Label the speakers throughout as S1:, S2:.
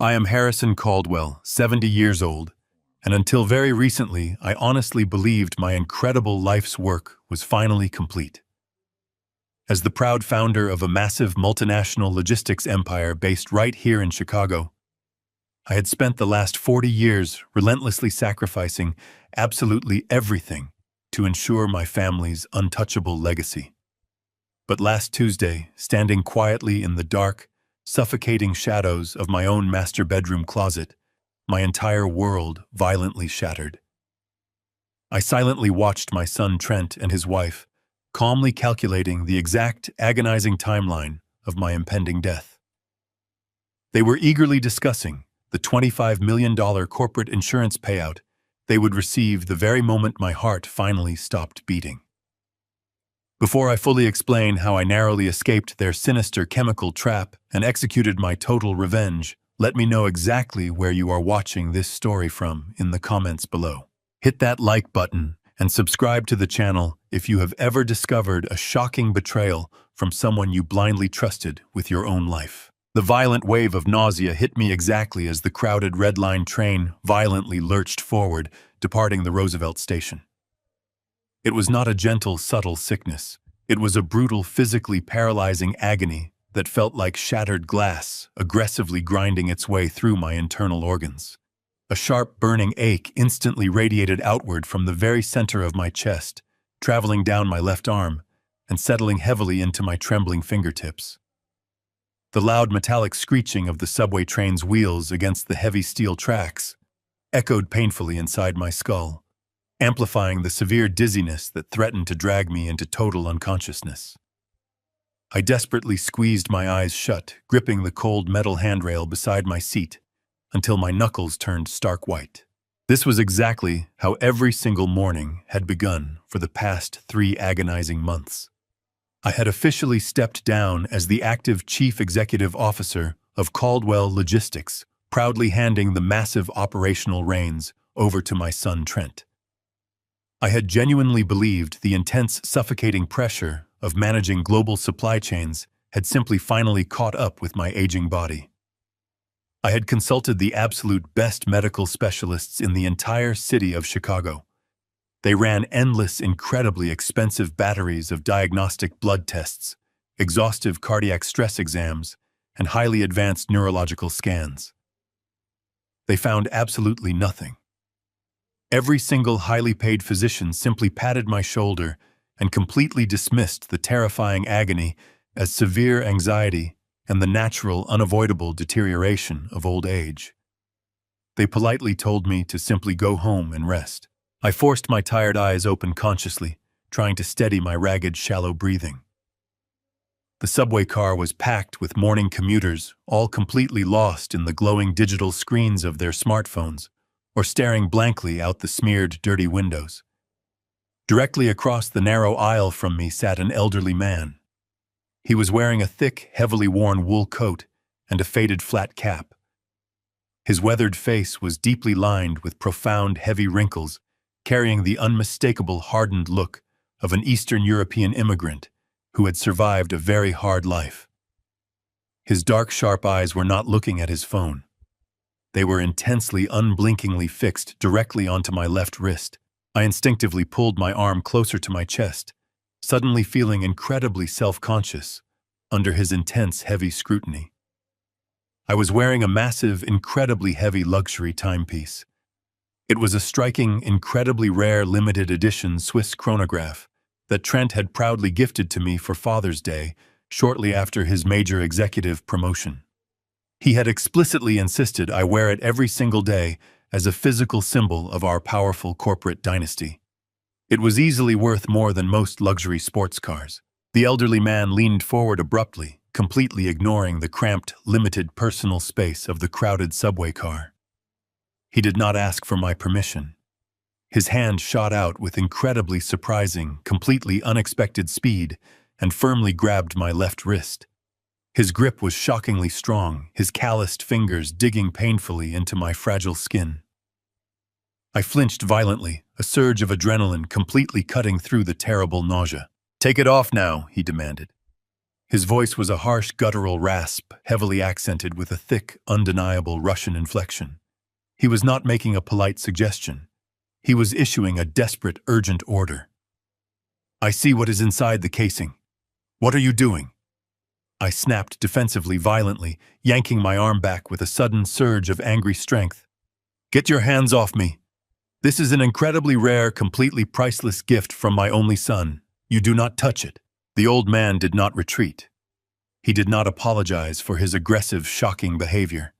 S1: I am Harrison Caldwell, 70 years old, and until very recently, I honestly believed my incredible life's work was finally complete. As the proud founder of a massive multinational logistics empire based right here in Chicago, I had spent the last 40 years relentlessly sacrificing absolutely everything to ensure my family's untouchable legacy. But last Tuesday, standing quietly in the dark, suffocating shadows of my own master bedroom closet, my entire world violently shattered. I silently watched my son Trent and his wife, calmly calculating the exact agonizing timeline of my impending death. They were eagerly discussing the $25 million corporate insurance payout they would receive the very moment my heart finally stopped beating. Before I fully explain how I narrowly escaped their sinister chemical trap and executed my total revenge, let me know exactly where you are watching this story from in the comments below. Hit that like button and subscribe to the channel if you have ever discovered a shocking betrayal from someone you blindly trusted with your own life. The violent wave of nausea hit me exactly as the crowded Red Line train violently lurched forward, departing the Roosevelt station. It was not a gentle, subtle sickness. It was a brutal, physically paralyzing agony that felt like shattered glass, aggressively grinding its way through my internal organs. A sharp, burning ache instantly radiated outward from the very center of my chest, traveling down my left arm and settling heavily into my trembling fingertips. The loud metallic screeching of the subway train's wheels against the heavy steel tracks echoed painfully inside my skull, amplifying the severe dizziness that threatened to drag me into total unconsciousness. I desperately squeezed my eyes shut, gripping the cold metal handrail beside my seat until my knuckles turned stark white. This was exactly how every single morning had begun for the past 3 agonizing months. I had officially stepped down as the active chief executive officer of Caldwell Logistics, proudly handing the massive operational reins over to my son Trent. I had genuinely believed the intense, suffocating pressure of managing global supply chains had simply finally caught up with my aging body. I had consulted the absolute best medical specialists in the entire city of Chicago. They ran endless, incredibly expensive batteries of diagnostic blood tests, exhaustive cardiac stress exams, and highly advanced neurological scans. They found absolutely nothing. Every single highly paid physician simply patted my shoulder and completely dismissed the terrifying agony as severe anxiety and the natural, unavoidable deterioration of old age. They politely told me to simply go home and rest. I forced my tired eyes open consciously, trying to steady my ragged, shallow breathing. The subway car was packed with morning commuters, all completely lost in the glowing digital screens of their smartphones, or staring blankly out the smeared, dirty windows. Directly across the narrow aisle from me sat an elderly man. He was wearing a thick, heavily worn wool coat and a faded flat cap. His weathered face was deeply lined with profound, heavy wrinkles, carrying the unmistakable, hardened look of an Eastern European immigrant who had survived a very hard life. His dark, sharp eyes were not looking at his phone. They were intensely, unblinkingly fixed directly onto my left wrist. I instinctively pulled my arm closer to my chest, suddenly feeling incredibly self-conscious under his intense, heavy scrutiny. I was wearing a massive, incredibly heavy luxury timepiece. It was a striking, incredibly rare limited edition Swiss chronograph that Trent had proudly gifted to me for Father's Day shortly after his major executive promotion. He had explicitly insisted I wear it every single day as a physical symbol of our powerful corporate dynasty. It was easily worth more than most luxury sports cars. The elderly man leaned forward abruptly, completely ignoring the cramped, limited personal space of the crowded subway car. He did not ask for my permission. His hand shot out with incredibly surprising, completely unexpected speed and firmly grabbed my left wrist. His grip was shockingly strong, his calloused fingers digging painfully into my fragile skin. I flinched violently, a surge of adrenaline completely cutting through the terrible nausea. "Take it off now," he demanded. His voice was a harsh guttural rasp, heavily accented with a thick, undeniable Russian inflection. He was not making a polite suggestion. He was issuing a desperate, urgent order. "I see what is inside the casing. What are you doing?" I snapped defensively, violently, yanking my arm back with a sudden surge of angry strength. "Get your hands off me. This is an incredibly rare, completely priceless gift from my only son. You do not touch it." The old man did not retreat. He did not apologize for his aggressive, shocking behavior.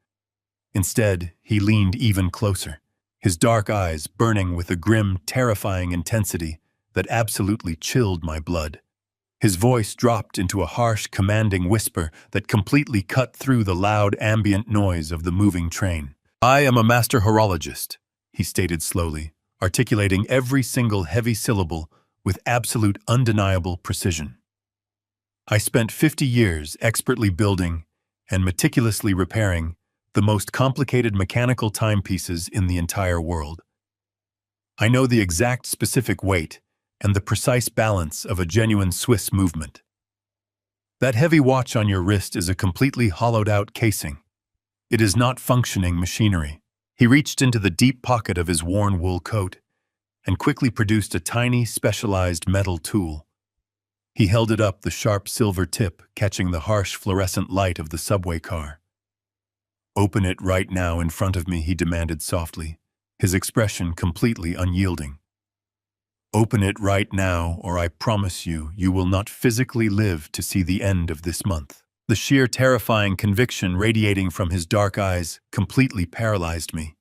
S1: Instead, he leaned even closer, his dark eyes burning with a grim, terrifying intensity that absolutely chilled my blood. His voice dropped into a harsh, commanding whisper that completely cut through the loud, ambient noise of the moving train. "I am a master horologist," he stated slowly, articulating every single heavy syllable with absolute, undeniable precision. "I spent 50 years expertly building and meticulously repairing the most complicated mechanical timepieces in the entire world. I know the exact specific weight and the precise balance of a genuine Swiss movement. That heavy watch on your wrist is a completely hollowed-out casing. It is not functioning machinery." He reached into the deep pocket of his worn wool coat and quickly produced a tiny, specialized metal tool. He held it up, the sharp silver tip catching the harsh fluorescent light of the subway car. "Open it right now in front of me," he demanded softly, his expression completely unyielding. "Open it right now, or I promise you, you will not physically live to see the end of this month." The sheer terrifying conviction radiating from his dark eyes completely paralyzed me.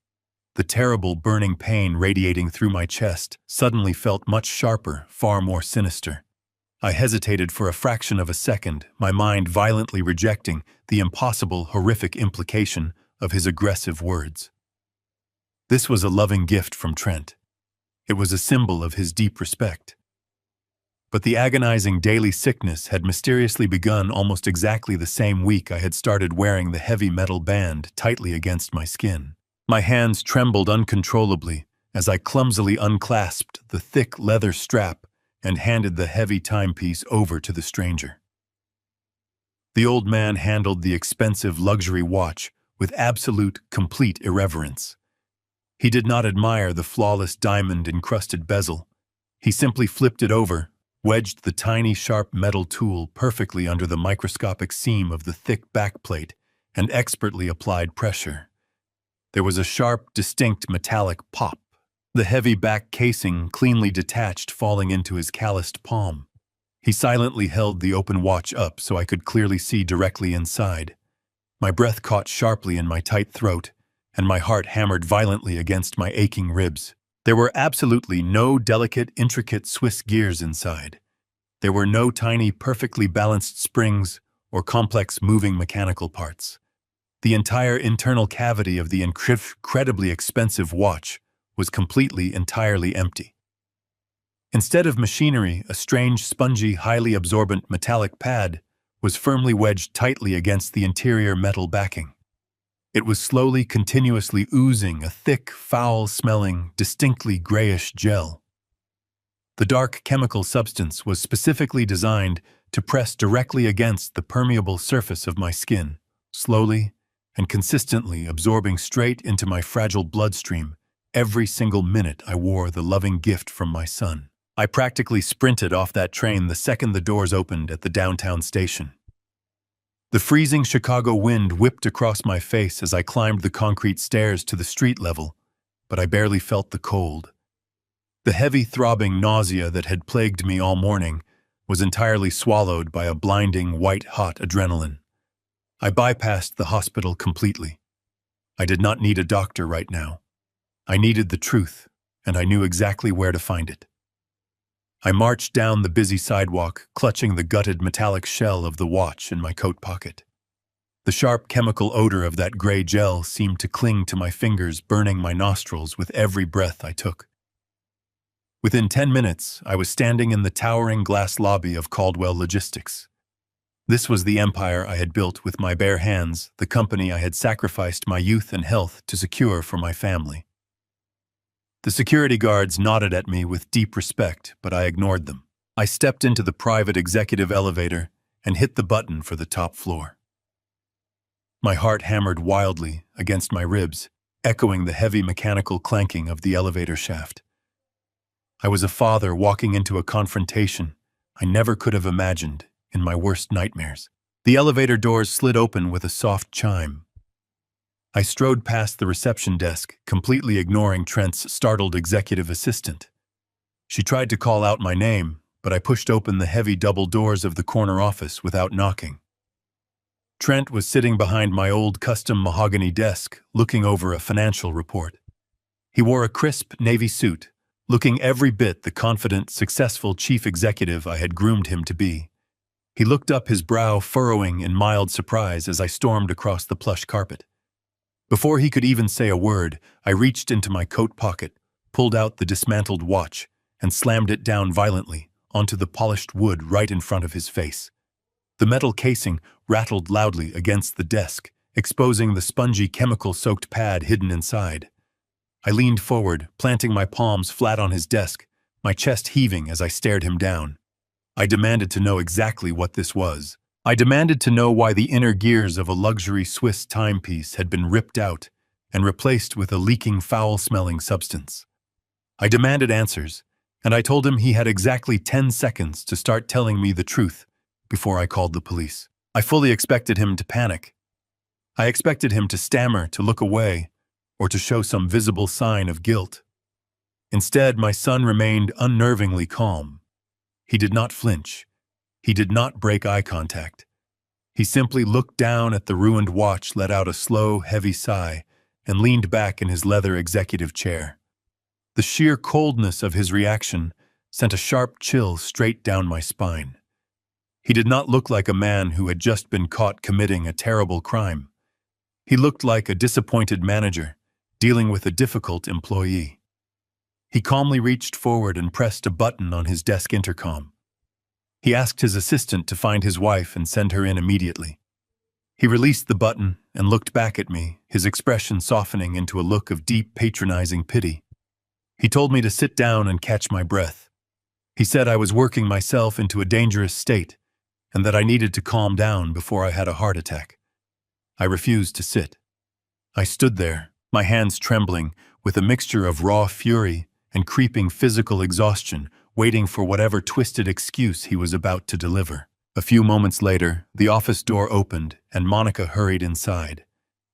S1: The terrible burning pain radiating through my chest suddenly felt much sharper, far more sinister. I hesitated for a fraction of a second, my mind violently rejecting the impossible, horrific implication of his aggressive words. This was a loving gift from Trent. It was a symbol of his deep respect. But the agonizing daily sickness had mysteriously begun almost exactly the same week I had started wearing the heavy metal band tightly against my skin. My hands trembled uncontrollably as I clumsily unclasped the thick leather strap and handed the heavy timepiece over to the stranger. The old man handled the expensive luxury watch with absolute, complete irreverence. He did not admire the flawless diamond-encrusted bezel. He simply flipped it over, wedged the tiny, sharp metal tool perfectly under the microscopic seam of the thick backplate, and expertly applied pressure. There was a sharp, distinct metallic pop, the heavy back casing cleanly detached, falling into his calloused palm. He silently held the open watch up so I could clearly see directly inside. My breath caught sharply in my tight throat, and my heart hammered violently against my aching ribs. There were absolutely no delicate, intricate Swiss gears inside. There were no tiny, perfectly balanced springs or complex moving mechanical parts. The entire internal cavity of the incredibly expensive watch was completely, entirely empty. Instead of machinery, a strange, spongy, highly absorbent metallic pad was firmly wedged tightly against the interior metal backing. It was slowly, continuously oozing a thick, foul-smelling, distinctly grayish gel. The dark chemical substance was specifically designed to press directly against the permeable surface of my skin, slowly and consistently absorbing straight into my fragile bloodstream every single minute I wore the loving gift from my son. I practically sprinted off that train the second the doors opened at the downtown station. The freezing Chicago wind whipped across my face as I climbed the concrete stairs to the street level, but I barely felt the cold. The heavy, throbbing nausea that had plagued me all morning was entirely swallowed by a blinding, white-hot adrenaline. I bypassed the hospital completely. I did not need a doctor right now. I needed the truth, and I knew exactly where to find it. I marched down the busy sidewalk, clutching the gutted metallic shell of the watch in my coat pocket. The sharp chemical odor of that gray gel seemed to cling to my fingers, burning my nostrils with every breath I took. Within 10 minutes, I was standing in the towering glass lobby of Caldwell Logistics. This was the empire I had built with my bare hands, the company I had sacrificed my youth and health to secure for my family. The security guards nodded at me with deep respect, but I ignored them. I stepped into the private executive elevator and hit the button for the top floor. My heart hammered wildly against my ribs, echoing the heavy mechanical clanking of the elevator shaft. I was a father walking into a confrontation I never could have imagined in my worst nightmares. The elevator doors slid open with a soft chime. I strode past the reception desk, completely ignoring Trent's startled executive assistant. She tried to call out my name, but I pushed open the heavy double doors of the corner office without knocking. Trent was sitting behind my old custom mahogany desk, looking over a financial report. He wore a crisp navy suit, looking every bit the confident, successful chief executive I had groomed him to be. He looked up, his brow furrowing in mild surprise as I stormed across the plush carpet. Before he could even say a word, I reached into my coat pocket, pulled out the dismantled watch, and slammed it down violently onto the polished wood right in front of his face. The metal casing rattled loudly against the desk, exposing the spongy chemical-soaked pad hidden inside. I leaned forward, planting my palms flat on his desk, my chest heaving as I stared him down. I demanded to know exactly what this was. I demanded to know why the inner gears of a luxury Swiss timepiece had been ripped out and replaced with a leaking, foul-smelling substance. I demanded answers, and I told him he had exactly 10 seconds to start telling me the truth before I called the police. I fully expected him to panic. I expected him to stammer, to look away, or to show some visible sign of guilt. Instead, my son remained unnervingly calm. He did not flinch. He did not break eye contact. He simply looked down at the ruined watch, let out a slow, heavy sigh, and leaned back in his leather executive chair. The sheer coldness of his reaction sent a sharp chill straight down my spine. He did not look like a man who had just been caught committing a terrible crime. He looked like a disappointed manager dealing with a difficult employee. He calmly reached forward and pressed a button on his desk intercom. He asked his assistant to find his wife and send her in immediately. He released the button and looked back at me, his expression softening into a look of deep, patronizing pity. He told me to sit down and catch my breath. He said I was working myself into a dangerous state and that I needed to calm down before I had a heart attack. I refused to sit. I stood there, my hands trembling, with a mixture of raw fury and creeping physical exhaustion, waiting for whatever twisted excuse he was about to deliver. A few moments later, the office door opened and Monica hurried inside.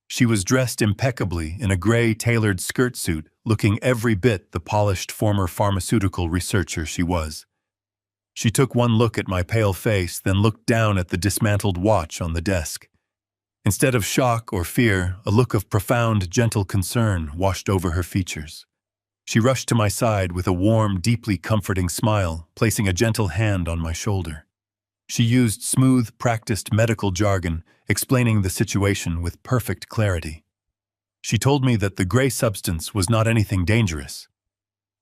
S1: She was dressed impeccably in a gray tailored skirt suit, looking every bit the polished former pharmaceutical researcher she was. She took one look at my pale face, then looked down at the dismantled watch on the desk. Instead of shock or fear, a look of profound, gentle concern washed over her features. She rushed to my side with a warm, deeply comforting smile, placing a gentle hand on my shoulder. She used smooth, practiced medical jargon, explaining the situation with perfect clarity. She told me that the gray substance was not anything dangerous.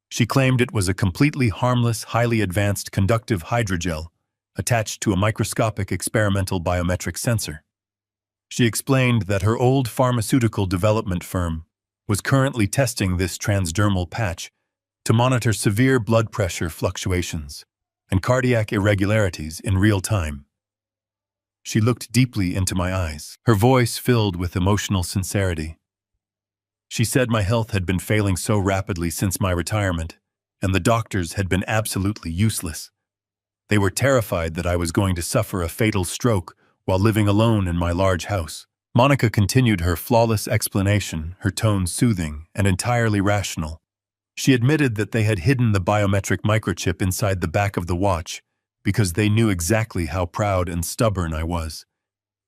S1: She claimed it was a completely harmless, highly advanced conductive hydrogel attached to a microscopic experimental biometric sensor. She explained that her old pharmaceutical development firm was currently testing this transdermal patch to monitor severe blood pressure fluctuations and cardiac irregularities in real time. She looked deeply into my eyes, her voice filled with emotional sincerity. She said my health had been failing so rapidly since my retirement, and the doctors had been absolutely useless. They were terrified that I was going to suffer a fatal stroke while living alone in my large house. Monica continued her flawless explanation, her tone soothing and entirely rational. She admitted that they had hidden the biometric microchip inside the back of the watch because they knew exactly how proud and stubborn I was.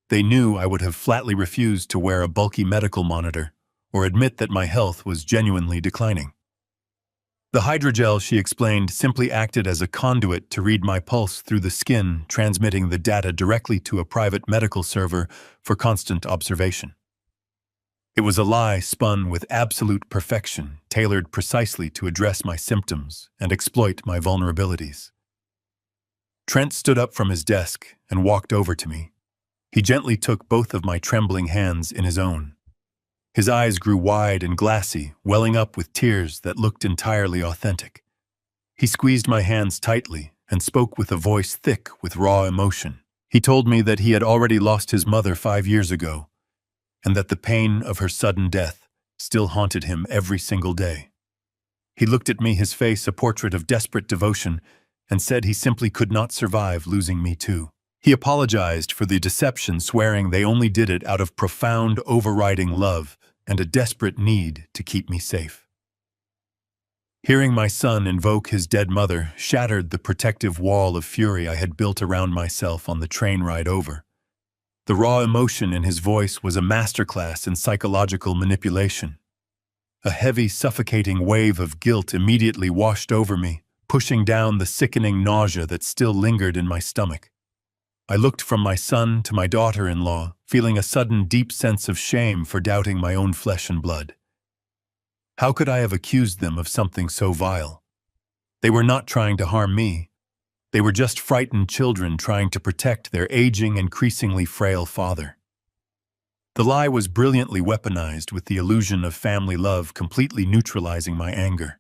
S1: They knew I would have flatly refused to wear a bulky medical monitor or admit that my health was genuinely declining. The hydrogel, she explained, simply acted as a conduit to read my pulse through the skin, transmitting the data directly to a private medical server for constant observation. It was a lie spun with absolute perfection, tailored precisely to address my symptoms and exploit my vulnerabilities. Trent stood up from his desk and walked over to me. He gently took both of my trembling hands in his own. His eyes grew wide and glassy, welling up with tears that looked entirely authentic. He squeezed my hands tightly and spoke with a voice thick with raw emotion. He told me that he had already lost his mother 5 years ago, and that the pain of her sudden death still haunted him every single day. He looked at me, his face a portrait of desperate devotion, and said he simply could not survive losing me too. He apologized for the deception, swearing they only did it out of profound, overriding love and a desperate need to keep me safe. Hearing my son invoke his dead mother shattered the protective wall of fury I had built around myself on the train ride over. The raw emotion in his voice was a masterclass in psychological manipulation. A heavy, suffocating wave of guilt immediately washed over me, pushing down the sickening nausea that still lingered in my stomach. I looked from my son to my daughter-in-law, feeling a sudden deep sense of shame for doubting my own flesh and blood. How could I have accused them of something so vile? They were not trying to harm me. They were just frightened children trying to protect their aging, increasingly frail father. The lie was brilliantly weaponized, with the illusion of family love completely neutralizing my anger.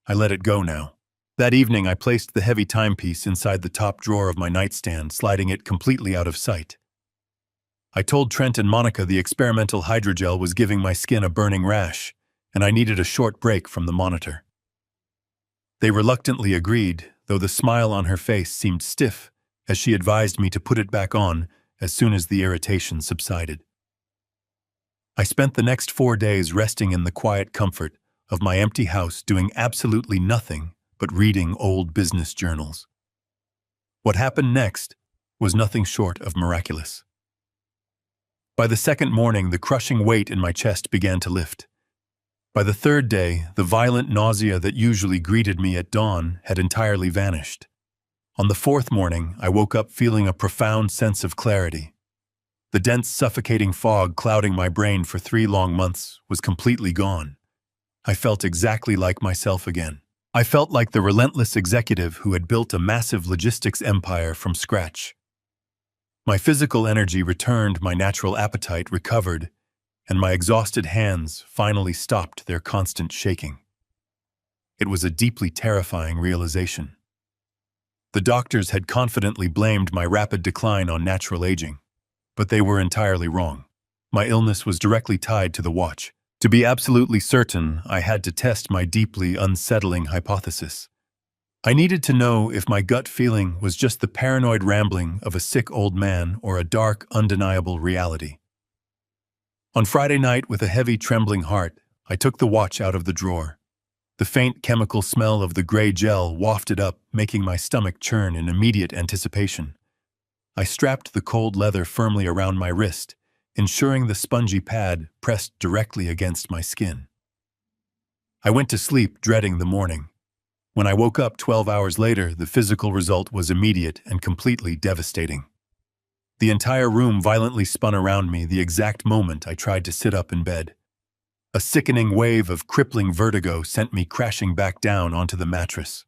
S1: I let it go now. That evening, I placed the heavy timepiece inside the top drawer of my nightstand, sliding it completely out of sight. I told Trent and Monica the experimental hydrogel was giving my skin a burning rash, and I needed a short break from the monitor. They reluctantly agreed, though the smile on her face seemed stiff as she advised me to put it back on as soon as the irritation subsided. I spent the next 4 days resting in the quiet comfort of my empty house, doing absolutely nothing but reading old business journals. What happened next was nothing short of miraculous. By the second morning, the crushing weight in my chest began to lift. By the third day, the violent nausea that usually greeted me at dawn had entirely vanished. On the fourth morning, I woke up feeling a profound sense of clarity. The dense, suffocating fog clouding my brain for 3 long months was completely gone. I felt exactly like myself again. I felt like the relentless executive who had built a massive logistics empire from scratch. My physical energy returned, my natural appetite recovered, and my exhausted hands finally stopped their constant shaking. It was a deeply terrifying realization. The doctors had confidently blamed my rapid decline on natural aging, but they were entirely wrong. My illness was directly tied to the watch. To be absolutely certain, I had to test my deeply unsettling hypothesis. I needed to know if my gut feeling was just the paranoid rambling of a sick old man or a dark, undeniable reality. On Friday night, with a heavy, trembling heart, I took the watch out of the drawer. The faint chemical smell of the gray gel wafted up, making my stomach churn in immediate anticipation. I strapped the cold leather firmly around my wrist, ensuring the spongy pad pressed directly against my skin. I went to sleep, dreading the morning. When I woke up 12 hours later, the physical result was immediate and completely devastating. The entire room violently spun around me the exact moment I tried to sit up in bed. A sickening wave of crippling vertigo sent me crashing back down onto the mattress.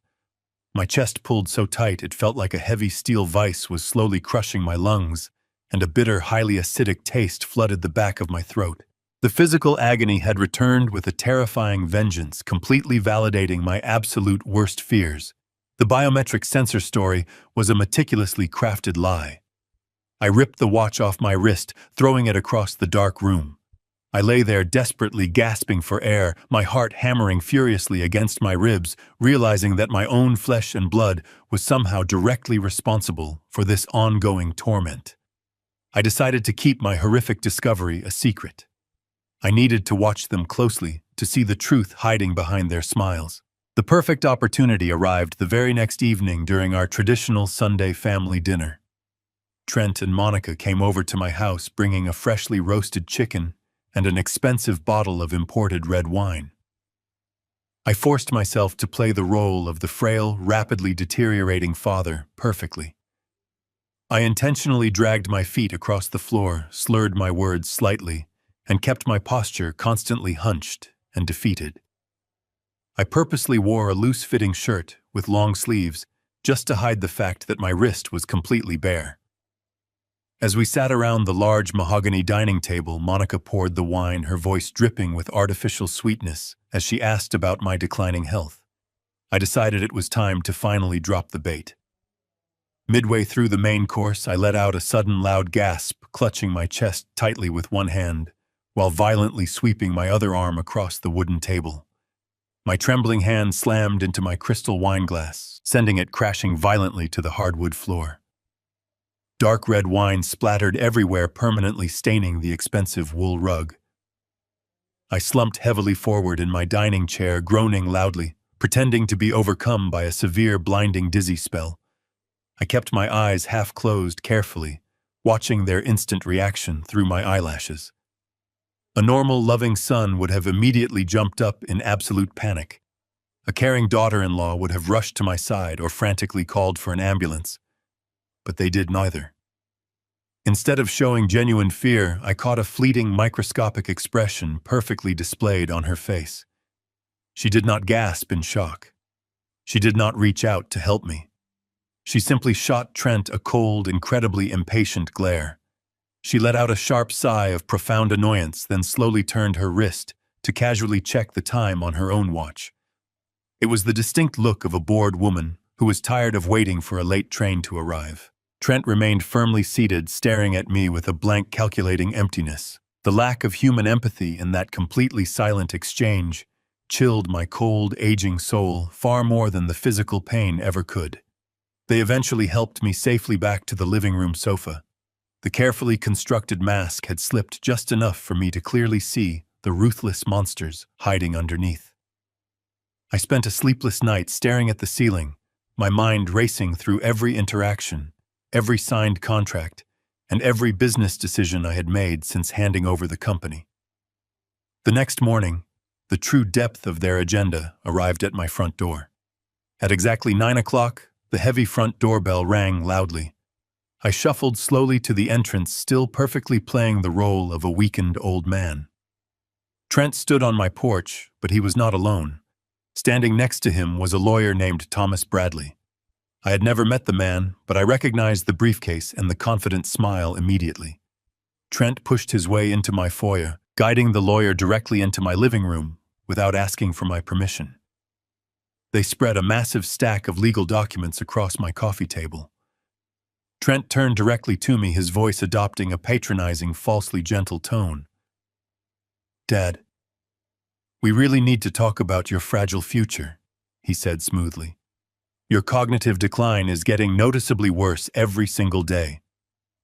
S1: My chest pulled so tight it felt like a heavy steel vise was slowly crushing my lungs, and a bitter, highly acidic taste flooded the back of my throat. The physical agony had returned with a terrifying vengeance, completely validating my absolute worst fears. The biometric sensor story was a meticulously crafted lie. I ripped the watch off my wrist, throwing it across the dark room. I lay there desperately gasping for air, my heart hammering furiously against my ribs, realizing that my own flesh and blood was somehow directly responsible for this ongoing torment. I decided to keep my horrific discovery a secret. I needed to watch them closely to see the truth hiding behind their smiles. The perfect opportunity arrived the very next evening during our traditional Sunday family dinner. Trent and Monica came over to my house bringing a freshly roasted chicken and an expensive bottle of imported red wine. I forced myself to play the role of the frail, rapidly deteriorating father perfectly. I intentionally dragged my feet across the floor, slurred my words slightly, and kept my posture constantly hunched and defeated. I purposely wore a loose-fitting shirt with long sleeves just to hide the fact that my wrist was completely bare. As we sat around the large mahogany dining table, Monica poured the wine, her voice dripping with artificial sweetness as she asked about my declining health. I decided it was time to finally drop the bait. Midway through the main course, I let out a sudden loud gasp, clutching my chest tightly with one hand, while violently sweeping my other arm across the wooden table. My trembling hand slammed into my crystal wine glass, sending it crashing violently to the hardwood floor. Dark red wine splattered everywhere, permanently staining the expensive wool rug. I slumped heavily forward in my dining chair, groaning loudly, pretending to be overcome by a severe, blinding dizzy spell. I kept my eyes half closed carefully, watching their instant reaction through my eyelashes. A normal, loving son would have immediately jumped up in absolute panic. A caring daughter-in-law would have rushed to my side or frantically called for an ambulance. But they did neither. Instead of showing genuine fear, I caught a fleeting, microscopic expression perfectly displayed on her face. She did not gasp in shock. She did not reach out to help me. She simply shot Trent a cold, incredibly impatient glare. She let out a sharp sigh of profound annoyance, then slowly turned her wrist to casually check the time on her own watch. It was the distinct look of a bored woman who was tired of waiting for a late train to arrive. Trent remained firmly seated, staring at me with a blank, calculating emptiness. The lack of human empathy in that completely silent exchange chilled my cold, aging soul far more than the physical pain ever could. They eventually helped me safely back to the living room sofa. The carefully constructed mask had slipped just enough for me to clearly see the ruthless monsters hiding underneath. I spent a sleepless night staring at the ceiling, my mind racing through every interaction, every signed contract, and every business decision I had made since handing over the company. The next morning, the true depth of their agenda arrived at my front door. At exactly 9 o'clock, the heavy front doorbell rang loudly. I shuffled slowly to the entrance, still perfectly playing the role of a weakened old man. Trent stood on my porch, but he was not alone. Standing next to him was a lawyer named Thomas Bradley. I had never met the man, but I recognized the briefcase and the confident smile immediately. Trent pushed his way into my foyer, guiding the lawyer directly into my living room without asking for my permission. They spread a massive stack of legal documents across my coffee table. Trent turned directly to me, his voice adopting a patronizing, falsely gentle tone. "Dad, we really need to talk about your fragile future," he said smoothly. "Your cognitive decline is getting noticeably worse every single day.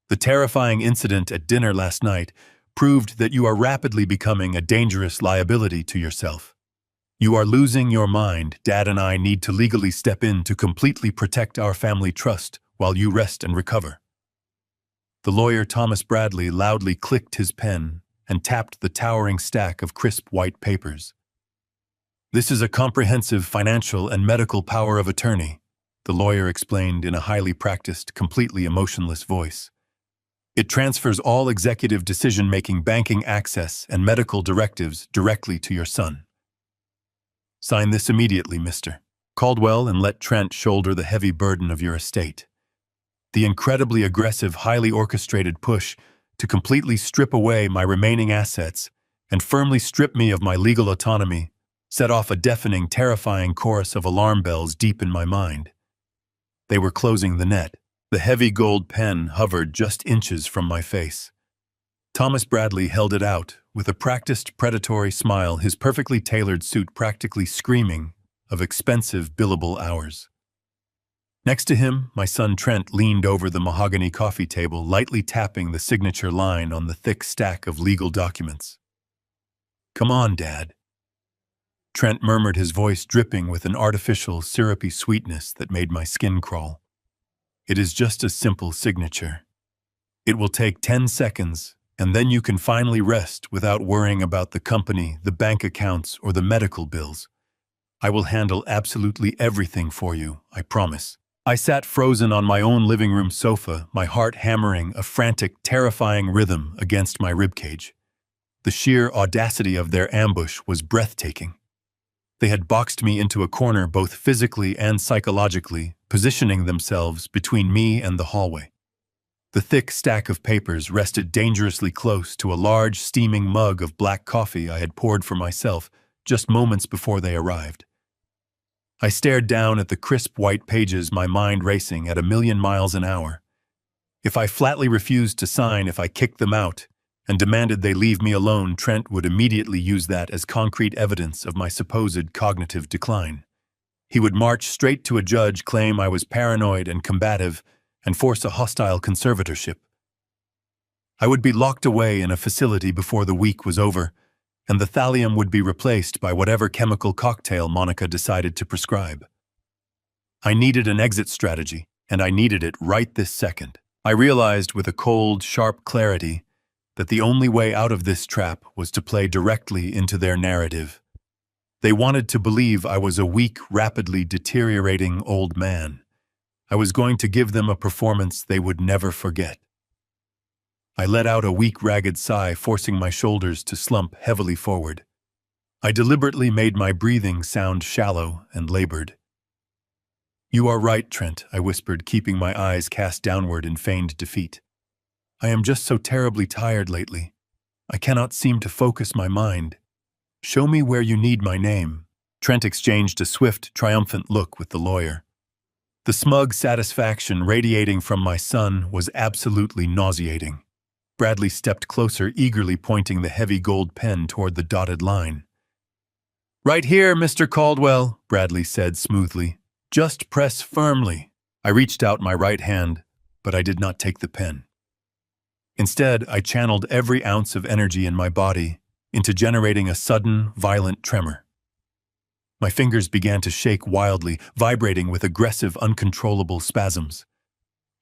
S1: The terrifying incident at dinner last night proved that you are rapidly becoming a dangerous liability to yourself. You are losing your mind. Dad and I need to legally step in to completely protect our family trust while you rest and recover." The lawyer Thomas Bradley loudly clicked his pen and tapped the towering stack of crisp white papers. "This is a comprehensive financial and medical power of attorney," the lawyer explained in a highly practiced, completely emotionless voice. "It transfers all executive decision-making, banking access, and medical directives directly to your son. Sign this immediately, Mr. Caldwell, and let Trent shoulder the heavy burden of your estate." The incredibly aggressive, highly orchestrated push to completely strip away my remaining assets and firmly strip me of my legal autonomy set off a deafening, terrifying chorus of alarm bells deep in my mind. They were closing the net. The heavy gold pen hovered just inches from my face. Thomas Bradley held it out with a practiced, predatory smile, his perfectly tailored suit practically screaming of expensive, billable hours. Next to him, my son Trent leaned over the mahogany coffee table, lightly tapping the signature line on the thick stack of legal documents. "Come on, Dad," Trent murmured, his voice dripping with an artificial, syrupy sweetness that made my skin crawl. "It is just a simple signature. It will take 10 seconds, and then you can finally rest without worrying about the company, the bank accounts, or the medical bills. I will handle absolutely everything for you, I promise." I sat frozen on my own living room sofa, my heart hammering a frantic, terrifying rhythm against my ribcage. The sheer audacity of their ambush was breathtaking. They had boxed me into a corner both physically and psychologically, positioning themselves between me and the hallway. The thick stack of papers rested dangerously close to a large, steaming mug of black coffee I had poured for myself just moments before they arrived. I stared down at the crisp white pages, my mind racing at 1,000,000 miles an hour. If I flatly refused to sign, if I kicked them out, and demanded they leave me alone, Trent would immediately use that as concrete evidence of my supposed cognitive decline. He would march straight to a judge, claim I was paranoid and combative, and force a hostile conservatorship. I would be locked away in a facility before the week was over, and the thallium would be replaced by whatever chemical cocktail Monica decided to prescribe. I needed an exit strategy, and I needed it right this second. I realized with a cold, sharp clarity that the only way out of this trap was to play directly into their narrative. They wanted to believe I was a weak, rapidly deteriorating old man. I was going to give them a performance they would never forget. I let out a weak, ragged sigh, forcing my shoulders to slump heavily forward. I deliberately made my breathing sound shallow and labored. "You are right, Trent," I whispered, keeping my eyes cast downward in feigned defeat. "I am just so terribly tired lately. I cannot seem to focus my mind. Show me where you need my name." Trent exchanged a swift, triumphant look with the lawyer. The smug satisfaction radiating from my son was absolutely nauseating. Bradley stepped closer, eagerly pointing the heavy gold pen toward the dotted line. "Right here, Mr. Caldwell," Bradley said smoothly. "Just press firmly." I reached out my right hand, but I did not take the pen. Instead, I channeled every ounce of energy in my body into generating a sudden, violent tremor. My fingers began to shake wildly, vibrating with aggressive, uncontrollable spasms.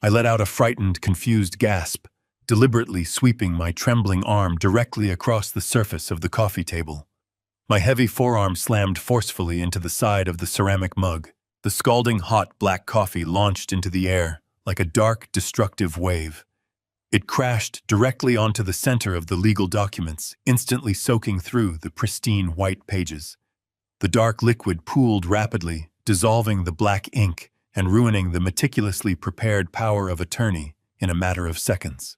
S1: I let out a frightened, confused gasp, deliberately sweeping my trembling arm directly across the surface of the coffee table. My heavy forearm slammed forcefully into the side of the ceramic mug. The scalding hot black coffee launched into the air like a dark, destructive wave. It crashed directly onto the center of the legal documents, instantly soaking through the pristine white pages. The dark liquid pooled rapidly, dissolving the black ink and ruining the meticulously prepared power of attorney in a matter of seconds.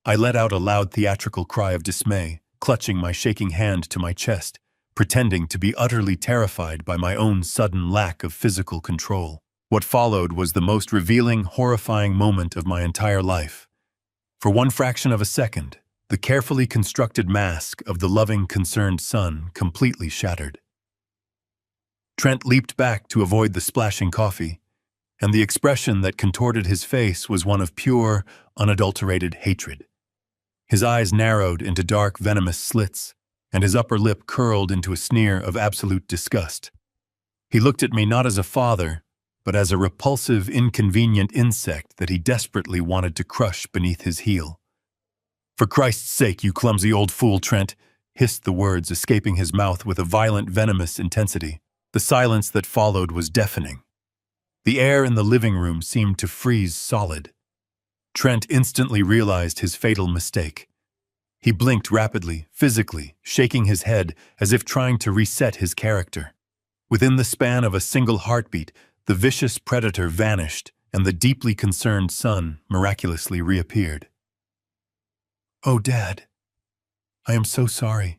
S1: I let out a loud theatrical cry of dismay, clutching my shaking hand to my chest, pretending to be utterly terrified by my own sudden lack of physical control. What followed was the most revealing, horrifying moment of my entire life. For one fraction of a second, the carefully constructed mask of the loving, concerned son completely shattered. Trent leaped back to avoid the splashing coffee, and the expression that contorted his face was one of pure, unadulterated hatred. His eyes narrowed into dark, venomous slits, and his upper lip curled into a sneer of absolute disgust. He looked at me not as a father, but as a repulsive, inconvenient insect that he desperately wanted to crush beneath his heel. "For Christ's sake, you clumsy old fool, Trent," hissed the words escaping his mouth with a violent, venomous intensity. The silence that followed was deafening. The air in the living room seemed to freeze solid. Trent instantly realized his fatal mistake. He blinked rapidly, physically, shaking his head as if trying to reset his character. Within the span of a single heartbeat, the vicious predator vanished, and the deeply concerned son miraculously reappeared. "Oh, Dad, I am so sorry."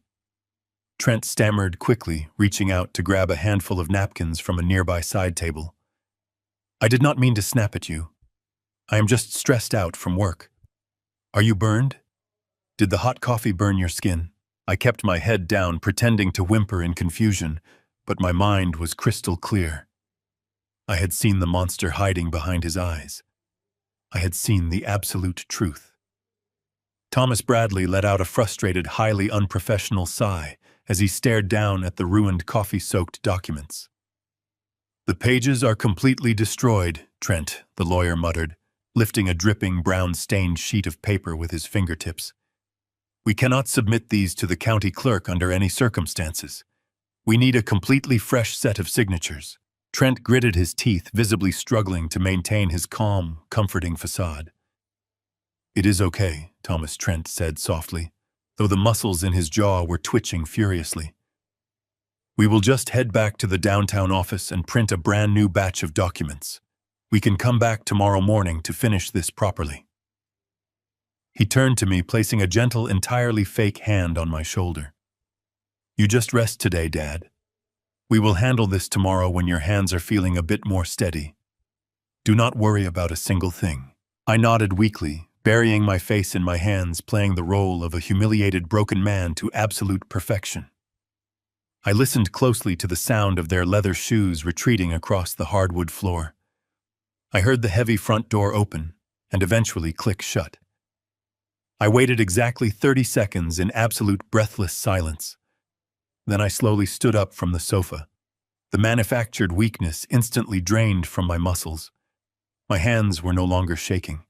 S1: Trent stammered quickly, reaching out to grab a handful of napkins from a nearby side table. "I did not mean to snap at you. I am just stressed out from work. Are you burned? Did the hot coffee burn your skin?" I kept my head down, pretending to whimper in confusion, but my mind was crystal clear. I had seen the monster hiding behind his eyes. I had seen the absolute truth. Thomas Bradley let out a frustrated, highly unprofessional sigh as he stared down at the ruined coffee-soaked documents. "The pages are completely destroyed, Trent," the lawyer muttered, lifting a dripping, brown-stained sheet of paper with his fingertips. "We cannot submit these to the county clerk under any circumstances. We need a completely fresh set of signatures." Trent gritted his teeth, visibly struggling to maintain his calm, comforting facade. "It is okay," Thomas Trent said softly, though the muscles in his jaw were twitching furiously. "We will just head back to the downtown office and print a brand new batch of documents. We can come back tomorrow morning to finish this properly." He turned to me, placing a gentle, entirely fake hand on my shoulder. "You just rest today, Dad. We will handle this tomorrow when your hands are feeling a bit more steady. Do not worry about a single thing." I nodded weakly, burying my face in my hands, playing the role of a humiliated broken man to absolute perfection. I listened closely to the sound of their leather shoes retreating across the hardwood floor. I heard the heavy front door open and eventually click shut. I waited exactly 30 seconds in absolute breathless silence. Then I slowly stood up from the sofa. The manufactured weakness instantly drained from my muscles. My hands were no longer shaking.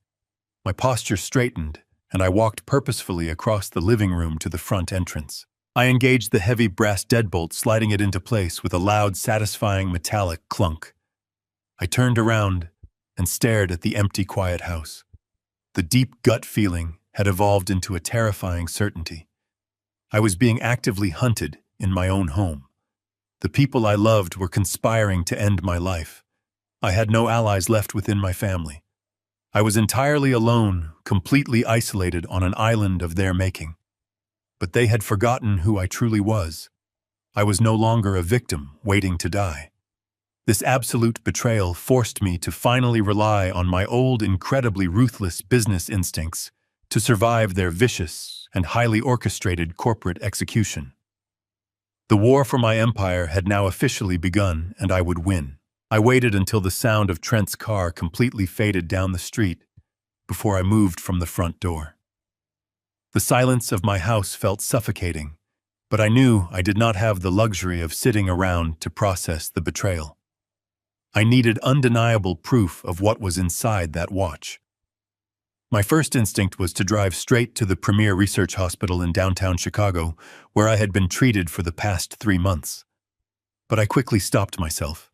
S1: My posture straightened, and I walked purposefully across the living room to the front entrance. I engaged the heavy brass deadbolt, sliding it into place with a loud, satisfying metallic clunk. I turned around and stared at the empty, quiet house. The deep gut feeling had evolved into a terrifying certainty. I was being actively hunted in my own home. The people I loved were conspiring to end my life. I had no allies left within my family. I was entirely alone, completely isolated on an island of their making. But they had forgotten who I truly was. I was no longer a victim waiting to die. This absolute betrayal forced me to finally rely on my old, incredibly ruthless business instincts to survive their vicious and highly orchestrated corporate execution. The war for my empire had now officially begun, and I would win. I waited until the sound of Trent's car completely faded down the street before I moved from the front door. The silence of my house felt suffocating, but I knew I did not have the luxury of sitting around to process the betrayal. I needed undeniable proof of what was inside that watch. My first instinct was to drive straight to the premier research hospital in downtown Chicago, where I had been treated for the past 3 months. But I quickly stopped myself.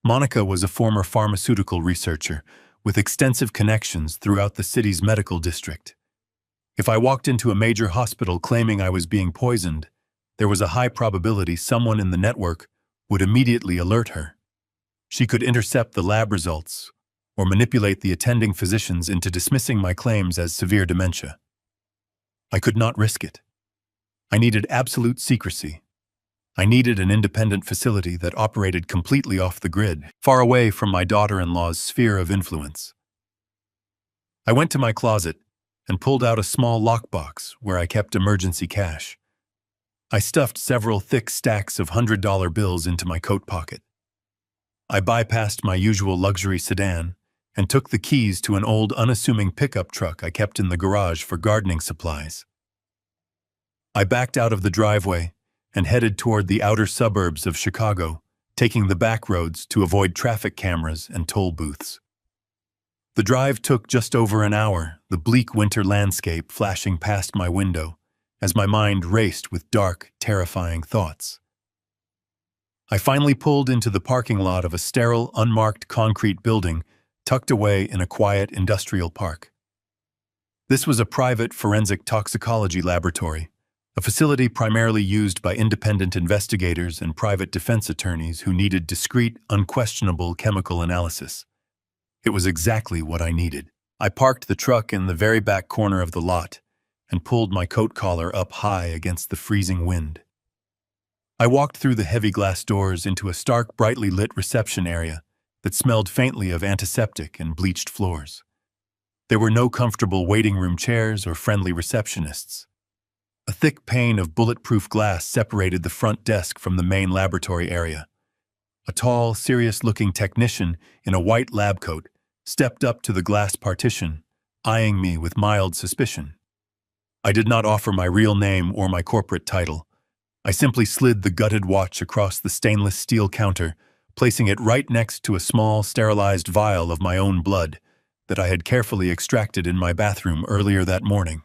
S1: Monica was a former pharmaceutical researcher with extensive connections throughout the city's medical district. If I walked into a major hospital claiming I was being poisoned, there was a high probability someone in the network would immediately alert her. She could intercept the lab results or manipulate the attending physicians into dismissing my claims as severe dementia. I could not risk it. I needed absolute secrecy. I needed an independent facility that operated completely off the grid, far away from my daughter-in-law's sphere of influence. I went to my closet and pulled out a small lockbox where I kept emergency cash. I stuffed several thick stacks of $100 bills into my coat pocket. I bypassed my usual luxury sedan and took the keys to an old, unassuming pickup truck I kept in the garage for gardening supplies. I backed out of the driveway and headed toward the outer suburbs of Chicago, taking the back roads to avoid traffic cameras and toll booths. The drive took just over an hour, the bleak winter landscape flashing past my window as my mind raced with dark, terrifying thoughts. I finally pulled into the parking lot of a sterile, unmarked concrete building tucked away in a quiet industrial park. This was a private forensic toxicology laboratory, a facility primarily used by independent investigators and private defense attorneys who needed discreet, unquestionable chemical analysis. It was exactly what I needed. I parked the truck in the very back corner of the lot and pulled my coat collar up high against the freezing wind. I walked through the heavy glass doors into a stark, brightly lit reception area that smelled faintly of antiseptic and bleached floors. There were no comfortable waiting room chairs or friendly receptionists. A thick pane of bulletproof glass separated the front desk from the main laboratory area. A tall, serious-looking technician in a white lab coat stepped up to the glass partition, eyeing me with mild suspicion. I did not offer my real name or my corporate title. I simply slid the gutted watch across the stainless steel counter, placing it right next to a small, sterilized vial of my own blood that I had carefully extracted in my bathroom earlier that morning.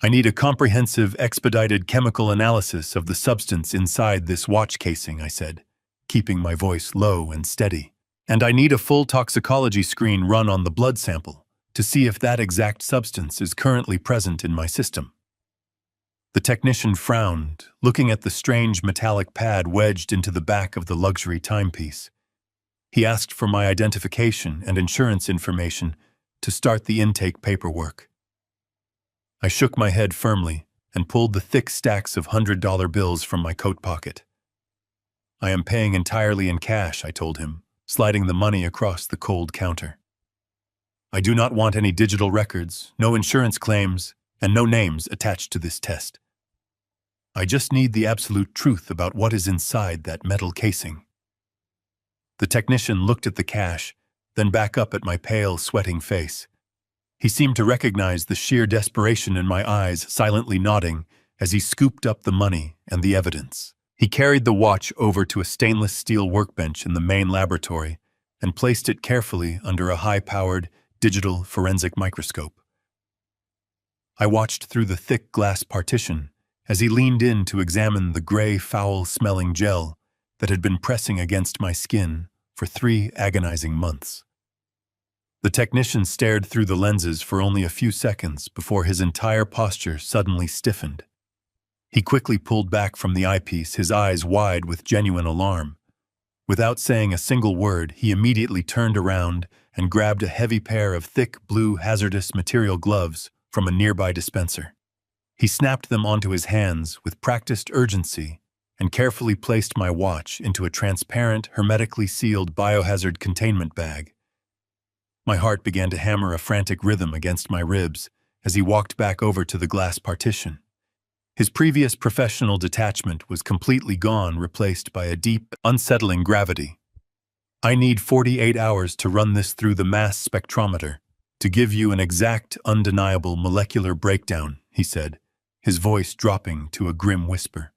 S1: I need a comprehensive, expedited chemical analysis of the substance inside this watch casing, I said, keeping my voice low and steady. And I need a full toxicology screen run on the blood sample to see if that exact substance is currently present in my system. The technician frowned, looking at the strange metallic pad wedged into the back of the luxury timepiece. He asked for my identification and insurance information to start the intake paperwork. I shook my head firmly and pulled the thick stacks of $100 bills from my coat pocket. I am paying entirely in cash, I told him, sliding the money across the cold counter. I do not want any digital records, no insurance claims, and no names attached to this test. I just need the absolute truth about what is inside that metal casing. The technician looked at the cash, then back up at my pale, sweating face. He seemed to recognize the sheer desperation in my eyes, silently nodding as he scooped up the money and the evidence. He carried the watch over to a stainless steel workbench in the main laboratory and placed it carefully under a high-powered digital forensic microscope. I watched through the thick glass partition as he leaned in to examine the gray, foul-smelling gel that had been pressing against my skin for 3 agonizing months. The technician stared through the lenses for only a few seconds before his entire posture suddenly stiffened. He quickly pulled back from the eyepiece, his eyes wide with genuine alarm. Without saying a single word, he immediately turned around and grabbed a heavy pair of thick blue hazardous material gloves from a nearby dispenser. He snapped them onto his hands with practiced urgency and carefully placed my watch into a transparent, hermetically sealed biohazard containment bag. My heart began to hammer a frantic rhythm against my ribs as he walked back over to the glass partition. His previous professional detachment was completely gone, replaced by a deep, unsettling gravity. I need 48 hours to run this through the mass spectrometer to give you an exact, undeniable molecular breakdown, he said, his voice dropping to a grim whisper.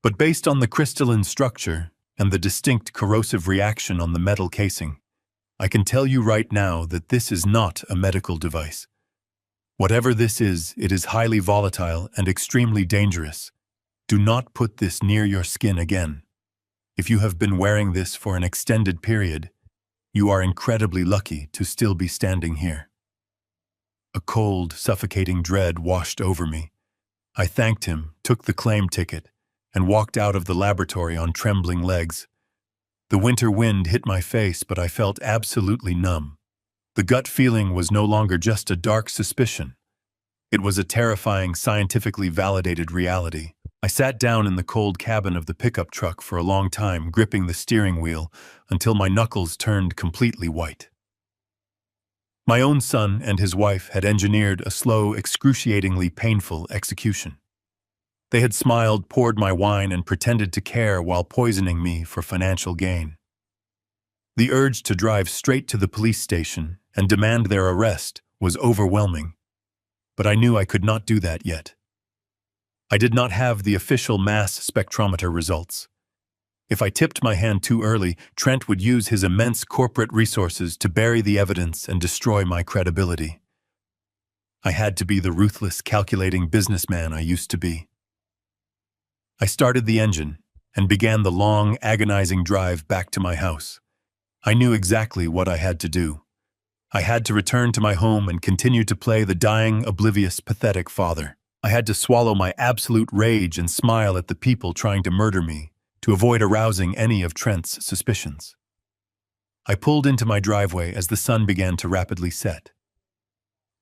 S1: But based on the crystalline structure and the distinct corrosive reaction on the metal casing, I can tell you right now that this is not a medical device. Whatever this is, it is highly volatile and extremely dangerous. Do not put this near your skin again. If you have been wearing this for an extended period, you are incredibly lucky to still be standing here. A cold, suffocating dread washed over me. I thanked him, took the claim ticket, and walked out of the laboratory on trembling legs. The winter wind hit my face, but I felt absolutely numb. The gut feeling was no longer just a dark suspicion. It was a terrifying, scientifically validated reality. I sat down in the cold cabin of the pickup truck for a long time, gripping the steering wheel until my knuckles turned completely white. My own son and his wife had engineered a slow, excruciatingly painful execution. They had smiled, poured my wine, and pretended to care while poisoning me for financial gain. The urge to drive straight to the police station and demand their arrest was overwhelming, but I knew I could not do that yet. I did not have the official mass spectrometer results. If I tipped my hand too early, Trent would use his immense corporate resources to bury the evidence and destroy my credibility. I had to be the ruthless, calculating businessman I used to be. I started the engine and began the long, agonizing drive back to my house. I knew exactly what I had to do. I had to return to my home and continue to play the dying, oblivious, pathetic father. I had to swallow my absolute rage and smile at the people trying to murder me to avoid arousing any of Trent's suspicions. I pulled into my driveway as the sun began to rapidly set.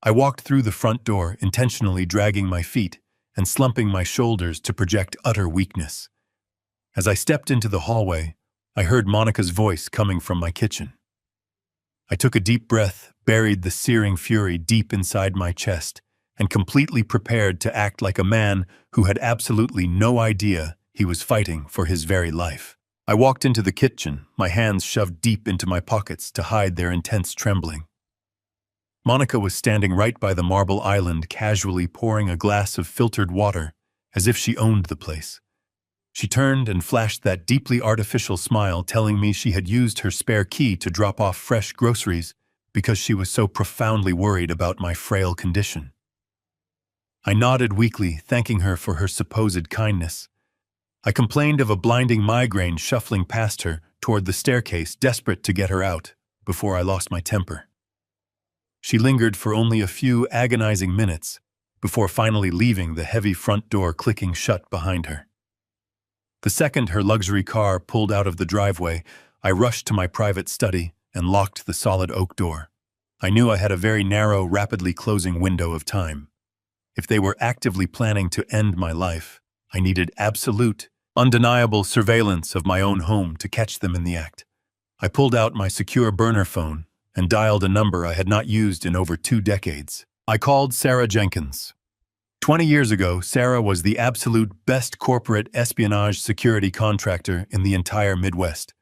S1: I walked through the front door, intentionally dragging my feet and slumping my shoulders to project utter weakness. As I stepped into the hallway, I heard Monica's voice coming from my kitchen. I took a deep breath, buried the searing fury deep inside my chest, and completely prepared to act like a man who had absolutely no idea he was fighting for his very life. I walked into the kitchen, my hands shoved deep into my pockets to hide their intense trembling. Monica was standing right by the marble island, casually pouring a glass of filtered water, as if she owned the place. She turned and flashed that deeply artificial smile, telling me she had used her spare key to drop off fresh groceries because she was so profoundly worried about my frail condition. I nodded weakly, thanking her for her supposed kindness. I complained of a blinding migraine shuffling past her toward the staircase, desperate to get her out, before I lost my temper. She lingered for only a few agonizing minutes before finally leaving, the heavy front door clicking shut behind her. The second her luxury car pulled out of the driveway, I rushed to my private study and locked the solid oak door. I knew I had a very narrow, rapidly closing window of time. If they were actively planning to end my life, I needed absolute, undeniable surveillance of my own home to catch them in the act. I pulled out my secure burner phone and dialed a number I had not used in over 2 decades. I called Sarah Jenkins. 20 years ago, Sarah was the absolute best corporate espionage security contractor in the entire Midwest.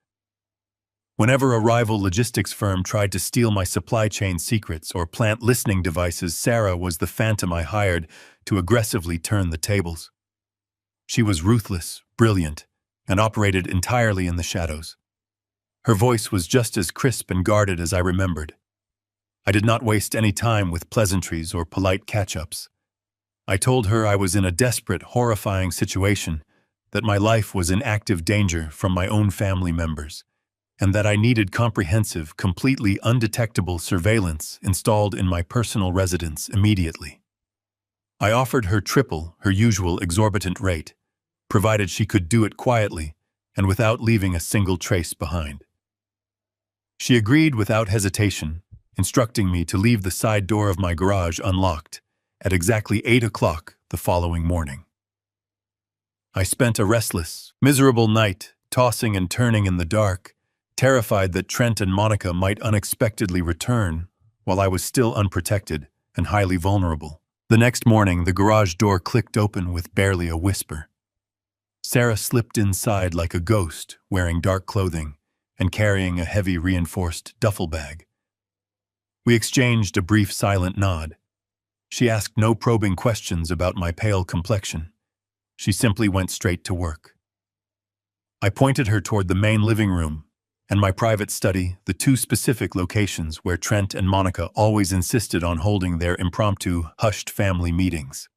S1: Whenever a rival logistics firm tried to steal my supply chain secrets or plant listening devices, Sarah was the phantom I hired to aggressively turn the tables. She was ruthless, brilliant, and operated entirely in the shadows. Her voice was just as crisp and guarded as I remembered. I did not waste any time with pleasantries or polite catch-ups. I told her I was in a desperate, horrifying situation, that my life was in active danger from my own family members, and that I needed comprehensive, completely undetectable surveillance installed in my personal residence immediately. I offered her triple her usual exorbitant rate, provided she could do it quietly and without leaving a single trace behind. She agreed without hesitation, instructing me to leave the side door of my garage unlocked at exactly 8 o'clock the following morning. I spent a restless, miserable night tossing and turning in the dark, terrified that Trent and Monica might unexpectedly return while I was still unprotected and highly vulnerable. The next morning, the garage door clicked open with barely a whisper. Sarah slipped inside like a ghost, wearing dark clothing and carrying a heavy reinforced duffel bag. We exchanged a brief silent nod. She asked no probing questions about my pale complexion. She simply went straight to work. I pointed her toward the main living room and my private study, the 2 specific locations where Trent and Monica always insisted on holding their impromptu, hushed family meetings.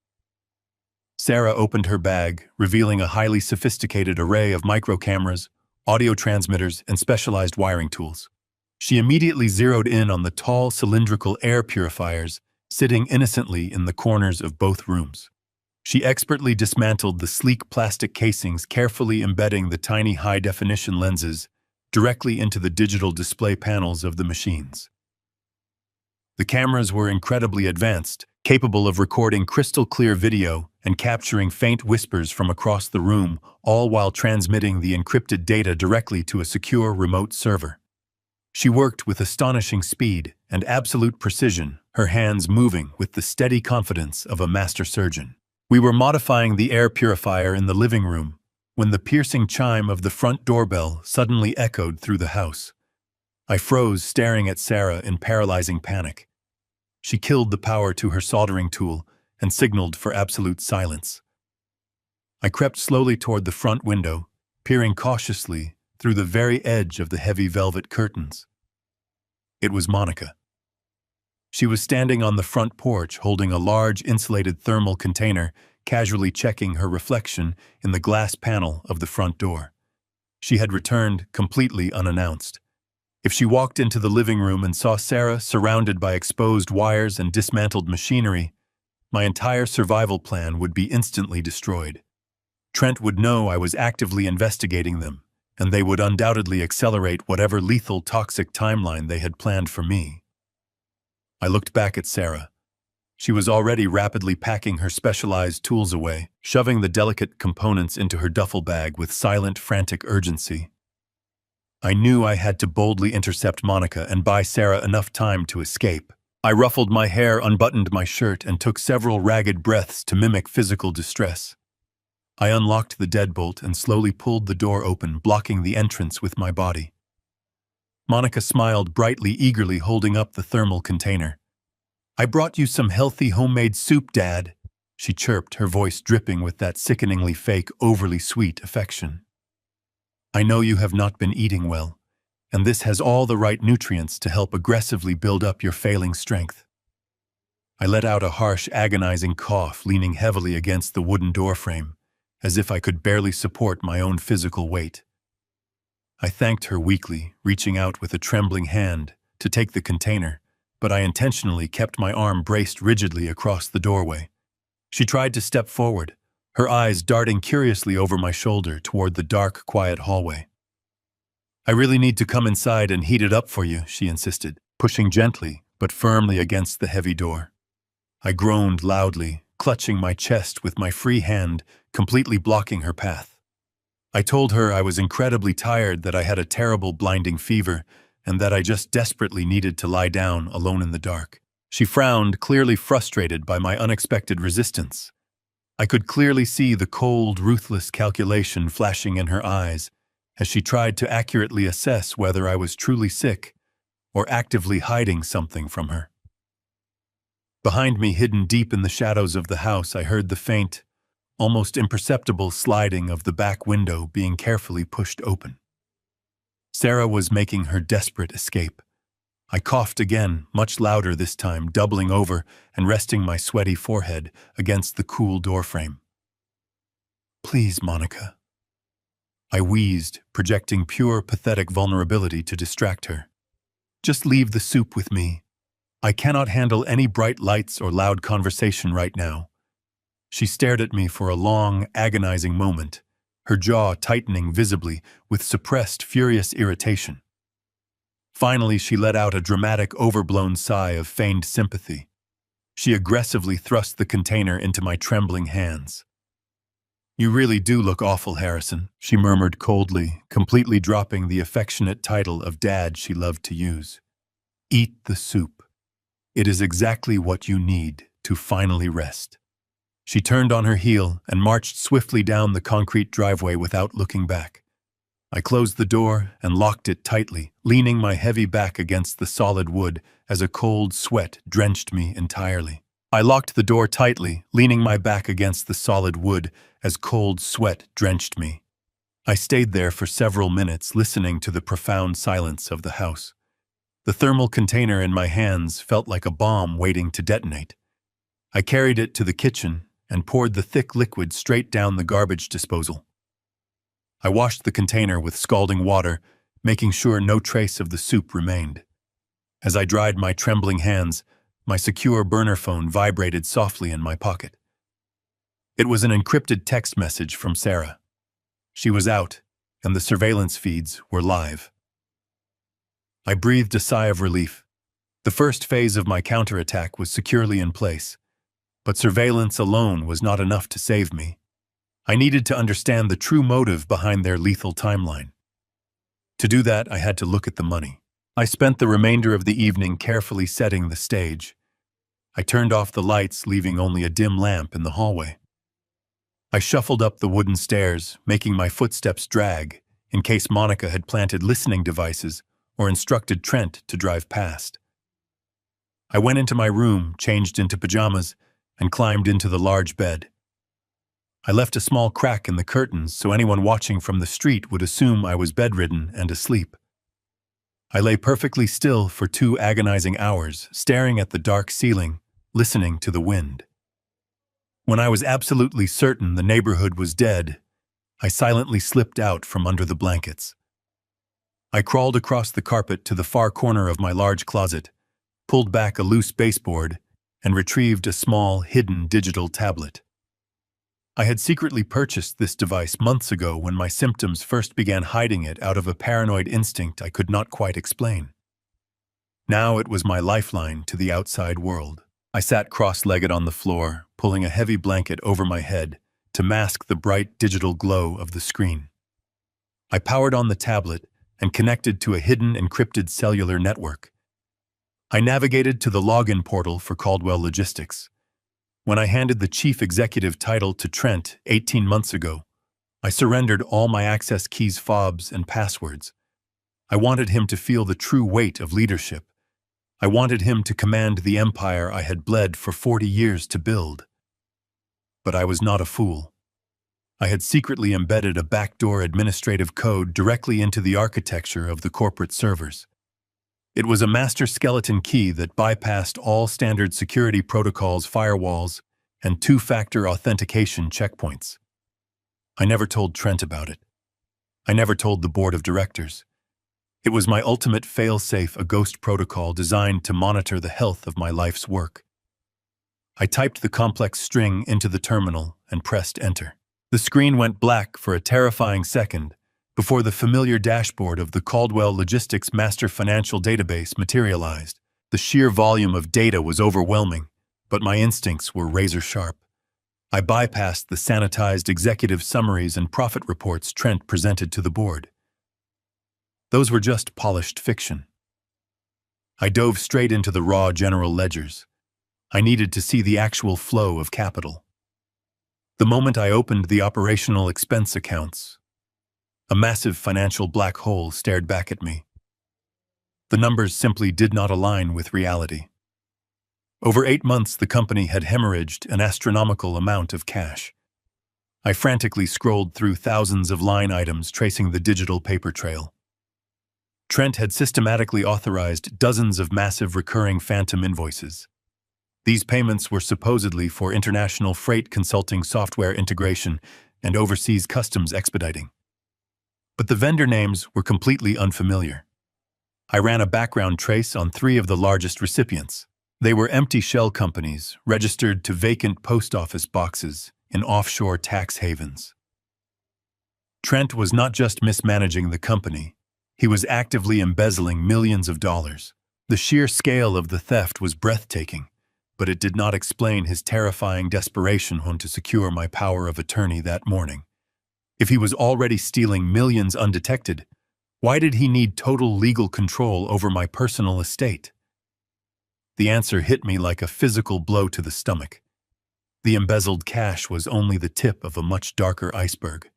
S1: Sarah opened her bag, revealing a highly sophisticated array of micro-cameras, audio transmitters, and specialized wiring tools. She immediately zeroed in on the tall, cylindrical air purifiers sitting innocently in the corners of both rooms. She expertly dismantled the sleek plastic casings, carefully embedding the tiny high-definition lenses directly into the digital display panels of the machines. The cameras were incredibly advanced, capable of recording crystal-clear video and capturing faint whispers from across the room, all while transmitting the encrypted data directly to a secure remote server. She worked with astonishing speed and absolute precision, her hands moving with the steady confidence of a master surgeon. We were modifying the air purifier in the living room when the piercing chime of the front doorbell suddenly echoed through the house. I froze, staring at Sarah in paralyzing panic. She killed the power to her soldering tool and signaled for absolute silence. I crept slowly toward the front window, peering cautiously through the very edge of the heavy velvet curtains. It was Monica. She was standing on the front porch holding a large insulated thermal container, casually checking her reflection in the glass panel of the front door. She had returned completely unannounced. If she walked into the living room and saw Sarah surrounded by exposed wires and dismantled machinery, my entire survival plan would be instantly destroyed. Trent would know I was actively investigating them, and they would undoubtedly accelerate whatever lethal toxic timeline they had planned for me. I looked back at Sarah. She was already rapidly packing her specialized tools away, shoving the delicate components into her duffel bag with silent, frantic urgency. I knew I had to boldly intercept Monica and buy Sarah enough time to escape. I ruffled my hair, unbuttoned my shirt, and took several ragged breaths to mimic physical distress. I unlocked the deadbolt and slowly pulled the door open, blocking the entrance with my body. Monica smiled brightly, eagerly holding up the thermal container. "I brought you some healthy homemade soup, Dad," she chirped, her voice dripping with that sickeningly fake, overly sweet affection. "I know you have not been eating well, and this has all the right nutrients to help aggressively build up your failing strength." I let out a harsh, agonizing cough, leaning heavily against the wooden doorframe, as if I could barely support my own physical weight. I thanked her weakly, reaching out with a trembling hand to take the container, but I intentionally kept my arm braced rigidly across the doorway. She tried to step forward, her eyes darting curiously over my shoulder toward the dark, quiet hallway. "I really need to come inside and heat it up for you," she insisted, pushing gently but firmly against the heavy door. I groaned loudly, clutching my chest with my free hand, completely blocking her path. I told her I was incredibly tired, that I had a terrible blinding fever, and that I just desperately needed to lie down alone in the dark. She frowned, clearly frustrated by my unexpected resistance. I could clearly see the cold, ruthless calculation flashing in her eyes as she tried to accurately assess whether I was truly sick or actively hiding something from her. Behind me, hidden deep in the shadows of the house, I heard the faint, almost imperceptible sliding of the back window being carefully pushed open. Sarah was making her desperate escape. I coughed again, much louder this time, doubling over and resting my sweaty forehead against the cool doorframe. "Please, Monica." I wheezed, projecting pure, pathetic vulnerability to distract her. "Just leave the soup with me. I cannot handle any bright lights or loud conversation right now." She stared at me for a long, agonizing moment, her jaw tightening visibly with suppressed, furious irritation. Finally, she let out a dramatic, overblown sigh of feigned sympathy. She aggressively thrust the container into my trembling hands. "You really do look awful, Harrison," she murmured coldly, completely dropping the affectionate title of Dad she loved to use. "Eat the soup. It is exactly what you need to finally rest." She turned on her heel and marched swiftly down the concrete driveway without looking back. I closed the door and locked it tightly, leaning my heavy back against the solid wood as a cold sweat drenched me entirely. I locked the door tightly, leaning my back against the solid wood as cold sweat drenched me. I stayed there for several minutes, listening to the profound silence of the house. The thermal container in my hands felt like a bomb waiting to detonate. I carried it to the kitchen and poured the thick liquid straight down the garbage disposal. I washed the container with scalding water, making sure no trace of the soup remained. As I dried my trembling hands, my secure burner phone vibrated softly in my pocket. It was an encrypted text message from Sarah. She was out, and the surveillance feeds were live. I breathed a sigh of relief. The first phase of my counterattack was securely in place, but surveillance alone was not enough to save me. I needed to understand the true motive behind their lethal timeline. To do that, I had to look at the money. I spent the remainder of the evening carefully setting the stage. I turned off the lights, leaving only a dim lamp in the hallway. I shuffled up the wooden stairs, making my footsteps drag, in case Monica had planted listening devices or instructed Trent to drive past. I went into my room, changed into pajamas, and climbed into the large bed. I left a small crack in the curtains so anyone watching from the street would assume I was bedridden and asleep. I lay perfectly still for 2 agonizing hours, staring at the dark ceiling, listening to the wind. When I was absolutely certain the neighborhood was dead, I silently slipped out from under the blankets. I crawled across the carpet to the far corner of my large closet, pulled back a loose baseboard, and retrieved a small, hidden digital tablet. I had secretly purchased this device months ago when my symptoms first began, hiding it out of a paranoid instinct I could not quite explain. Now it was my lifeline to the outside world. I sat cross-legged on the floor, pulling a heavy blanket over my head to mask the bright digital glow of the screen. I powered on the tablet and connected to a hidden encrypted cellular network. I navigated to the login portal for Caldwell Logistics. When I handed the chief executive title to Trent 18 months ago, I surrendered all my access keys, fobs, and passwords. I wanted him to feel the true weight of leadership. I wanted him to command the empire I had bled for 40 years to build. But I was not a fool. I had secretly embedded a backdoor administrative code directly into the architecture of the corporate servers. It was a master skeleton key that bypassed all standard security protocols, firewalls, and 2-factor authentication checkpoints. I never told Trent about it. I never told the board of directors. It was my ultimate fail-safe, a ghost protocol designed to monitor the health of my life's work. I typed the complex string into the terminal and pressed enter. The screen went black for a terrifying second before the familiar dashboard of the Caldwell Logistics Master Financial Database materialized. The sheer volume of data was overwhelming, but my instincts were razor-sharp. I bypassed the sanitized executive summaries and profit reports Trent presented to the board. Those were just polished fiction. I dove straight into the raw general ledgers. I needed to see the actual flow of capital. The moment I opened the operational expense accounts, a massive financial black hole stared back at me. The numbers simply did not align with reality. Over 8 months, the company had hemorrhaged an astronomical amount of cash. I frantically scrolled through thousands of line items tracing the digital paper trail. Trent had systematically authorized dozens of massive recurring phantom invoices. These payments were supposedly for international freight consulting software integration and overseas customs expediting. But the vendor names were completely unfamiliar. I ran a background trace on 3 of the largest recipients. They were empty shell companies registered to vacant post office boxes in offshore tax havens. Trent was not just mismanaging the company, he was actively embezzling millions of dollars. The sheer scale of the theft was breathtaking, but it did not explain his terrifying desperation to secure my power of attorney that morning. If he was already stealing millions undetected, why did he need total legal control over my personal estate? The answer hit me like a physical blow to the stomach. The embezzled cash was only the tip of a much darker iceberg.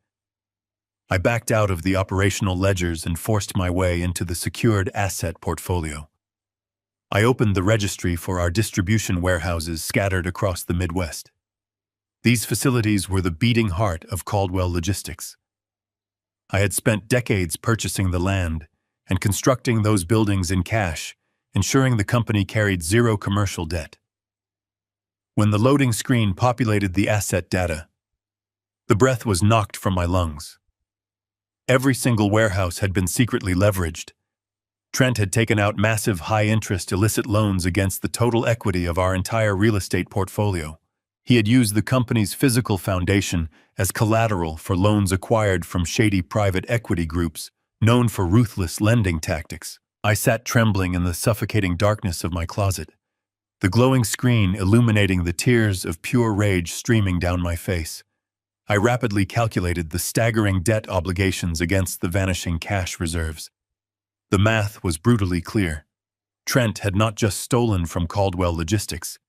S1: I backed out of the operational ledgers and forced my way into the secured asset portfolio. I opened the registry for our distribution warehouses scattered across the Midwest. These facilities were the beating heart of Caldwell Logistics. I had spent decades purchasing the land and constructing those buildings in cash, ensuring the company carried zero commercial debt. When the loading screen populated the asset data, the breath was knocked from my lungs. Every single warehouse had been secretly leveraged. Trent had taken out massive high-interest illicit loans against the total equity of our entire real estate portfolio. He had used the company's physical foundation as collateral for loans acquired from shady private equity groups known for ruthless lending tactics. I sat trembling in the suffocating darkness of my closet, the glowing screen illuminating the tears of pure rage streaming down my face. I rapidly calculated the staggering debt obligations against the vanishing cash reserves. The math was brutally clear. Trent had not just stolen from Caldwell Logistics.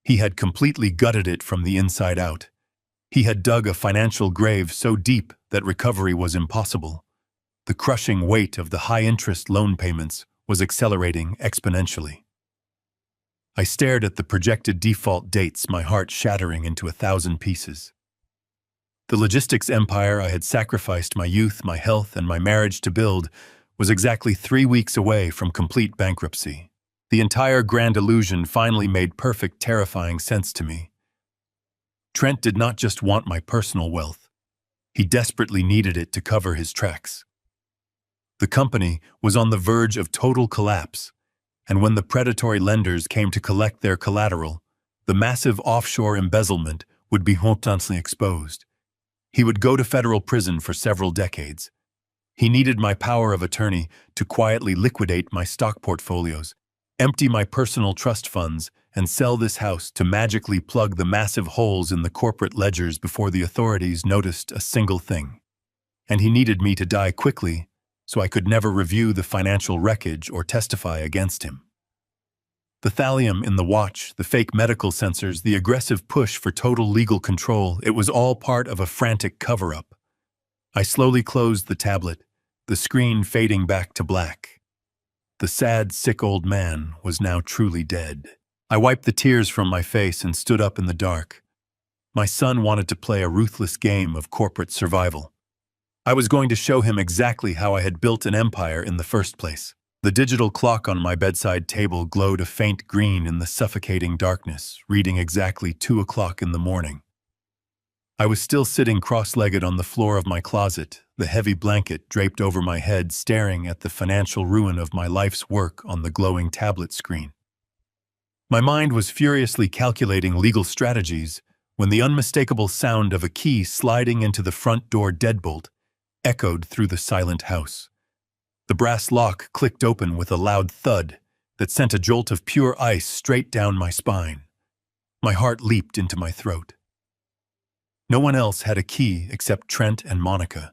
S1: He had completely gutted it from the inside out. He had dug a financial grave so deep that recovery was impossible. The crushing weight of the high-interest loan payments was accelerating exponentially. I stared at the projected default dates, my heart shattering into 1,000 pieces. The logistics empire I had sacrificed my youth, my health, and my marriage to build was exactly 3 weeks away from complete bankruptcy. The entire grand illusion finally made perfect, terrifying sense to me. Trent did not just want my personal wealth. He desperately needed it to cover his tracks. The company was on the verge of total collapse, and when the predatory lenders came to collect their collateral, the massive offshore embezzlement would be hotantly exposed. He would go to federal prison for several decades. He needed my power of attorney to quietly liquidate my stock portfolios, empty my personal trust funds, and sell this house to magically plug the massive holes in the corporate ledgers before the authorities noticed a single thing. And he needed me to die quickly, so I could never review the financial wreckage or testify against him. The thallium in the watch, the fake medical sensors, the aggressive push for total legal control, it was all part of a frantic cover-up. I slowly closed the tablet, the screen fading back to black. The sad, sick old man was now truly dead. I wiped the tears from my face and stood up in the dark. My son wanted to play a ruthless game of corporate survival. I was going to show him exactly how I had built an empire in the first place. The digital clock on my bedside table glowed a faint green in the suffocating darkness, reading exactly 2 o'clock in the morning. I was still sitting cross-legged on the floor of my closet, the heavy blanket draped over my head, staring at the financial ruin of my life's work on the glowing tablet screen. My mind was furiously calculating legal strategies when the unmistakable sound of a key sliding into the front door deadbolt echoed through the silent house. The brass lock clicked open with a loud thud that sent a jolt of pure ice straight down my spine. My heart leaped into my throat. No one else had a key except Trent and Monica.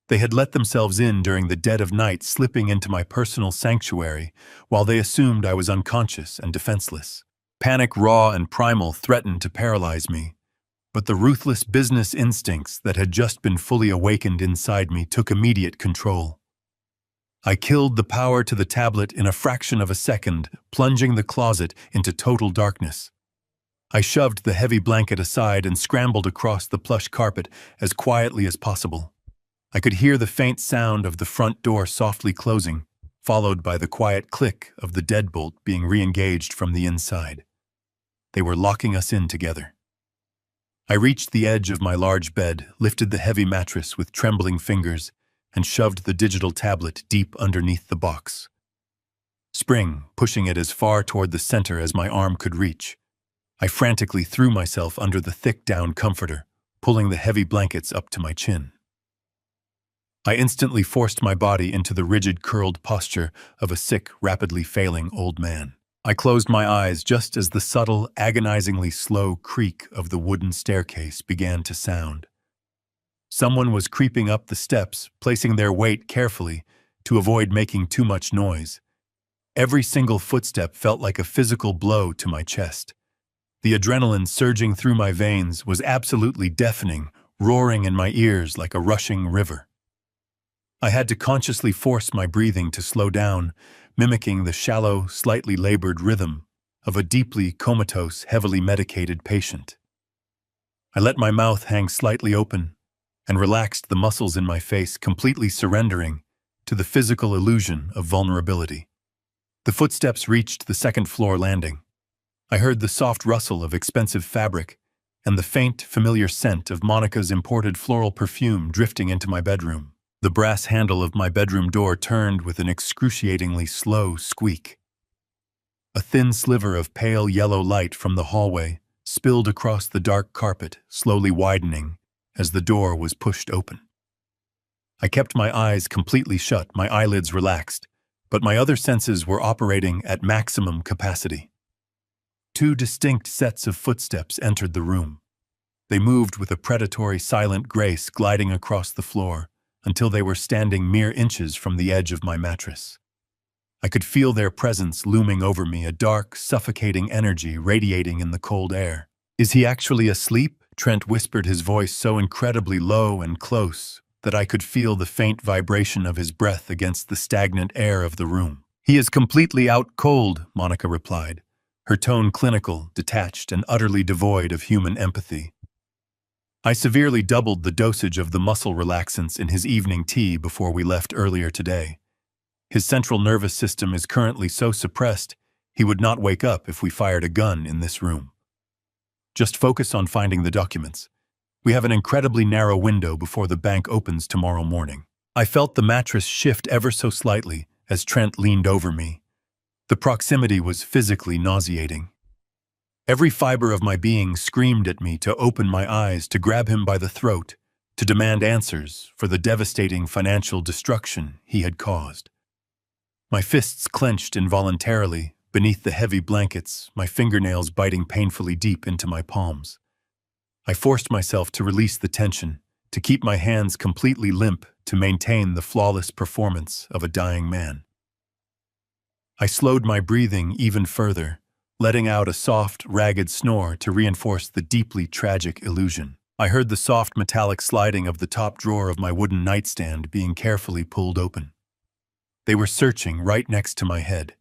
S1: They had let themselves in during the dead of night, slipping into my personal sanctuary while they assumed I was unconscious and defenseless. Panic, raw and primal, threatened to paralyze me, but the ruthless business instincts that had just been fully awakened inside me took immediate control. I killed the power to the tablet in a fraction of a second, plunging the closet into total darkness. I shoved the heavy blanket aside and scrambled across the plush carpet as quietly as possible. I could hear the faint sound of the front door softly closing, followed by the quiet click of the deadbolt being re-engaged from the inside. They were locking us in together. I reached the edge of my large bed, lifted the heavy mattress with trembling fingers, and shoved the digital tablet deep underneath the box. Spring, pushing it as far toward the center as my arm could reach, I frantically threw myself under the thick down comforter, pulling the heavy blankets up to my chin. I instantly forced my body into the rigid, curled posture of a sick, rapidly failing old man. I closed my eyes just as the subtle, agonizingly slow creak of the wooden staircase began to sound. Someone was creeping up the steps, placing their weight carefully to avoid making too much noise. Every single footstep felt like a physical blow to my chest. The adrenaline surging through my veins was absolutely deafening, roaring in my ears like a rushing river. I had to consciously force my breathing to slow down, mimicking the shallow, slightly labored rhythm of a deeply comatose, heavily medicated patient. I let my mouth hang slightly open and relaxed the muscles in my face, completely surrendering to the physical illusion of vulnerability. The footsteps reached the second-floor landing. I heard the soft rustle of expensive fabric and the faint, familiar scent of Monica's imported floral perfume drifting into my bedroom. The brass handle of my bedroom door turned with an excruciatingly slow squeak. A thin sliver of pale yellow light from the hallway spilled across the dark carpet, slowly widening as the door was pushed open. I kept my eyes completely shut, my eyelids relaxed, but my other senses were operating at maximum capacity. Two distinct sets of footsteps entered the room. They moved with a predatory, silent grace, gliding across the floor until they were standing mere inches from the edge of my mattress. I could feel their presence looming over me, a dark, suffocating energy radiating in the cold air. "Is he actually asleep?" Trent whispered, his voice so incredibly low and close that I could feel the faint vibration of his breath against the stagnant air of the room. "He is completely out cold," Monica replied, her tone clinical, detached, and utterly devoid of human empathy. I severely doubled the dosage of the muscle relaxants in his evening tea before we left earlier today. His central nervous system is currently so suppressed he would not wake up if we fired a gun in this room. Just focus on finding the documents. We have an incredibly narrow window before the bank opens tomorrow morning. I felt the mattress shift ever so slightly as Trent leaned over me. The proximity was physically nauseating. Every fiber of my being screamed at me to open my eyes, to grab him by the throat, to demand answers for the devastating financial destruction he had caused. My fists clenched involuntarily beneath the heavy blankets, my fingernails biting painfully deep into my palms. I forced myself to release the tension, to keep my hands completely limp, to maintain the flawless performance of a dying man. I slowed my breathing even further, letting out a soft, ragged snore to reinforce the deeply tragic illusion. I heard the soft metallic sliding of the top drawer of my wooden nightstand being carefully pulled open. They were searching right next to my head.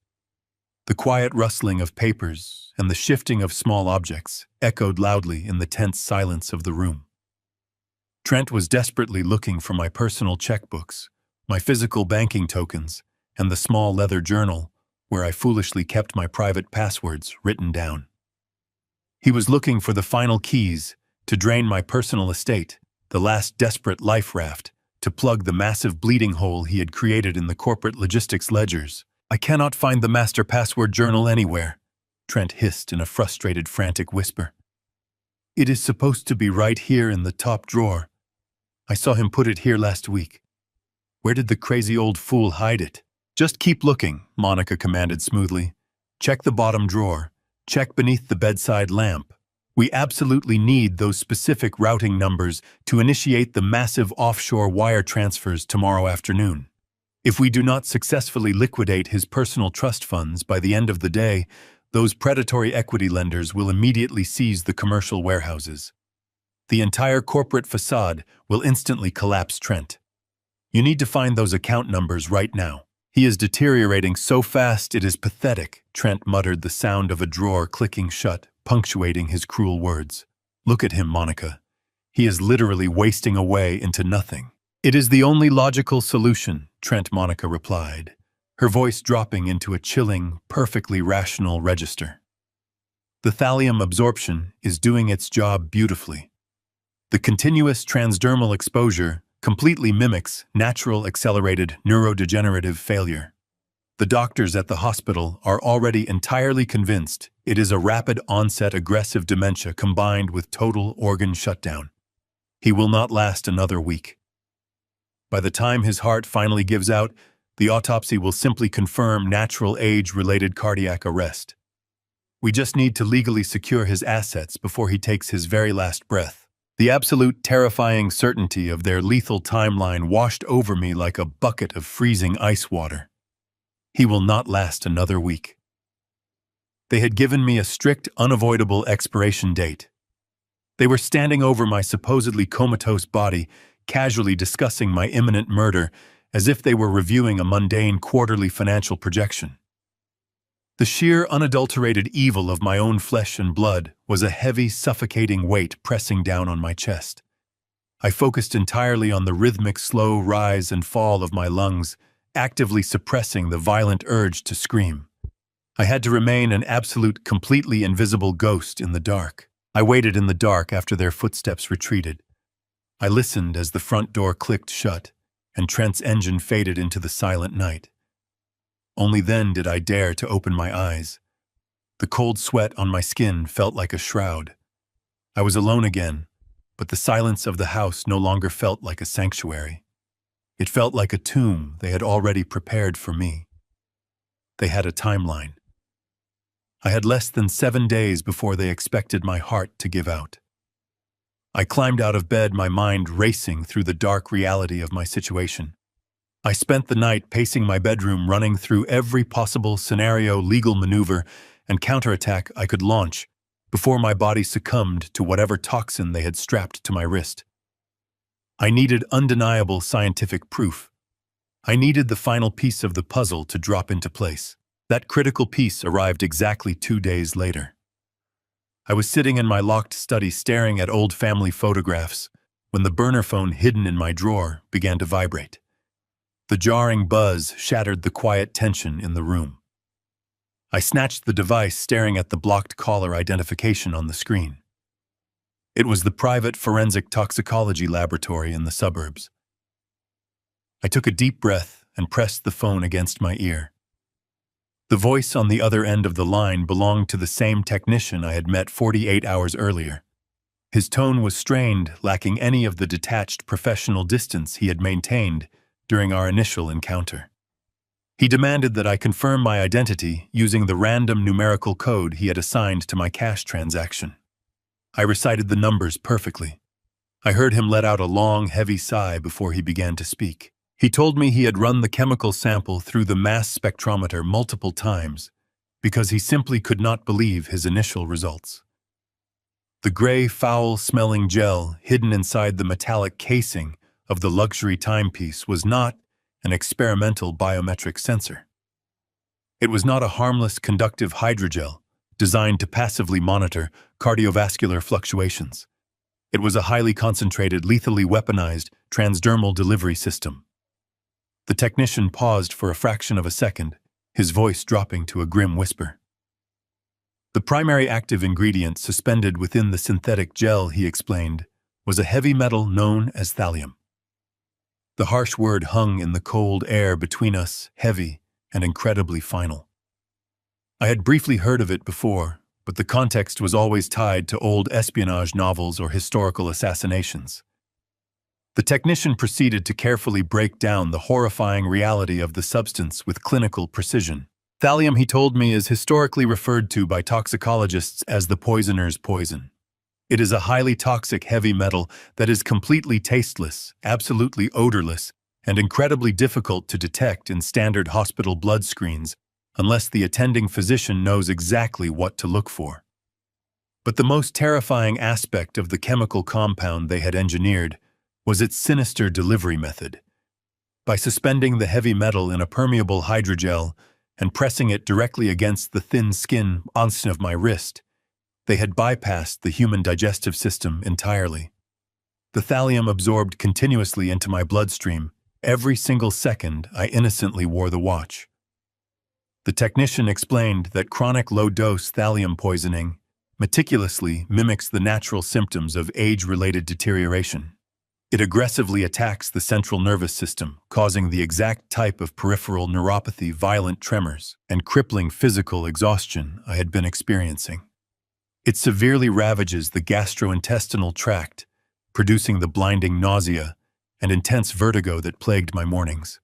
S1: The quiet rustling of papers and the shifting of small objects echoed loudly in the tense silence of the room. Trent was desperately looking for my personal checkbooks, my physical banking tokens, and the small leather journal where I foolishly kept my private passwords written down. He was looking for the final keys to drain my personal estate, the last desperate life raft to plug the massive bleeding hole he had created in the corporate logistics ledgers. "I cannot find the master password journal anywhere," Trent hissed in a frustrated, frantic whisper. "It is supposed to be right here in the top drawer. I saw him put it here last week. Where did the crazy old fool hide it?" "Just keep looking," Monica commanded smoothly. "Check the bottom drawer. Check beneath the bedside lamp. We absolutely need those specific routing numbers to initiate the massive offshore wire transfers tomorrow afternoon. If we do not successfully liquidate his personal trust funds by the end of the day, those predatory equity lenders will immediately seize the commercial warehouses. The entire corporate facade will instantly collapse, Trent. You need to find those account numbers right now. He is deteriorating so fast it is pathetic, Trent muttered, the sound of a drawer clicking shut, punctuating his cruel words. Look at him, Monica. He is literally wasting away into nothing. It is the only logical solution, Trent, Monica replied, her voice dropping into a chilling, perfectly rational register. The thallium absorption is doing its job beautifully. The continuous transdermal exposure completely mimics natural accelerated neurodegenerative failure. The doctors at the hospital are already entirely convinced it is a rapid onset aggressive dementia combined with total organ shutdown. He will not last another week. By the time his heart finally gives out, the autopsy will simply confirm natural age-related cardiac arrest. We just need to legally secure his assets before he takes his very last breath. The absolute terrifying certainty of their lethal timeline washed over me like a bucket of freezing ice water. He will not last another week. They had given me a strict, unavoidable expiration date. They were standing over my supposedly comatose body, casually discussing my imminent murder, as if they were reviewing a mundane quarterly financial projection. The sheer, unadulterated evil of my own flesh and blood was a heavy, suffocating weight pressing down on my chest. I focused entirely on the rhythmic, slow rise and fall of my lungs, actively suppressing the violent urge to scream. I had to remain an absolute, completely invisible ghost in the dark. I waited in the dark after their footsteps retreated. I listened as the front door clicked shut, and Trent's engine faded into the silent night. Only then did I dare to open my eyes. The cold sweat on my skin felt like a shroud. I was alone again, but the silence of the house no longer felt like a sanctuary. It felt like a tomb they had already prepared for me. They had a timeline. I had less than 7 days before they expected my heart to give out. I climbed out of bed, my mind racing through the dark reality of my situation. I spent the night pacing my bedroom, running through every possible scenario, legal maneuver, and counterattack I could launch before my body succumbed to whatever toxin they had strapped to my wrist. I needed undeniable scientific proof. I needed the final piece of the puzzle to drop into place. That critical piece arrived exactly 2 days later. I was sitting in my locked study staring at old family photographs when the burner phone hidden in my drawer began to vibrate. The jarring buzz shattered the quiet tension in the room. I snatched the device, staring at the blocked caller identification on the screen. It was the private forensic toxicology laboratory in the suburbs. I took a deep breath and pressed the phone against my ear. The voice on the other end of the line belonged to the same technician I had met 48 hours earlier. His tone was strained, lacking any of the detached professional distance he had maintained during our initial encounter. He demanded that I confirm my identity using the random numerical code he had assigned to my cash transaction. I recited the numbers perfectly. I heard him let out a long, heavy sigh before he began to speak. He told me he had run the chemical sample through the mass spectrometer multiple times because he simply could not believe his initial results. The gray, foul-smelling gel hidden inside the metallic casing of the luxury timepiece was not an experimental biometric sensor. It was not a harmless conductive hydrogel designed to passively monitor cardiovascular fluctuations. It was a highly concentrated, lethally weaponized transdermal delivery system. The technician paused for a fraction of a second, his voice dropping to a grim whisper. The primary active ingredient suspended within the synthetic gel, he explained, was a heavy metal known as thallium. The harsh word hung in the cold air between us, heavy and incredibly final. I had briefly heard of it before, but the context was always tied to old espionage novels or historical assassinations. The technician proceeded to carefully break down the horrifying reality of the substance with clinical precision. Thallium, he told me, is historically referred to by toxicologists as the poisoner's poison. It is a highly toxic heavy metal that is completely tasteless, absolutely odorless, and incredibly difficult to detect in standard hospital blood screens unless the attending physician knows exactly what to look for. But the most terrifying aspect of the chemical compound they had engineered was its sinister delivery method. By suspending the heavy metal in a permeable hydrogel and pressing it directly against the thin skin of my wrist, they had bypassed the human digestive system entirely. The thallium absorbed continuously into my bloodstream every single second I innocently wore the watch. The technician explained that chronic low-dose thallium poisoning meticulously mimics the natural symptoms of age-related deterioration. It aggressively attacks the central nervous system, causing the exact type of peripheral neuropathy, violent tremors, and crippling physical exhaustion I had been experiencing. It severely ravages the gastrointestinal tract, producing the blinding nausea and intense vertigo that plagued my mornings.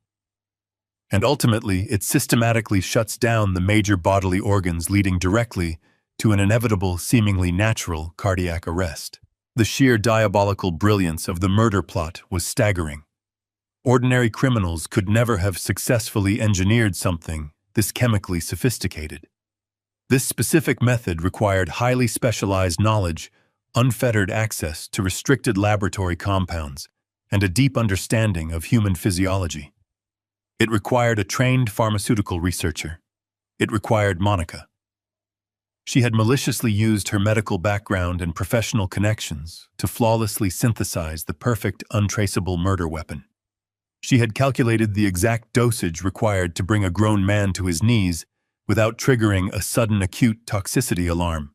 S1: And ultimately, it systematically shuts down the major bodily organs, leading directly to an inevitable, seemingly natural cardiac arrest. The sheer diabolical brilliance of the murder plot was staggering. Ordinary criminals could never have successfully engineered something this chemically sophisticated. This specific method required highly specialized knowledge, unfettered access to restricted laboratory compounds, and a deep understanding of human physiology. It required a trained pharmaceutical researcher. It required Monica. She had maliciously used her medical background and professional connections to flawlessly synthesize the perfect, untraceable murder weapon. She had calculated the exact dosage required to bring a grown man to his knees without triggering a sudden acute toxicity alarm.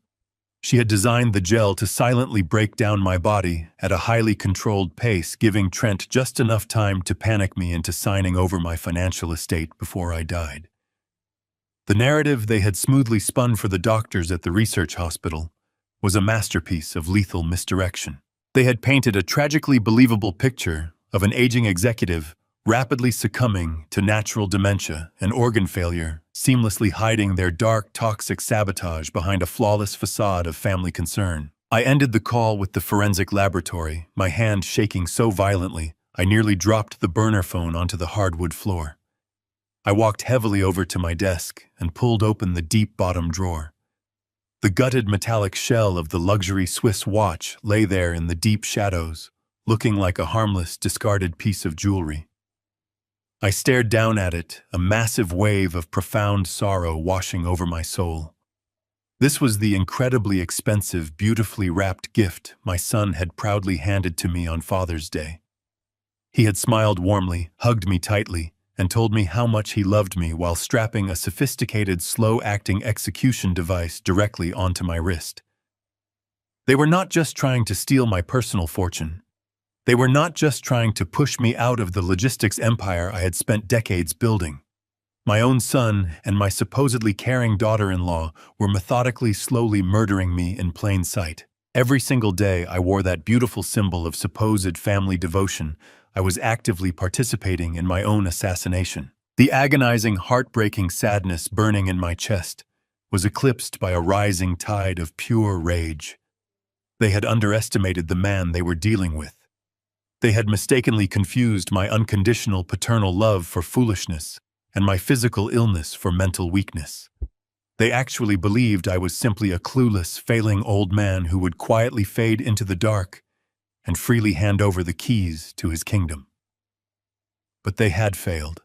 S1: She had designed the gel to silently break down my body at a highly controlled pace, giving Trent just enough time to panic me into signing over my financial estate before I died. The narrative they had smoothly spun for the doctors at the research hospital was a masterpiece of lethal misdirection. They had painted a tragically believable picture of an aging executive rapidly succumbing to natural dementia and organ failure, seamlessly hiding their dark, toxic sabotage behind a flawless facade of family concern. I ended the call with the forensic laboratory, my hand shaking so violently I nearly dropped the burner phone onto the hardwood floor. I walked heavily over to my desk and pulled open the deep bottom drawer. The gutted metallic shell of the luxury Swiss watch lay there in the deep shadows, looking like a harmless, discarded piece of jewelry. I stared down at it, a massive wave of profound sorrow washing over my soul. This was the incredibly expensive, beautifully wrapped gift my son had proudly handed to me on Father's Day. He had smiled warmly, hugged me tightly, and told me how much he loved me while strapping a sophisticated, slow-acting execution device directly onto my wrist. They were not just trying to steal my personal fortune. They were not just trying to push me out of the logistics empire I had spent decades building. My own son and my supposedly caring daughter-in-law were methodically, slowly murdering me in plain sight. Every single day I wore that beautiful symbol of supposed family devotion, I was actively participating in my own assassination. The agonizing, heartbreaking sadness burning in my chest was eclipsed by a rising tide of pure rage. They had underestimated the man they were dealing with. They had mistakenly confused my unconditional paternal love for foolishness and my physical illness for mental weakness. They actually believed I was simply a clueless, failing old man who would quietly fade into the dark and freely hand over the keys to his kingdom. But they had failed.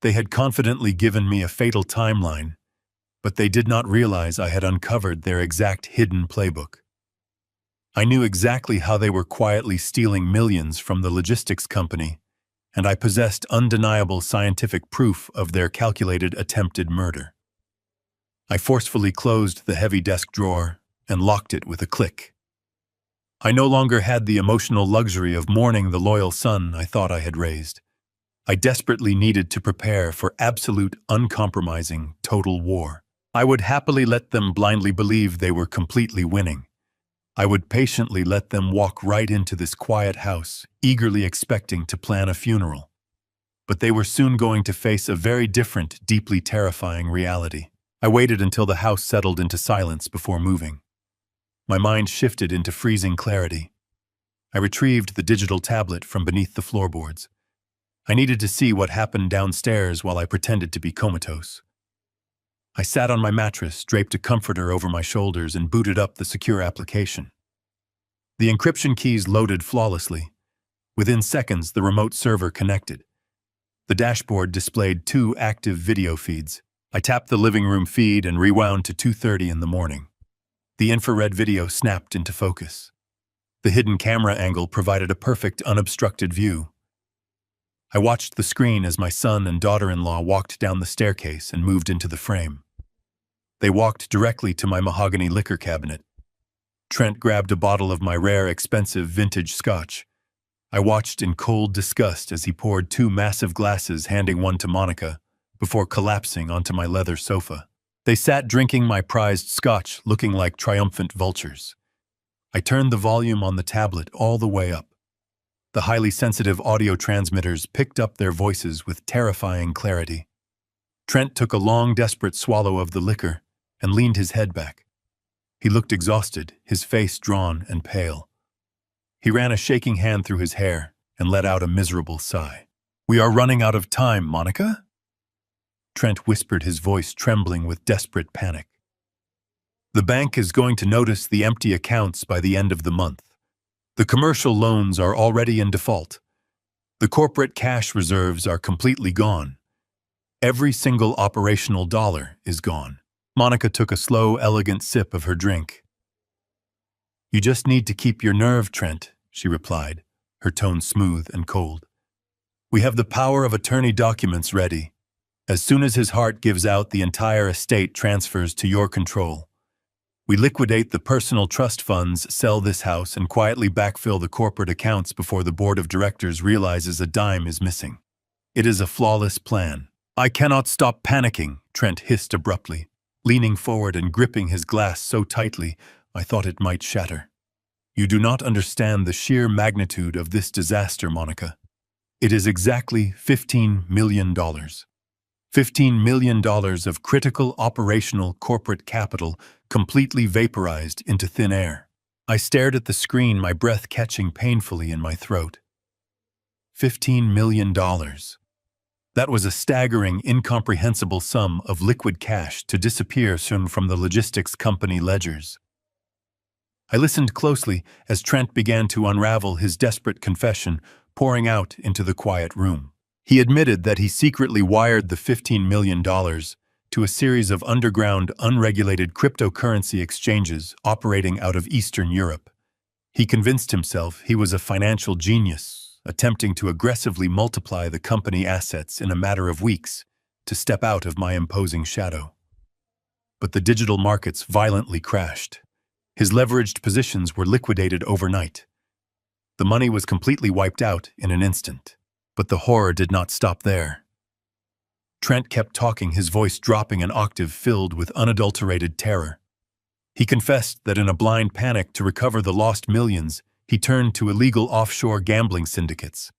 S1: They had confidently given me a fatal timeline, but they did not realize I had uncovered their exact hidden playbook. I knew exactly how they were quietly stealing millions from the logistics company, and I possessed undeniable scientific proof of their calculated attempted murder. I forcefully closed the heavy desk drawer and locked it with a click. I no longer had the emotional luxury of mourning the loyal son I thought I had raised. I desperately needed to prepare for absolute, uncompromising, total war. I would happily let them blindly believe they were completely winning. I would patiently let them walk right into this quiet house, eagerly expecting to plan a funeral. But they were soon going to face a very different, deeply terrifying reality. I waited until the house settled into silence before moving. My mind shifted into freezing clarity. I retrieved the digital tablet from beneath the floorboards. I needed to see what happened downstairs while I pretended to be comatose. I sat on my mattress, draped a comforter over my shoulders, and booted up the secure application. The encryption keys loaded flawlessly. Within seconds, the remote server connected. The dashboard displayed 2 active video feeds. I tapped the living room feed and rewound to 2:30 in the morning. The infrared video snapped into focus. The hidden camera angle provided a perfect, unobstructed view. I watched the screen as my son and daughter-in-law walked down the staircase and moved into the frame. They walked directly to my mahogany liquor cabinet. Trent grabbed a bottle of my rare, expensive vintage scotch. I watched in cold disgust as he poured 2 massive glasses, handing one to Monica, before collapsing onto my leather sofa. They sat drinking my prized scotch, looking like triumphant vultures. I turned the volume on the tablet all the way up. The highly sensitive audio transmitters picked up their voices with terrifying clarity. Trent took a long, desperate swallow of the liquor and leaned his head back. He looked exhausted, his face drawn and pale. He ran a shaking hand through his hair and let out a miserable sigh. "We are running out of time, Monica?" Trent whispered, his voice trembling with desperate panic. "The bank is going to notice the empty accounts by the end of the month. The commercial loans are already in default. The corporate cash reserves are completely gone. Every single operational dollar is gone." Monica took a slow, elegant sip of her drink. "You just need to keep your nerve, Trent," she replied, her tone smooth and cold. "We have the power of attorney documents ready. As soon as his heart gives out, the entire estate transfers to your control. We liquidate the personal trust funds, sell this house, and quietly backfill the corporate accounts before the board of directors realizes a dime is missing. It is a flawless plan." "I cannot stop panicking," Trent hissed abruptly, leaning forward and gripping his glass so tightly I thought it might shatter. "You do not understand the sheer magnitude of this disaster, Monica. It is exactly $15 million. $15 million of critical operational corporate capital completely vaporized into thin air." I stared at the screen, my breath catching painfully in my throat. $15 million. That was a staggering, incomprehensible sum of liquid cash to disappear soon from the logistics company ledgers. I listened closely as Trent began to unravel his desperate confession, pouring out into the quiet room. He admitted that he secretly wired the $15 million to a series of underground, unregulated cryptocurrency exchanges operating out of Eastern Europe. He convinced himself he was a financial genius, attempting to aggressively multiply the company assets in a matter of weeks to step out of my imposing shadow. But the digital markets violently crashed. His leveraged positions were liquidated overnight. The money was completely wiped out in an instant. But the horror did not stop there. Trent kept talking, his voice dropping an octave filled with unadulterated terror. He confessed that in a blind panic to recover the lost millions, he turned to illegal offshore gambling syndicates.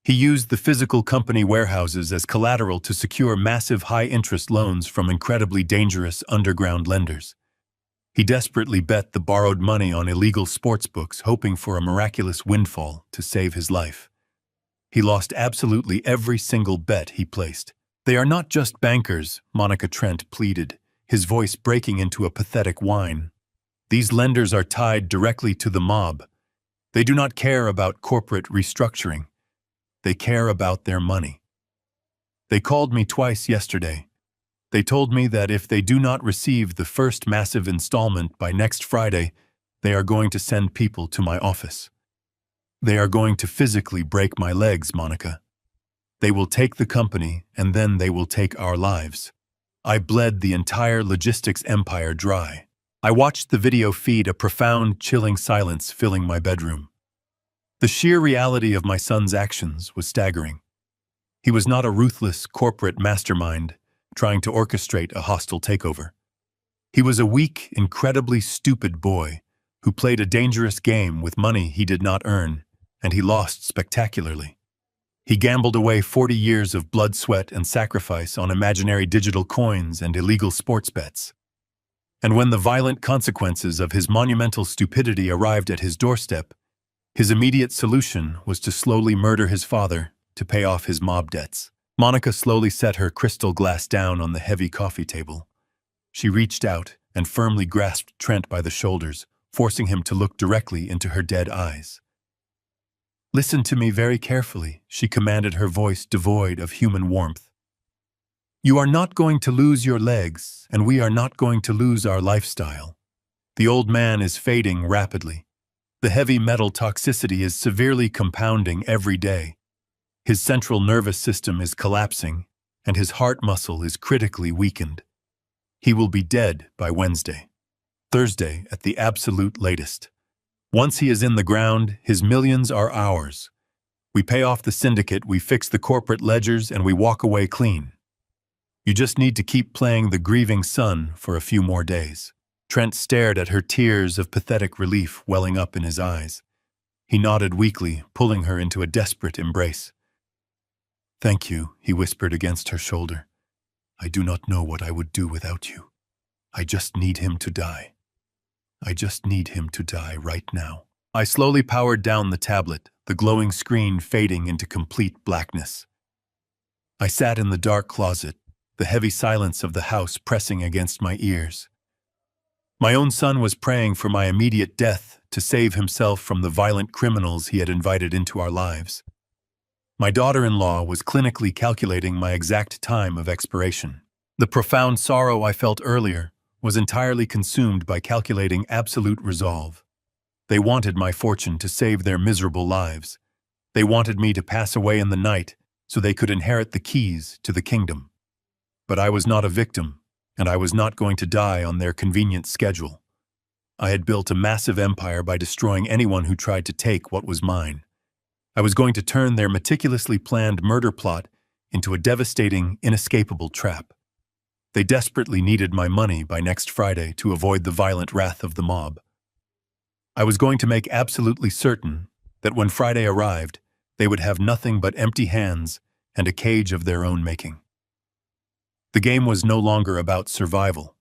S1: He used the physical company warehouses as collateral to secure massive high-interest loans from incredibly dangerous underground lenders. He desperately bet the borrowed money on illegal sportsbooks, hoping for a miraculous windfall to save his life. He lost absolutely every single bet he placed. "They are not just bankers," Monica Trent pleaded, his voice breaking into a pathetic whine. "These lenders are tied directly to the mob. They do not care about corporate restructuring. They care about their money. They called me twice yesterday. They told me that if they do not receive the first massive installment by next Friday, they are going to send people to my office. They are going to physically break my legs, Monica. They will take the company, and then they will take our lives." I bled the entire logistics empire dry. I watched the video feed, a profound, chilling silence filling my bedroom. The sheer reality of my son's actions was staggering. He was not a ruthless corporate mastermind trying to orchestrate a hostile takeover. He was a weak, incredibly stupid boy who played a dangerous game with money he did not earn, and he lost spectacularly. He gambled away 40 years of blood, sweat, and sacrifice on imaginary digital coins and illegal sports bets. And when the violent consequences of his monumental stupidity arrived at his doorstep, his immediate solution was to slowly murder his father to pay off his mob debts. Monica slowly set her crystal glass down on the heavy coffee table. She reached out and firmly grasped Trent by the shoulders, forcing him to look directly into her dead eyes. "Listen to me very carefully," she commanded, her voice devoid of human warmth. "You are not going to lose your legs, and we are not going to lose our lifestyle. The old man is fading rapidly. The heavy metal toxicity is severely compounding every day. His central nervous system is collapsing, and his heart muscle is critically weakened. He will be dead by Wednesday. Thursday at the absolute latest. Once he is in the ground, his millions are ours. We pay off the syndicate, we fix the corporate ledgers, and we walk away clean. You just need to keep playing the grieving son for a few more days." Trent stared at her, tears of pathetic relief welling up in his eyes. He nodded weakly, pulling her into a desperate embrace. "Thank you," he whispered against her shoulder. "I do not know what I would do without you. I just need him to die. I just need him to die right now." I slowly powered down the tablet, the glowing screen fading into complete blackness. I sat in the dark closet, the heavy silence of the house pressing against my ears. My own son was praying for my immediate death to save himself from the violent criminals he had invited into our lives. My daughter-in-law was clinically calculating my exact time of expiration. The profound sorrow I felt earlier was entirely consumed by calculating absolute resolve. They wanted my fortune to save their miserable lives. They wanted me to pass away in the night so they could inherit the keys to the kingdom. But I was not a victim, and I was not going to die on their convenient schedule. I had built a massive empire by destroying anyone who tried to take what was mine. I was going to turn their meticulously planned murder plot into a devastating, inescapable trap. They desperately needed my money by next Friday to avoid the violent wrath of the mob. I was going to make absolutely certain that when Friday arrived, they would have nothing but empty hands and a cage of their own making. The game was no longer about survival.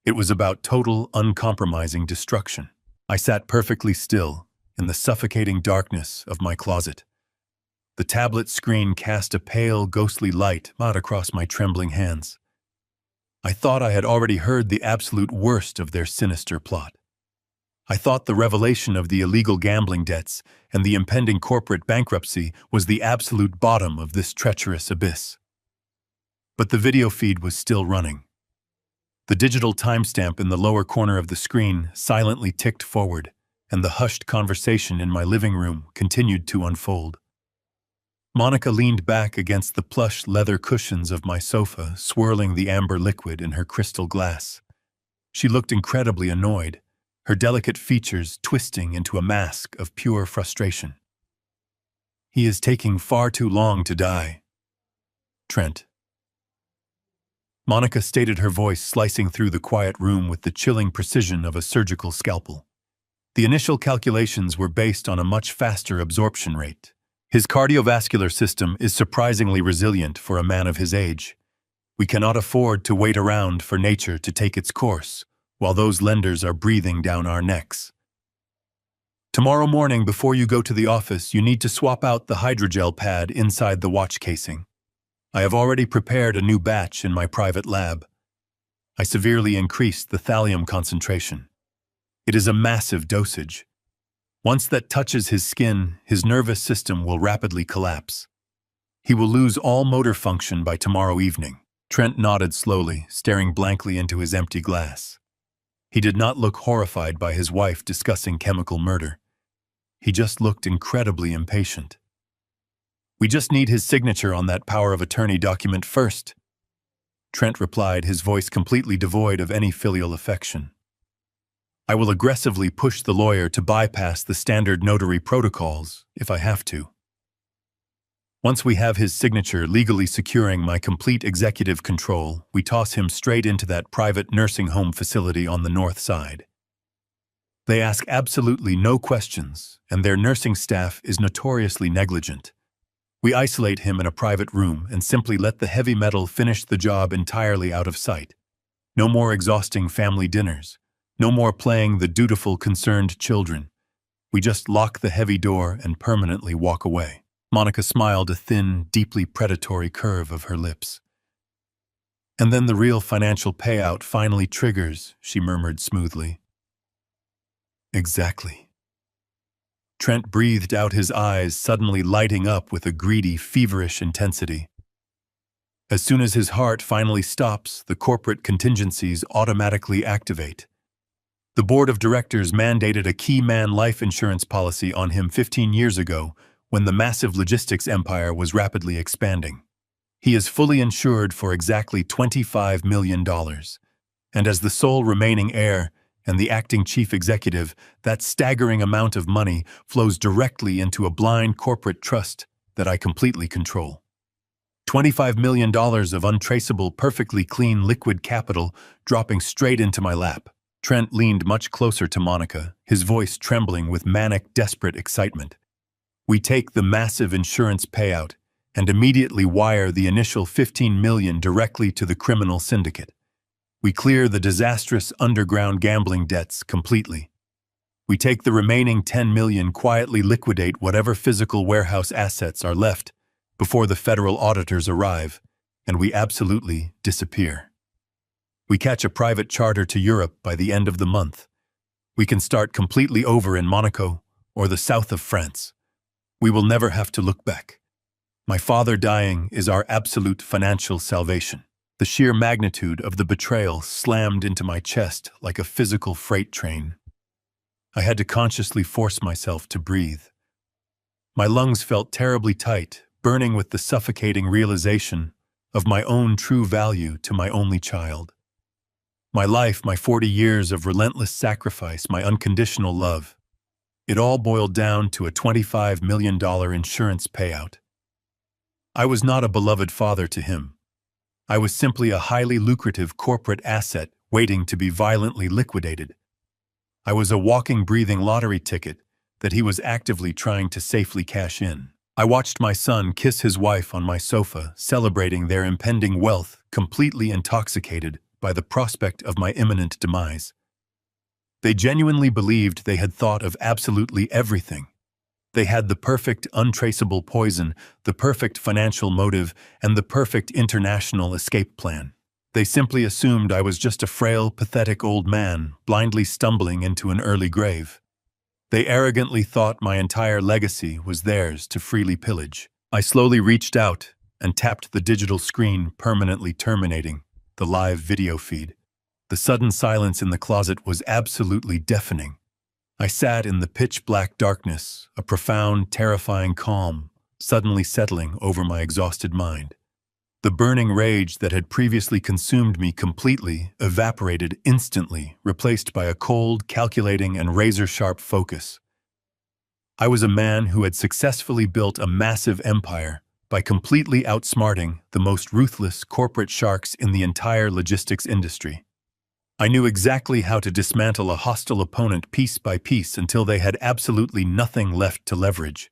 S1: It was about total, uncompromising destruction. I sat perfectly still in the suffocating darkness of my closet. The tablet screen cast a pale, ghostly light out across my trembling hands. I thought I had already heard the absolute worst of their sinister plot. I thought the revelation of the illegal gambling debts and the impending corporate bankruptcy was the absolute bottom of this treacherous abyss. But the video feed was still running. The digital timestamp in the lower corner of the screen silently ticked forward, and the hushed conversation in my living room continued to unfold. Monica leaned back against the plush leather cushions of my sofa, swirling the amber liquid in her crystal glass. She looked incredibly annoyed, her delicate features twisting into a mask of pure frustration. "He is taking far too long to die. Trent." Monica stated, her voice slicing through the quiet room with the chilling precision of a surgical scalpel. The initial calculations were based on a much faster absorption rate. His cardiovascular system is surprisingly resilient for a man of his age. We cannot afford to wait around for nature to take its course, while those lenders are breathing down our necks. Tomorrow morning, before you go to the office, you need to swap out the hydrogel pad inside the watch casing. I have already prepared a new batch in my private lab. I severely increased the thallium concentration. It is a massive dosage. Once that touches his skin, his nervous system will rapidly collapse. He will lose all motor function by tomorrow evening. Trent nodded slowly, staring blankly into his empty glass. He did not look horrified by his wife discussing chemical murder. He just looked incredibly impatient. "We just need his signature on that power of attorney document first," Trent replied, his voice completely devoid of any filial affection. "I will aggressively push the lawyer to bypass the standard notary protocols if I have to. Once we have his signature legally securing my complete executive control, we toss him straight into that private nursing home facility on the north side. They ask absolutely no questions, and their nursing staff is notoriously negligent. We isolate him in a private room and simply let the heavy metal finish the job entirely out of sight. No more exhausting family dinners. No more playing the dutiful, concerned children. We just lock the heavy door and permanently walk away. Monica smiled, a thin, deeply predatory curve of her lips. And then the real financial payout finally triggers, she murmured smoothly. Exactly. Trent breathed out, his eyes suddenly lighting up with a greedy, feverish intensity. As soon as his heart finally stops, the corporate contingencies automatically activate. The board of directors mandated a key man life insurance policy on him 15 years ago when the massive logistics empire was rapidly expanding. He is fully insured for exactly $25 million. And as the sole remaining heir and the acting chief executive, that staggering amount of money flows directly into a blind corporate trust that I completely control. $25 million of untraceable, perfectly clean liquid capital dropping straight into my lap. Trent leaned much closer to Monica, his voice trembling with manic, desperate excitement. We take the massive insurance payout and immediately wire the initial $15 million directly to the criminal syndicate. We clear the disastrous underground gambling debts completely. We take the remaining $10 million, quietly liquidate whatever physical warehouse assets are left before the federal auditors arrive, and we absolutely disappear. We catch a private charter to Europe by the end of the month. We can start completely over in Monaco or the south of France. We will never have to look back. My father dying is our absolute financial salvation. The sheer magnitude of the betrayal slammed into my chest like a physical freight train. I had to consciously force myself to breathe. My lungs felt terribly tight, burning with the suffocating realization of my own true value to my only child. My life, my 40 years of relentless sacrifice, my unconditional love. It all boiled down to a $25 million insurance payout. I was not a beloved father to him. I was simply a highly lucrative corporate asset waiting to be violently liquidated. I was a walking, breathing lottery ticket that he was actively trying to safely cash in. I watched my son kiss his wife on my sofa, celebrating their impending wealth, completely intoxicated by the prospect of my imminent demise. They genuinely believed they had thought of absolutely everything. They had the perfect untraceable poison, the perfect financial motive, and the perfect international escape plan. They simply assumed I was just a frail, pathetic old man, blindly stumbling into an early grave. They arrogantly thought my entire legacy was theirs to freely pillage. I slowly reached out and tapped the digital screen, permanently terminating the live video feed. The sudden silence in the closet was absolutely deafening. I sat in the pitch-black darkness, a profound, terrifying calm suddenly settling over my exhausted mind. The burning rage that had previously consumed me completely evaporated instantly, replaced by a cold, calculating, and razor-sharp focus. I was a man who had successfully built a massive empire by completely outsmarting the most ruthless corporate sharks in the entire logistics industry. I knew exactly how to dismantle a hostile opponent piece by piece until they had absolutely nothing left to leverage.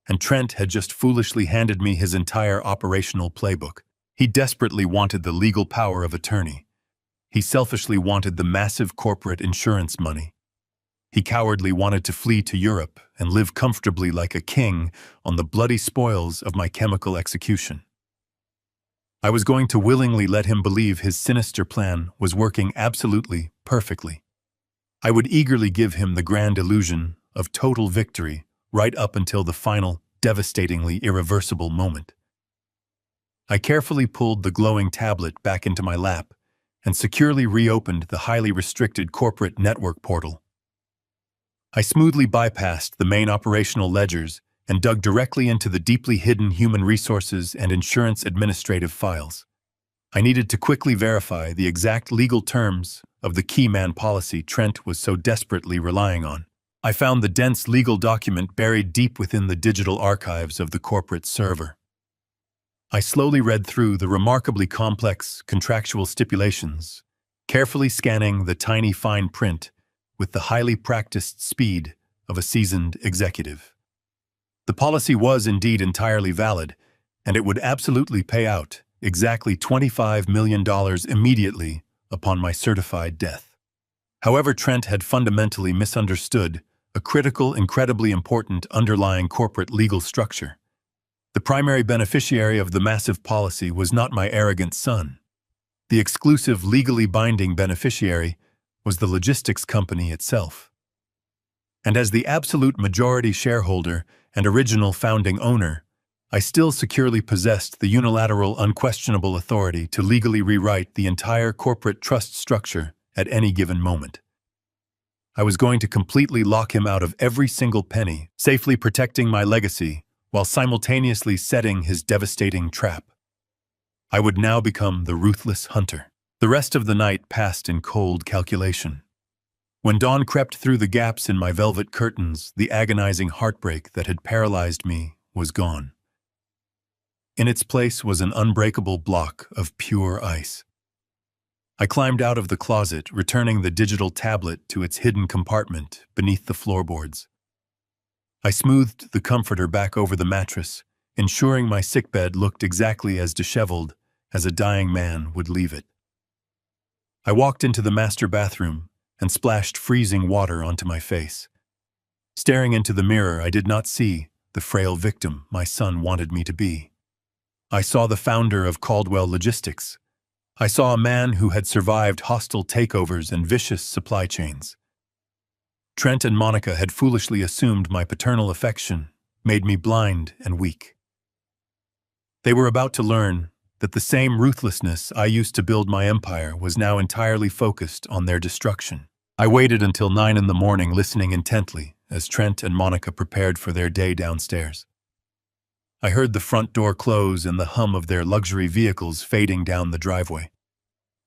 S1: And Trent had just foolishly handed me his entire operational playbook. He desperately wanted the legal power of attorney. He selfishly wanted the massive corporate insurance money. He cowardly wanted to flee to Europe and live comfortably like a king on the bloody spoils of my chemical execution. I was going to willingly let him believe his sinister plan was working absolutely perfectly. I would eagerly give him the grand illusion of total victory right up until the final, devastatingly irreversible moment. I carefully pulled the glowing tablet back into my lap and securely reopened the highly restricted corporate network portal. I smoothly bypassed the main operational ledgers and dug directly into the deeply hidden human resources and insurance administrative files. I needed to quickly verify the exact legal terms of the key man policy Trent was so desperately relying on. I found the dense legal document buried deep within the digital archives of the corporate server. I slowly read through the remarkably complex contractual stipulations, carefully scanning the tiny fine print with the highly practiced speed of a seasoned executive. The policy was indeed entirely valid, and it would absolutely pay out exactly $25 million immediately upon my certified death. However, Trent had fundamentally misunderstood a critical, incredibly important underlying corporate legal structure. The primary beneficiary of the massive policy was not my arrogant son. The exclusive, legally binding beneficiary was the logistics company itself. And as the absolute majority shareholder and original founding owner, I still securely possessed the unilateral, unquestionable authority to legally rewrite the entire corporate trust structure at any given moment. I was going to completely lock him out of every single penny, safely protecting my legacy while simultaneously setting his devastating trap. I would now become the ruthless hunter. The rest of the night passed in cold calculation. When dawn crept through the gaps in my velvet curtains, the agonizing heartbreak that had paralyzed me was gone. In its place was an unbreakable block of pure ice. I climbed out of the closet, returning the digital tablet to its hidden compartment beneath the floorboards. I smoothed the comforter back over the mattress, ensuring my sickbed looked exactly as disheveled as a dying man would leave it. I walked into the master bathroom and splashed freezing water onto my face. Staring into the mirror, I did not see the frail victim my son wanted me to be. I saw the founder of Caldwell Logistics. I saw a man who had survived hostile takeovers and vicious supply chains. Trent and Monica had foolishly assumed my paternal affection, made me blind and weak. They were about to learn that the same ruthlessness I used to build my empire was now entirely focused on their destruction. I waited until 9 in the morning, listening intently as Trent and Monica prepared for their day downstairs. I heard the front door close and the hum of their luxury vehicles fading down the driveway.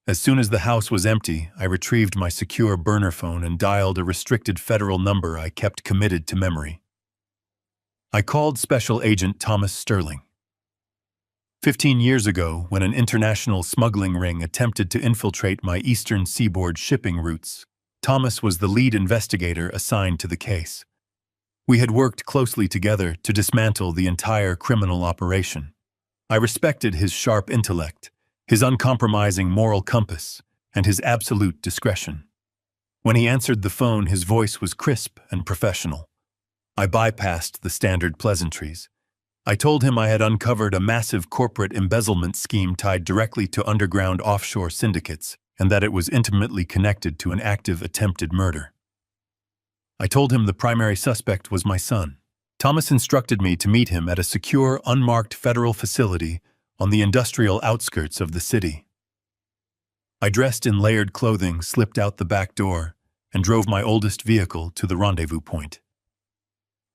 S1: As soon as the house was empty, I retrieved my secure burner phone and dialed a restricted federal number I kept committed to memory. I called Special Agent Thomas Sterling. 15 years ago, when an international smuggling ring attempted to infiltrate my eastern seaboard shipping routes, Thomas was the lead investigator assigned to the case. We had worked closely together to dismantle the entire criminal operation. I respected his sharp intellect, his uncompromising moral compass, and his absolute discretion. When he answered the phone, his voice was crisp and professional. I bypassed the standard pleasantries. I told him I had uncovered a massive corporate embezzlement scheme tied directly to underground offshore syndicates, and that it was intimately connected to an active attempted murder. I told him the primary suspect was my son. Thomas instructed me to meet him at a secure, unmarked federal facility on the industrial outskirts of the city. I dressed in layered clothing, slipped out the back door, and drove my oldest vehicle to the rendezvous point.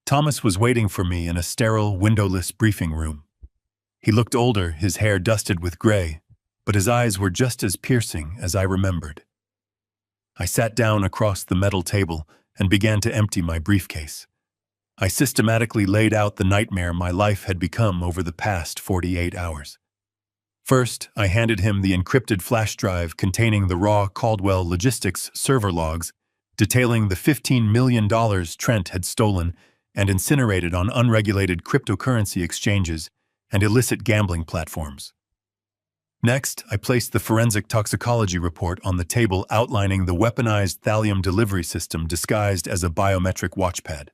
S1: Thomas was waiting for me in a sterile, windowless briefing room. He looked older, his hair dusted with gray, but his eyes were just as piercing as I remembered. I sat down across the metal table and began to empty my briefcase. I systematically laid out the nightmare my life had become over the past 48 hours. First, I handed him the encrypted flash drive containing the raw Caldwell Logistics server logs, detailing the $15 million Trent had stolen and incinerated on unregulated cryptocurrency exchanges and illicit gambling platforms. Next, I placed the forensic toxicology report on the table outlining the weaponized thallium delivery system disguised as a biometric watchpad.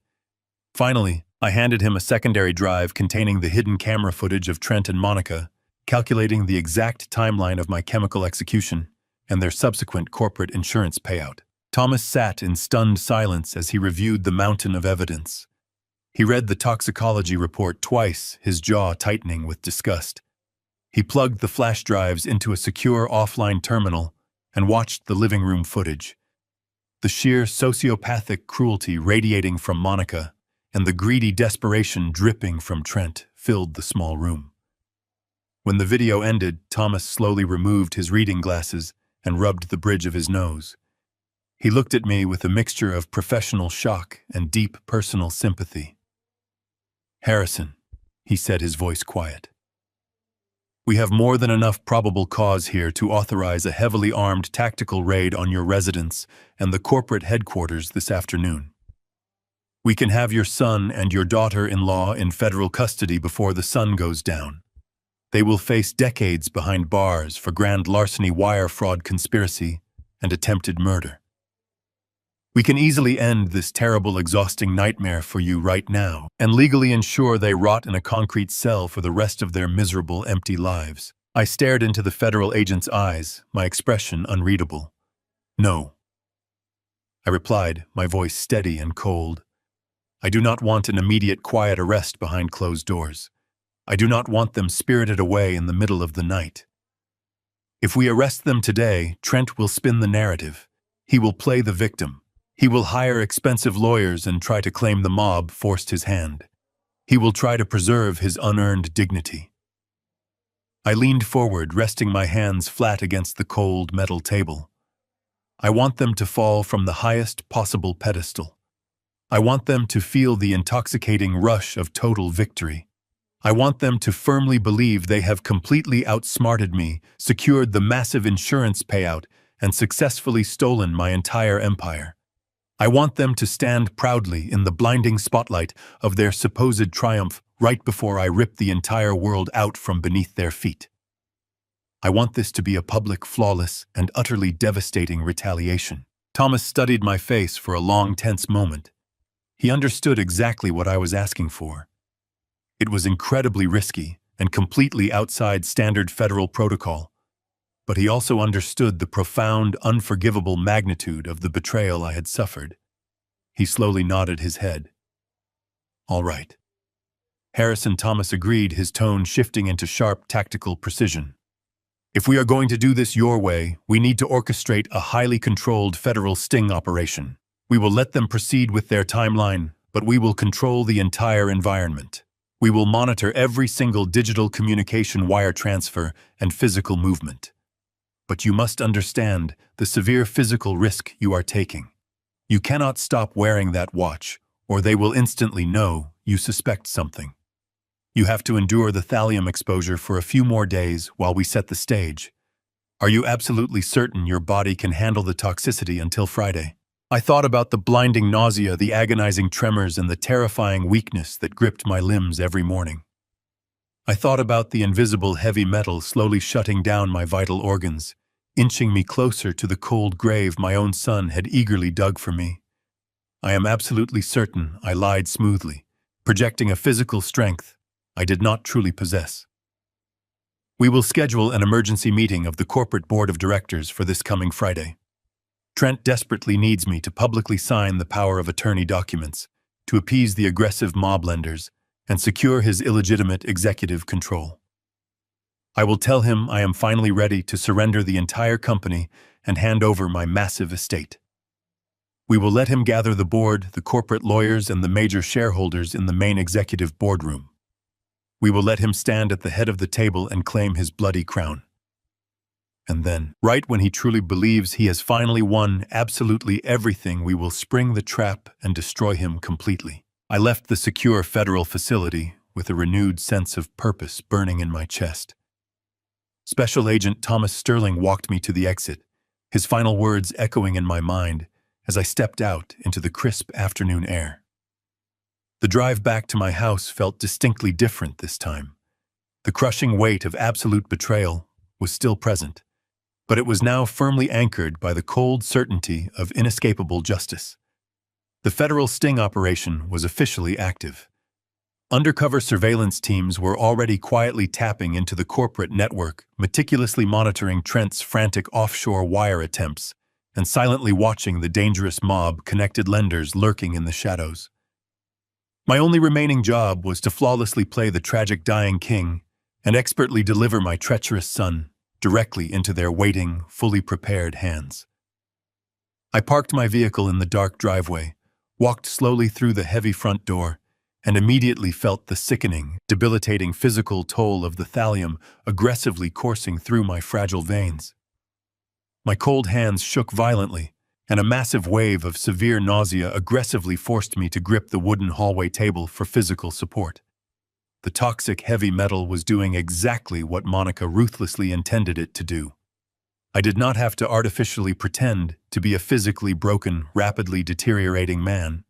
S1: Finally, I handed him a secondary drive containing the hidden camera footage of Trent and Monica, calculating the exact timeline of my chemical execution and their subsequent corporate insurance payout. Thomas sat in stunned silence as he reviewed the mountain of evidence. He read the toxicology report twice, his jaw tightening with disgust. He plugged the flash drives into a secure offline terminal and watched the living room footage. The sheer sociopathic cruelty radiating from Monica and the greedy desperation dripping from Trent filled the small room. When the video ended, Thomas slowly removed his reading glasses and rubbed the bridge of his nose. He looked at me with a mixture of professional shock and deep personal sympathy. "Harrison," he said, his voice quiet. "We have more than enough probable cause here to authorize a heavily armed tactical raid on your residence and the corporate headquarters this afternoon. We can have your son and your daughter-in-law in federal custody before the sun goes down. They will face decades behind bars for grand larceny, wire fraud, conspiracy, and attempted murder. We can easily end this terrible, exhausting nightmare for you right now and legally ensure they rot in a concrete cell for the rest of their miserable, empty lives. I stared into the federal agent's eyes, my expression unreadable. No, I replied, my voice steady and cold. I do not want an immediate quiet arrest behind closed doors. I do not want them spirited away in the middle of the night. If we arrest them today, Trent will spin the narrative. He will play the victim. He will hire expensive lawyers and try to claim the mob forced his hand. He will try to preserve his unearned dignity. I leaned forward, resting my hands flat against the cold metal table. I want them to fall from the highest possible pedestal. I want them to feel the intoxicating rush of total victory. I want them to firmly believe they have completely outsmarted me, secured the massive insurance payout, and successfully stolen my entire empire. I want them to stand proudly in the blinding spotlight of their supposed triumph right before I rip the entire world out from beneath their feet. I want this to be a public, flawless, and utterly devastating retaliation. Thomas studied my face for a long, tense moment. He understood exactly what I was asking for. It was incredibly risky and completely outside standard federal protocol, but he also understood the profound, unforgivable magnitude of the betrayal I had suffered. He slowly nodded his head. All right. Harrison Thomas agreed, his tone shifting into sharp, tactical precision. If we are going to do this your way, we need to orchestrate a highly controlled federal sting operation. We will let them proceed with their timeline, but we will control the entire environment. We will monitor every single digital communication wire transfer and physical movement. But you must understand the severe physical risk you are taking. You cannot stop wearing that watch, or they will instantly know you suspect something. You have to endure the thallium exposure for a few more days while we set the stage. Are you absolutely certain your body can handle the toxicity until Friday? I thought about the blinding nausea, the agonizing tremors, and the terrifying weakness that gripped my limbs every morning. I thought about the invisible heavy metal slowly shutting down my vital organs, inching me closer to the cold grave my own son had eagerly dug for me. I am absolutely certain I lied smoothly, projecting a physical strength I did not truly possess. We will schedule an emergency meeting of the corporate board of directors for this coming Friday. Trent desperately needs me to publicly sign the power of attorney documents, to appease the aggressive mob lenders, and secure his illegitimate executive control. I will tell him I am finally ready to surrender the entire company and hand over my massive estate. We will let him gather the board, the corporate lawyers, and the major shareholders in the main executive boardroom. We will let him stand at the head of the table and claim his bloody crown. And then, right when he truly believes he has finally won absolutely everything, we will spring the trap and destroy him completely. I left the secure federal facility with a renewed sense of purpose burning in my chest. Special Agent Thomas Sterling walked me to the exit, his final words echoing in my mind as I stepped out into the crisp afternoon air. The drive back to my house felt distinctly different this time. The crushing weight of absolute betrayal was still present, but it was now firmly anchored by the cold certainty of inescapable justice. The federal sting operation was officially active. Undercover surveillance teams were already quietly tapping into the corporate network, meticulously monitoring Trent's frantic offshore wire attempts and silently watching the dangerous mob-connected lenders lurking in the shadows. My only remaining job was to flawlessly play the tragic dying king and expertly deliver my treacherous son directly into their waiting, fully prepared hands. I parked my vehicle in the dark driveway, walked slowly through the heavy front door, and immediately felt the sickening, debilitating physical toll of the thallium aggressively coursing through my fragile veins. My cold hands shook violently, and a massive wave of severe nausea aggressively forced me to grip the wooden hallway table for physical support. The toxic heavy metal was doing exactly what Monica ruthlessly intended it to do. I did not have to artificially pretend to be a physically broken, rapidly deteriorating man.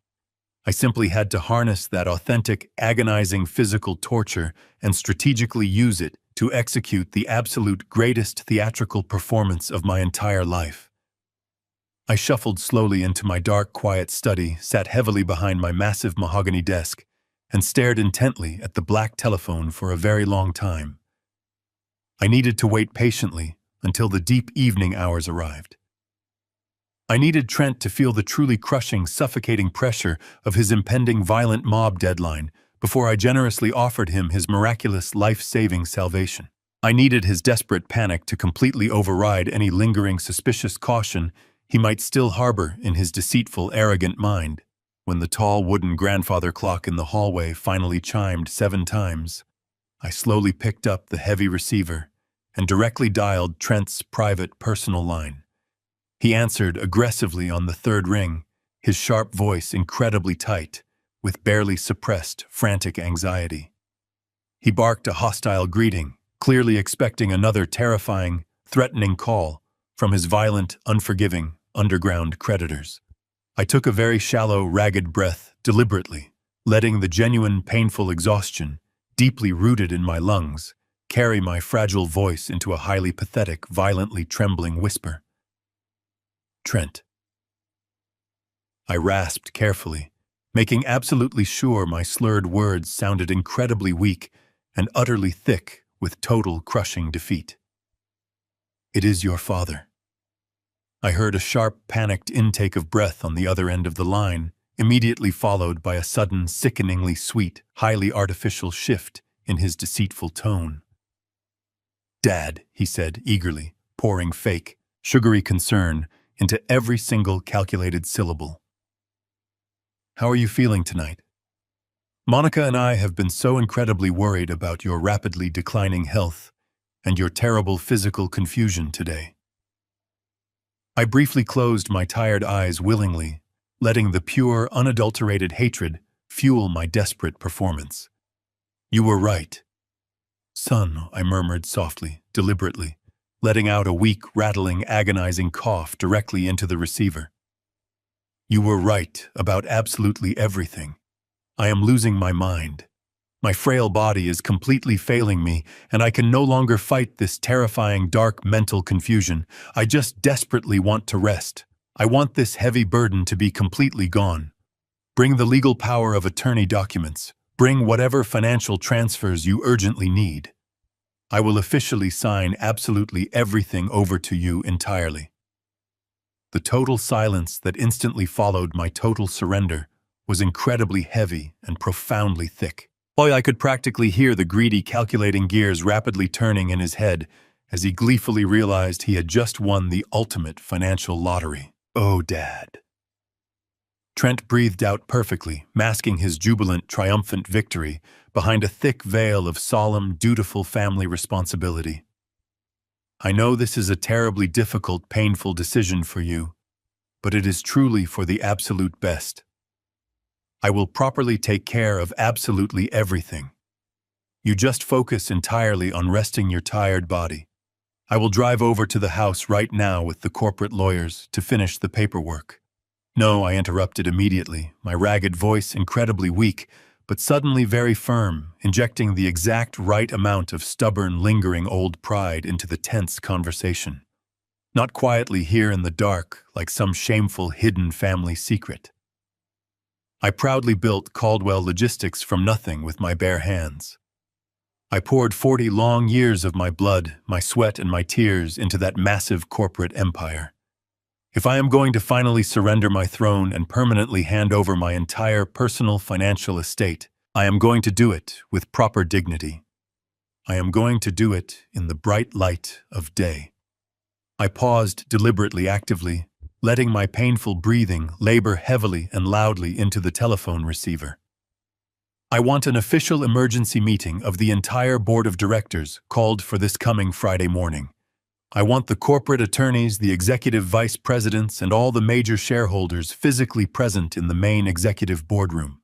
S1: I simply had to harness that authentic, agonizing physical torture and strategically use it to execute the absolute greatest theatrical performance of my entire life. I shuffled slowly into my dark, quiet study, sat heavily behind my massive mahogany desk, and stared intently at the black telephone for a very long time. I needed to wait patiently until the deep evening hours arrived. I needed Trent to feel the truly crushing, suffocating pressure of his impending violent mob deadline before I generously offered him his miraculous life-saving salvation. I needed his desperate panic to completely override any lingering suspicious caution he might still harbor in his deceitful, arrogant mind. When the tall wooden grandfather clock in the hallway finally chimed 7 times, I slowly picked up the heavy receiver and directly dialed Trent's private personal line. He answered aggressively on the 3rd ring, his sharp voice incredibly tight, with barely suppressed, frantic anxiety. He barked a hostile greeting, clearly expecting another terrifying, threatening call from his violent, unforgiving, underground creditors. I took a very shallow, ragged breath deliberately, letting the genuine, painful exhaustion, deeply rooted in my lungs, carry my fragile voice into a highly pathetic, violently trembling whisper. Trent. I rasped carefully, making absolutely sure my slurred words sounded incredibly weak and utterly thick with total crushing defeat. It is your father. I heard a sharp, panicked intake of breath on the other end of the line, immediately followed by a sudden, sickeningly sweet, highly artificial shift in his deceitful tone. Dad, he said eagerly, pouring fake, sugary concern into every single calculated syllable. How are you feeling tonight? Monica and I have been so incredibly worried about your rapidly declining health and your terrible physical confusion today. I briefly closed my tired eyes willingly, letting the pure, unadulterated hatred fuel my desperate performance. You were right. Son, I murmured softly, deliberately, letting out a weak, rattling, agonizing cough directly into the receiver. You were right about absolutely everything. I am losing my mind. My frail body is completely failing me, and I can no longer fight this terrifying, dark mental confusion. I just desperately want to rest. I want this heavy burden to be completely gone. Bring the legal power of attorney documents. Bring whatever financial transfers you urgently need. I will officially sign absolutely everything over to you entirely. The total silence that instantly followed my total surrender was incredibly heavy and profoundly thick. I could practically hear the greedy, calculating gears rapidly turning in his head as he gleefully realized he had just won the ultimate financial lottery. Oh, Dad. Trent breathed out perfectly, masking his jubilant, triumphant victory behind a thick veil of solemn, dutiful family responsibility. I know this is a terribly difficult, painful decision for you, but it is truly for the absolute best. I will properly take care of absolutely everything. You just focus entirely on resting your tired body. I will drive over to the house right now with the corporate lawyers to finish the paperwork. No, I interrupted immediately, my ragged voice incredibly weak, but suddenly very firm, injecting the exact right amount of stubborn, lingering old pride into the tense conversation. Not quietly here in the dark, like some shameful, hidden family secret. I proudly built Caldwell Logistics from nothing with my bare hands. I poured 40 long years of my blood, my sweat, and my tears into that massive corporate empire. If I am going to finally surrender my throne and permanently hand over my entire personal financial estate, I am going to do it with proper dignity. I am going to do it in the bright light of day. I paused deliberately, actively, letting my painful breathing labor heavily and loudly into the telephone receiver. I want an official emergency meeting of the entire board of directors called for this coming Friday morning. I want the corporate attorneys, the executive vice presidents, and all the major shareholders physically present in the main executive boardroom.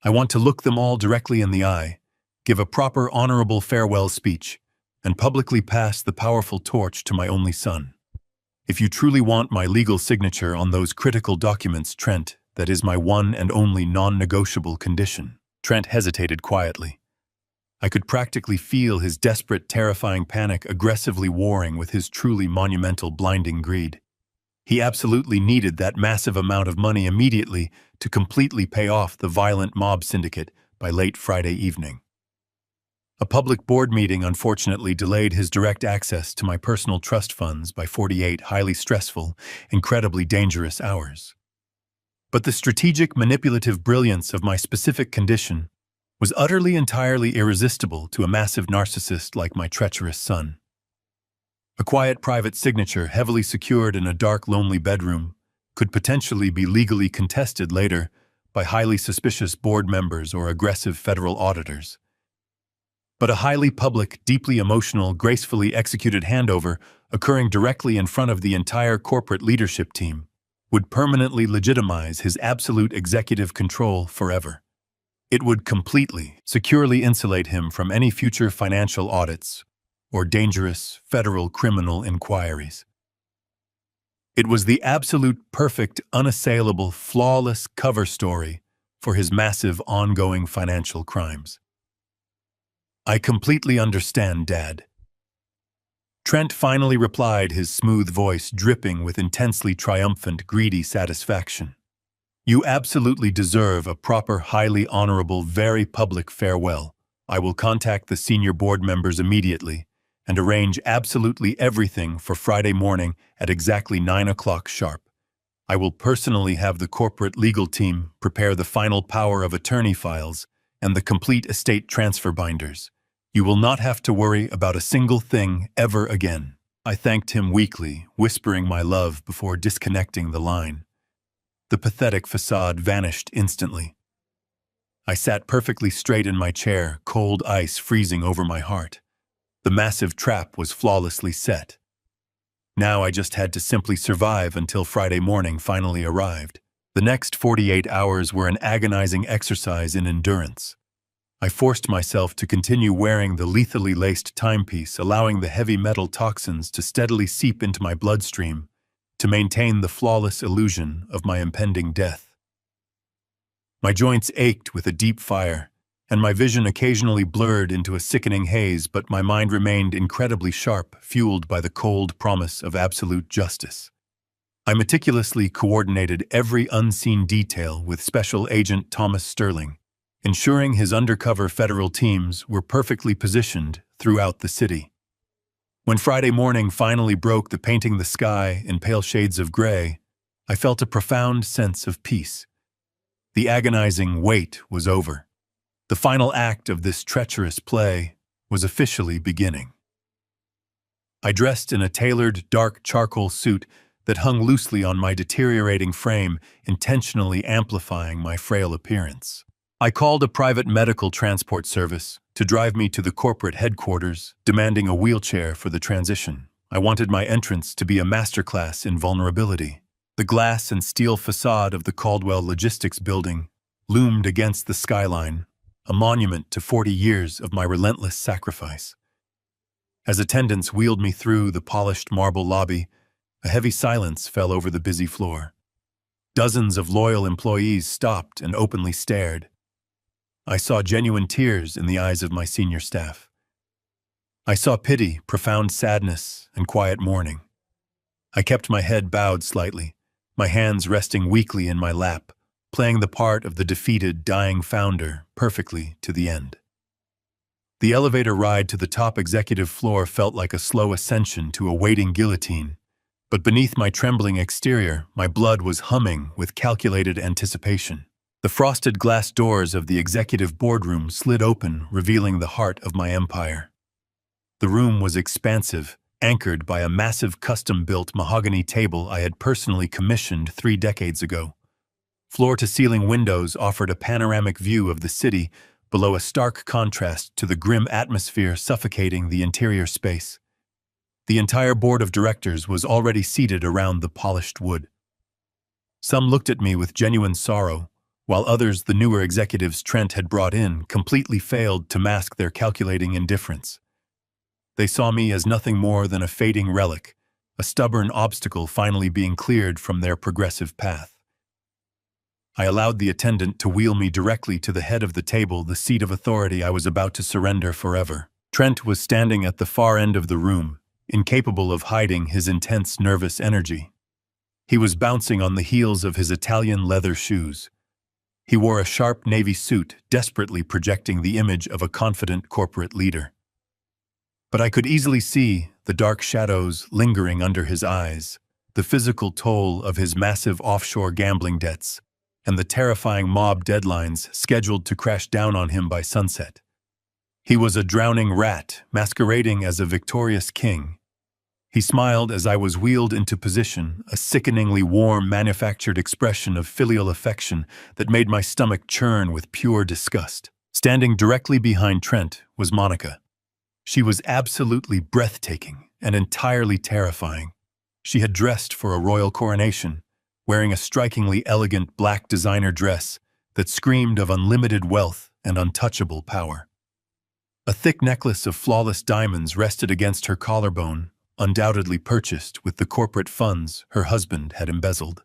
S1: I want to look them all directly in the eye, give a proper honorable farewell speech, and publicly pass the powerful torch to my only son. If you truly want my legal signature on those critical documents, Trent, that is my one and only non-negotiable condition. Trent hesitated quietly. I could practically feel his desperate, terrifying panic aggressively warring with his truly monumental, blinding greed. He absolutely needed that massive amount of money immediately to completely pay off the violent mob syndicate by late Friday evening. A public board meeting unfortunately delayed his direct access to my personal trust funds by 48 highly stressful, incredibly dangerous hours. But the strategic, manipulative brilliance of my specific condition was utterly entirely irresistible to a massive narcissist like my treacherous son. A quiet private signature heavily secured in a dark, lonely bedroom could potentially be legally contested later by highly suspicious board members or aggressive federal auditors. But a highly public, deeply emotional, gracefully executed handover occurring directly in front of the entire corporate leadership team would permanently legitimize his absolute executive control forever. It would completely, securely insulate him from any future financial audits or dangerous federal criminal inquiries. It was the absolute perfect, unassailable, flawless cover story for his massive ongoing financial crimes. "I completely understand, Dad." Trent finally replied, his smooth voice dripping with intensely triumphant, greedy satisfaction. "You absolutely deserve a proper, highly honorable, very public farewell. I will contact the senior board members immediately and arrange absolutely everything for Friday morning at exactly 9 o'clock sharp. I will personally have the corporate legal team prepare the final power of attorney files and the complete estate transfer binders. You will not have to worry about a single thing ever again." I thanked him weakly, whispering my love before disconnecting the line. The pathetic facade vanished instantly. I sat perfectly straight in my chair, cold ice freezing over my heart. The massive trap was flawlessly set. Now I just had to simply survive until Friday morning finally arrived. The next 48 hours were an agonizing exercise in endurance. I forced myself to continue wearing the lethally laced timepiece, allowing the heavy metal toxins to steadily seep into my bloodstream to maintain the flawless illusion of my impending death. My joints ached with a deep fire, and my vision occasionally blurred into a sickening haze, but my mind remained incredibly sharp, fueled by the cold promise of absolute justice. I meticulously coordinated every unseen detail with Special Agent Thomas Sterling, ensuring his undercover federal teams were perfectly positioned throughout the city. When Friday morning finally broke, painting the sky in pale shades of gray, I felt a profound sense of peace. The agonizing wait was over. The final act of this treacherous play was officially beginning. I dressed in a tailored, dark charcoal suit that hung loosely on my deteriorating frame, intentionally amplifying my frail appearance. I called a private medical transport service to drive me to the corporate headquarters, demanding a wheelchair for the transition. I wanted my entrance to be a masterclass in vulnerability. The glass and steel facade of the Caldwell Logistics building loomed against the skyline, a monument to 40 years of my relentless sacrifice. As attendants wheeled me through the polished marble lobby, a heavy silence fell over the busy floor. Dozens of loyal employees stopped and openly stared. I saw genuine tears in the eyes of my senior staff. I saw pity, profound sadness, and quiet mourning. I kept my head bowed slightly, my hands resting weakly in my lap, playing the part of the defeated, dying founder perfectly to the end. The elevator ride to the top executive floor felt like a slow ascension to a waiting guillotine, but beneath my trembling exterior, my blood was humming with calculated anticipation. The frosted glass doors of the executive boardroom slid open, revealing the heart of my empire. The room was expansive, anchored by a massive custom-built mahogany table I had personally commissioned 3 decades ago. Floor-to-ceiling windows offered a panoramic view of the city, below a stark contrast to the grim atmosphere suffocating the interior space. The entire board of directors was already seated around the polished wood. Some looked at me with genuine sorrow, while others, the newer executives Trent had brought in, completely failed to mask their calculating indifference. They saw me as nothing more than a fading relic, a stubborn obstacle finally being cleared from their progressive path. I allowed the attendant to wheel me directly to the head of the table, the seat of authority I was about to surrender forever. Trent was standing at the far end of the room, incapable of hiding his intense nervous energy. He was bouncing on the heels of his Italian leather shoes. He wore a sharp navy suit, desperately projecting the image of a confident corporate leader. But I could easily see the dark shadows lingering under his eyes, the physical toll of his massive offshore gambling debts, and the terrifying mob deadlines scheduled to crash down on him by sunset. He was a drowning rat, masquerading as a victorious king. He smiled as I was wheeled into position, a sickeningly warm, manufactured expression of filial affection that made my stomach churn with pure disgust. Standing directly behind Trent was Monica. She was absolutely breathtaking and entirely terrifying. She had dressed for a royal coronation, wearing a strikingly elegant black designer dress that screamed of unlimited wealth and untouchable power. A thick necklace of flawless diamonds rested against her collarbone, undoubtedly purchased with the corporate funds her husband had embezzled.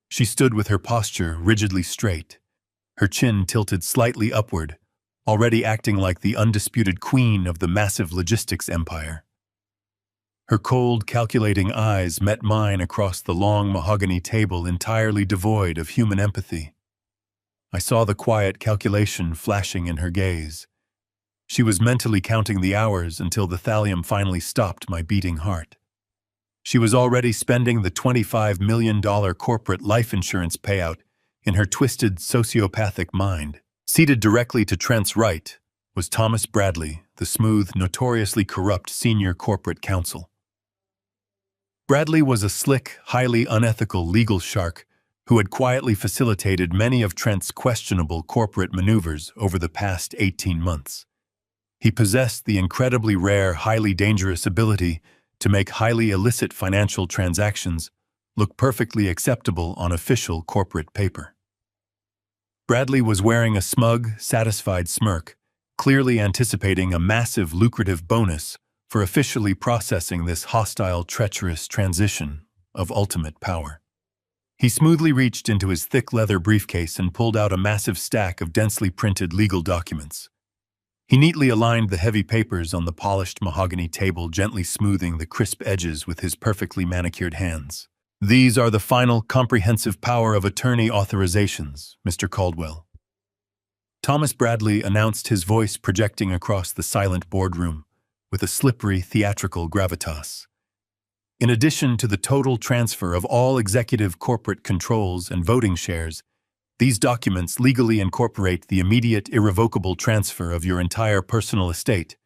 S1: She stood with her posture rigidly straight, her chin tilted slightly upward, already acting like the undisputed queen of the massive logistics empire. Her cold, calculating eyes met mine across the long mahogany table, entirely devoid of human empathy. I saw the quiet calculation flashing in her gaze. She was mentally counting the hours until the thallium finally stopped my beating heart. She was already spending the $25 million corporate life insurance payout in her twisted, sociopathic mind. Seated directly to Trent's right was Thomas Bradley, the smooth, notoriously corrupt senior corporate counsel. Bradley was a slick, highly unethical legal shark who had quietly facilitated many of Trent's questionable corporate maneuvers over the past 18 months. He possessed the incredibly rare, highly dangerous ability to make highly illicit financial transactions look perfectly acceptable on official corporate paper. Bradley was wearing a smug, satisfied smirk, clearly anticipating a massive, lucrative bonus for officially processing this hostile, treacherous transition of ultimate power. He smoothly reached into his thick leather briefcase and pulled out a massive stack of densely printed legal documents. He neatly aligned the heavy papers on the polished mahogany table, gently smoothing the crisp edges with his perfectly manicured hands. "These are the final comprehensive power of attorney authorizations, Mr. Caldwell." Thomas Bradley announced, his voice projecting across the silent boardroom with a slippery, theatrical gravitas. In addition to the total transfer of all executive corporate controls and voting shares, these documents legally incorporate the immediate, irrevocable transfer of your entire personal estate,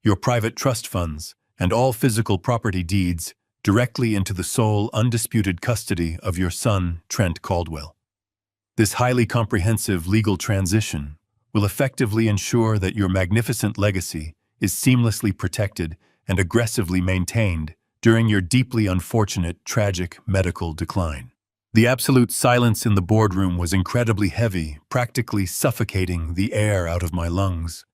S1: your private trust funds, and all physical property deeds directly into the sole, undisputed custody of your son, Trent Caldwell. This highly comprehensive legal transition will effectively ensure that your magnificent legacy is seamlessly protected and aggressively maintained during your deeply unfortunate, tragic medical decline. The absolute silence in the boardroom was incredibly heavy, practically suffocating the air out of my lungs.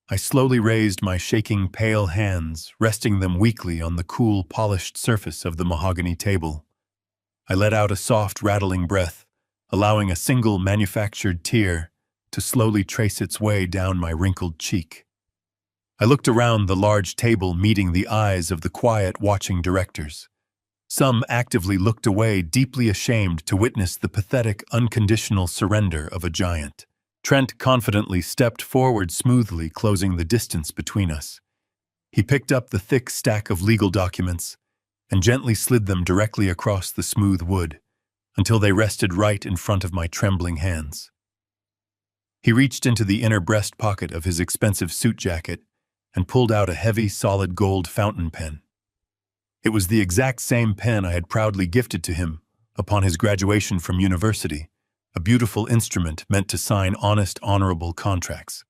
S1: I slowly raised my shaking, pale hands, resting them weakly on the cool, polished surface of the mahogany table. I let out a soft, rattling breath, allowing a single manufactured tear to slowly trace its way down my wrinkled cheek. I looked around the large table, meeting the eyes of the quiet, watching directors. Some actively looked away, deeply ashamed to witness the pathetic, unconditional surrender of a giant. Trent confidently stepped forward, smoothly closing the distance between us. He picked up the thick stack of legal documents and gently slid them directly across the smooth wood until they rested right in front of my trembling hands. He reached into the inner breast pocket of his expensive suit jacket and pulled out a heavy, solid gold fountain pen. It was the exact same pen I had proudly gifted to him upon his graduation from university, a beautiful instrument meant to sign honest, honorable contracts.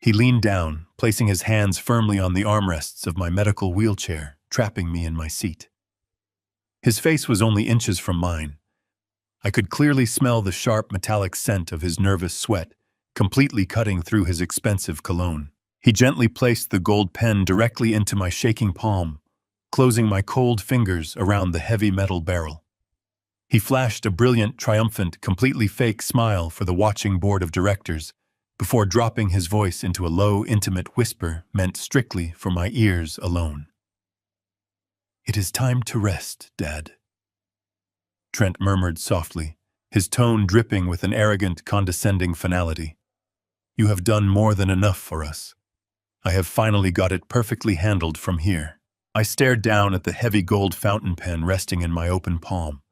S1: He leaned down, placing his hands firmly on the armrests of my medical wheelchair, trapping me in my seat. His face was only inches from mine. I could clearly smell the sharp, metallic scent of his nervous sweat, completely cutting through his expensive cologne. He gently placed the gold pen directly into my shaking palm, closing my cold fingers around the heavy metal barrel. He flashed a brilliant, triumphant, completely fake smile for the watching board of directors, before dropping his voice into a low, intimate whisper meant strictly for my ears alone. "It is time to rest, Dad," Trent murmured softly, his tone dripping with an arrogant, condescending finality. "You have done more than enough for us. I have finally got it perfectly handled from here." I stared down at the heavy gold fountain pen resting in my open palm.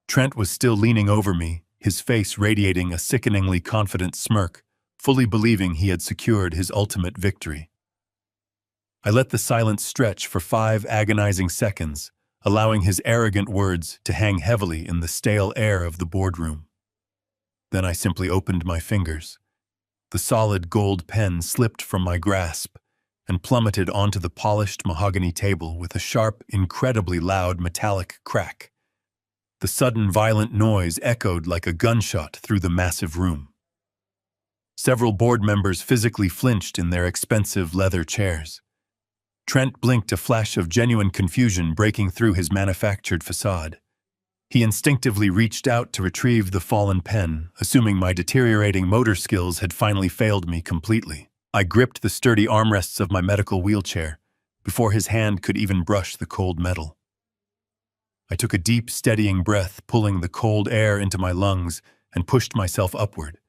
S1: Trent was still leaning over me, his face radiating a sickeningly confident smirk, fully believing he had secured his ultimate victory. I let the silence stretch for 5 agonizing seconds, allowing his arrogant words to hang heavily in the stale air of the boardroom. Then I simply opened my fingers. The solid gold pen slipped from my grasp and plummeted onto the polished mahogany table with a sharp, incredibly loud metallic crack. The sudden violent noise echoed like a gunshot through the massive room. Several board members physically flinched in their expensive leather chairs. Trent blinked, a flash of genuine confusion breaking through his manufactured facade. He instinctively reached out to retrieve the fallen pen, assuming my deteriorating motor skills had finally failed me completely. I gripped the sturdy armrests of my medical wheelchair before his hand could even brush the cold metal. I took a deep, steadying breath, pulling the cold air into my lungs, and pushed myself upward.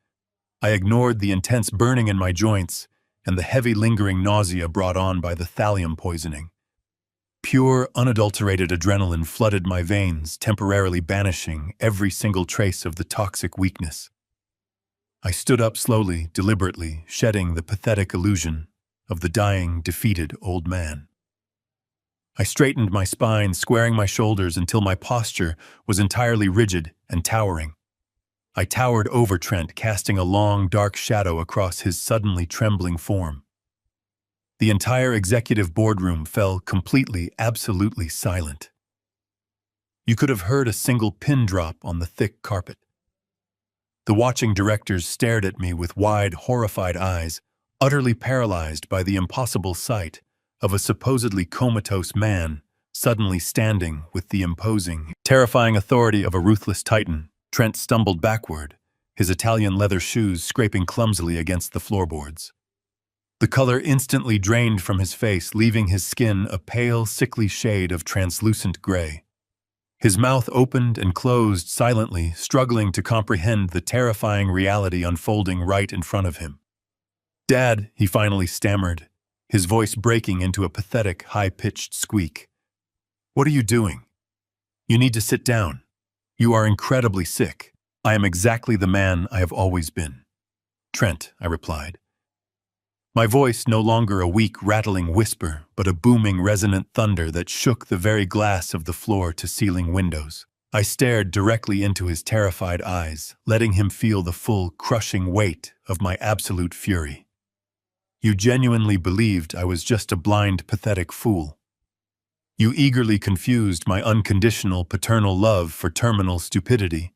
S1: I ignored the intense burning in my joints and the heavy, lingering nausea brought on by the thallium poisoning. Pure, unadulterated adrenaline flooded my veins, temporarily banishing every single trace of the toxic weakness. I stood up slowly, deliberately, shedding the pathetic illusion of the dying, defeated old man. I straightened my spine, squaring my shoulders until my posture was entirely rigid and towering. I towered over Trent, casting a long, dark shadow across his suddenly trembling form. The entire executive boardroom fell completely, absolutely silent. You could have heard a single pin drop on the thick carpet. The watching directors stared at me with wide, horrified eyes, utterly paralyzed by the impossible sight of a supposedly comatose man suddenly standing with the imposing, terrifying authority of a ruthless titan. Trent stumbled backward, his Italian leather shoes scraping clumsily against the floorboards. The color instantly drained from his face, leaving his skin a pale, sickly shade of translucent gray. His mouth opened and closed silently, struggling to comprehend the terrifying reality unfolding right in front of him. "Dad," he finally stammered, his voice breaking into a pathetic, high-pitched squeak. "What are you doing? You need to sit down. You are incredibly sick. I am exactly the man I have always been." "Trent," I replied. My voice no longer a weak, rattling whisper, but a booming, resonant thunder that shook the very glass of the floor-to-ceiling windows. I stared directly into his terrified eyes, letting him feel the full, crushing weight of my absolute fury. "You genuinely believed I was just a blind, pathetic fool. You eagerly confused my unconditional paternal love for terminal stupidity.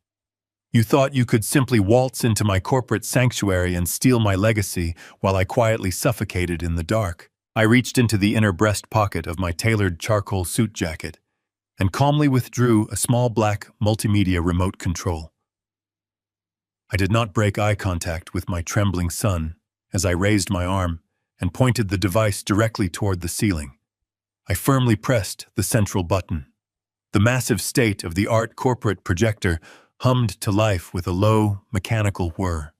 S1: You thought you could simply waltz into my corporate sanctuary and steal my legacy while I quietly suffocated in the dark." I reached into the inner breast pocket of my tailored charcoal suit jacket and calmly withdrew a small black multimedia remote control. I did not break eye contact with my trembling son as I raised my arm and pointed the device directly toward the ceiling. I firmly pressed the central button. The massive state-of-the-art corporate projector hummed to life with a low, mechanical whir.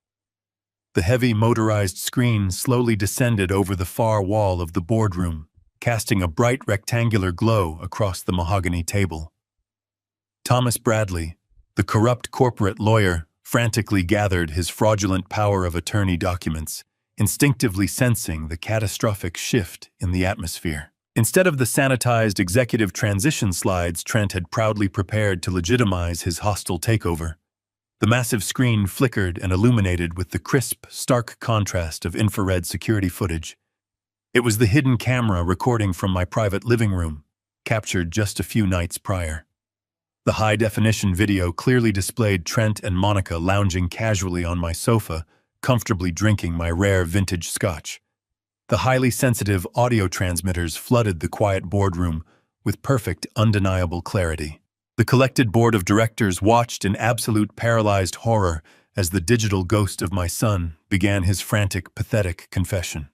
S1: The heavy motorized screen slowly descended over the far wall of the boardroom, casting a bright rectangular glow across the mahogany table. Thomas Bradley, the corrupt corporate lawyer, frantically gathered his fraudulent power of attorney documents, instinctively sensing the catastrophic shift in the atmosphere. Instead of the sanitized executive transition slides Trent had proudly prepared to legitimize his hostile takeover, the massive screen flickered and illuminated with the crisp, stark contrast of infrared security footage. It was the hidden camera recording from my private living room, captured just a few nights prior. The high-definition video clearly displayed Trent and Monica lounging casually on my sofa, comfortably drinking my rare vintage scotch. The highly sensitive audio transmitters flooded the quiet boardroom with perfect, undeniable clarity. The collected board of directors watched in absolute paralyzed horror as the digital ghost of my son began his frantic, pathetic confession.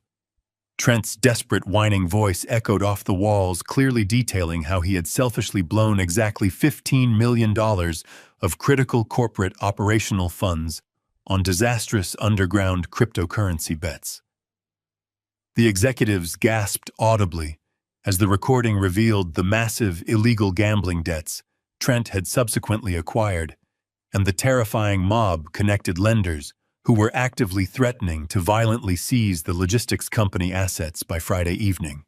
S1: Trent's desperate, whining voice echoed off the walls, clearly detailing how he had selfishly blown exactly $15 million of critical corporate operational funds on disastrous underground cryptocurrency bets. The executives gasped audibly as the recording revealed the massive illegal gambling debts Trent had subsequently acquired, and the terrifying mob-connected lenders who were actively threatening to violently seize the logistics company assets by Friday evening.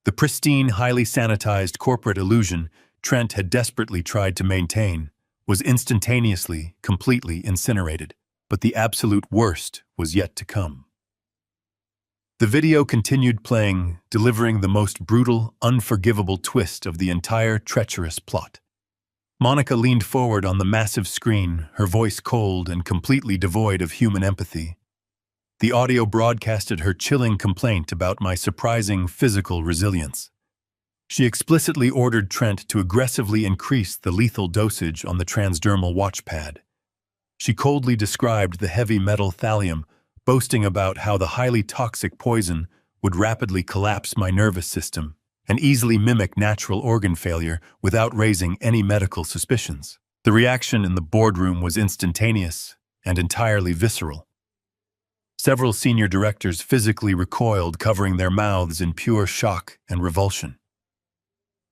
S1: The pristine, highly sanitized corporate illusion Trent had desperately tried to maintain was instantaneously, completely incinerated, but the absolute worst was yet to come. The video continued playing, delivering the most brutal, unforgivable twist of the entire treacherous plot. Monica leaned forward on the massive screen, her voice cold and completely devoid of human empathy. The audio broadcasted her chilling complaint about my surprising physical resilience. She explicitly ordered Trent to aggressively increase the lethal dosage on the transdermal watchpad. She coldly described the heavy metal thallium, boasting about how the highly toxic poison would rapidly collapse my nervous system and easily mimic natural organ failure without raising any medical suspicions. The reaction in the boardroom was instantaneous and entirely visceral. Several senior directors physically recoiled, covering their mouths in pure shock and revulsion.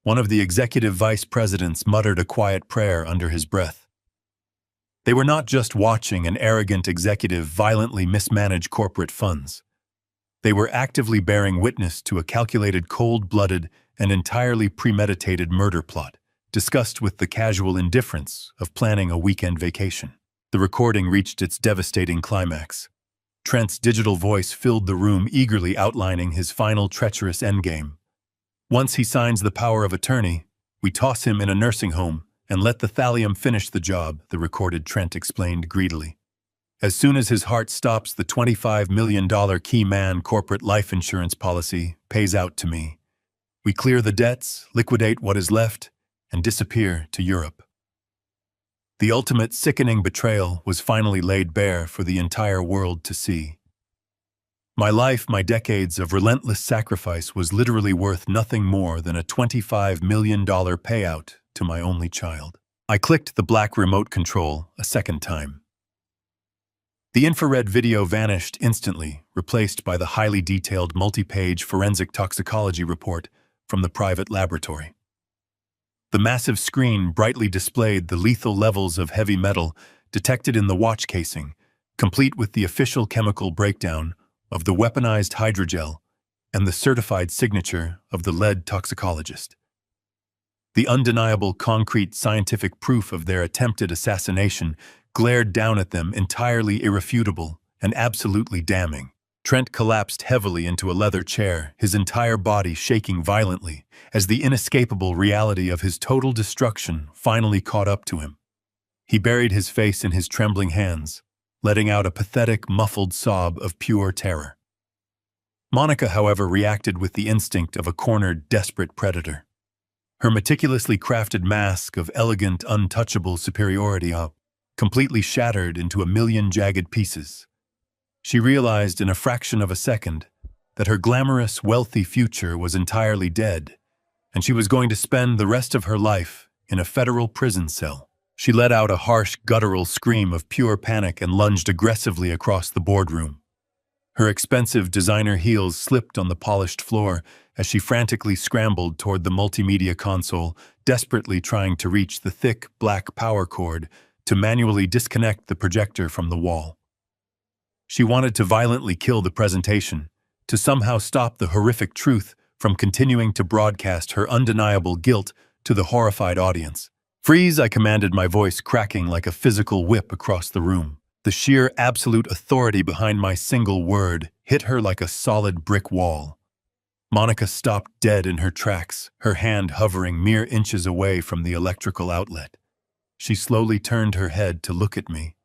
S1: One of the executive vice presidents muttered a quiet prayer under his breath. They were not just watching an arrogant executive violently mismanage corporate funds. They were actively bearing witness to a calculated, cold-blooded, and entirely premeditated murder plot, discussed with the casual indifference of planning a weekend vacation. The recording reached its devastating climax. Trent's digital voice filled the room, eagerly outlining his final treacherous endgame. Once he signs the power of attorney, we toss him in a nursing home and let the thallium finish the job, the recorded Trent explained greedily. As soon as his heart stops, the $25 million key man corporate life insurance policy pays out to me. We clear the debts, liquidate what is left, and disappear to Europe. The ultimate sickening betrayal was finally laid bare for the entire world to see. My life, my decades of relentless sacrifice was literally worth nothing more than a $25 million payout to my only child. I clicked the black remote control a second time. The infrared video vanished instantly, replaced by the highly detailed multi-page forensic toxicology report from the private laboratory. The massive screen brightly displayed the lethal levels of heavy metal detected in the watch casing, complete with the official chemical breakdown of the weaponized hydrogel and the certified signature of the lead toxicologist. The undeniable concrete scientific proof of their attempted assassination glared down at them, entirely irrefutable and absolutely damning. Trent collapsed heavily into a leather chair, his entire body shaking violently as the inescapable reality of his total destruction finally caught up to him. He buried his face in his trembling hands, letting out a pathetic, muffled sob of pure terror. Monica, however, reacted with the instinct of a cornered, desperate predator. Her meticulously crafted mask of elegant, untouchable superiority completely shattered into a million jagged pieces. She realized in a fraction of a second that her glamorous, wealthy future was entirely dead, and she was going to spend the rest of her life in a federal prison cell. She let out a harsh, guttural scream of pure panic and lunged aggressively across the boardroom. Her expensive designer heels slipped on the polished floor as she frantically scrambled toward the multimedia console, desperately trying to reach the thick, black power cord to manually disconnect the projector from the wall. She wanted to violently kill the presentation, to somehow stop the horrific truth from continuing to broadcast her undeniable guilt to the horrified audience. "Freeze!" I commanded, my voice cracking like a physical whip across the room. The sheer absolute authority behind my single word hit her like a solid brick wall. Monica stopped dead in her tracks, her hand hovering mere inches away from the electrical outlet. She slowly turned her head to look at me,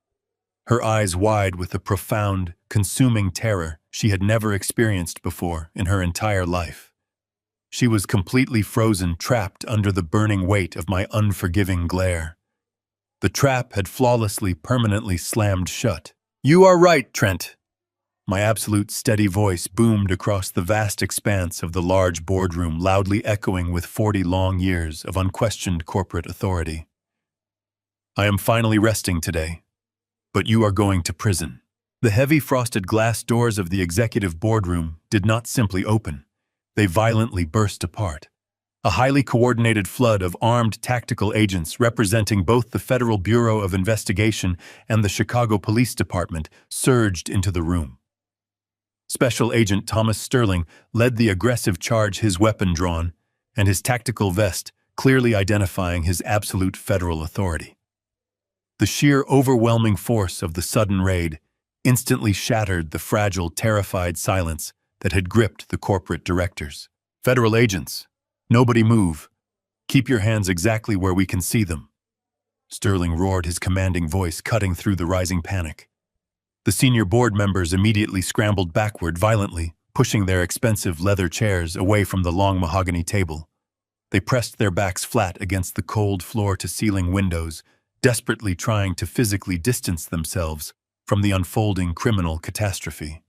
S1: her eyes wide with a profound, consuming terror she had never experienced before in her entire life. She was completely frozen, trapped under the burning weight of my unforgiving glare. The trap had flawlessly, permanently slammed shut. "You are right, Trent." My absolute steady voice boomed across the vast expanse of the large boardroom, loudly echoing with 40 long years of unquestioned corporate authority. "I am finally resting today, but you are going to prison." The heavy frosted glass doors of the executive boardroom did not simply open. They violently burst apart. A highly coordinated flood of armed tactical agents representing both the Federal Bureau of Investigation and the Chicago Police Department surged into the room. Special Agent Thomas Sterling led the aggressive charge, his weapon drawn, and his tactical vest clearly identifying his absolute federal authority. The sheer overwhelming force of the sudden raid instantly shattered the fragile, terrified silence that had gripped the corporate directors. "Federal agents, nobody move. Keep your hands exactly where we can see them," Sterling roared, his commanding voice cutting through the rising panic. The senior board members immediately scrambled backward violently, pushing their expensive leather chairs away from the long mahogany table. They pressed their backs flat against the cold floor-to-ceiling windows, desperately trying to physically distance themselves from the unfolding criminal catastrophe.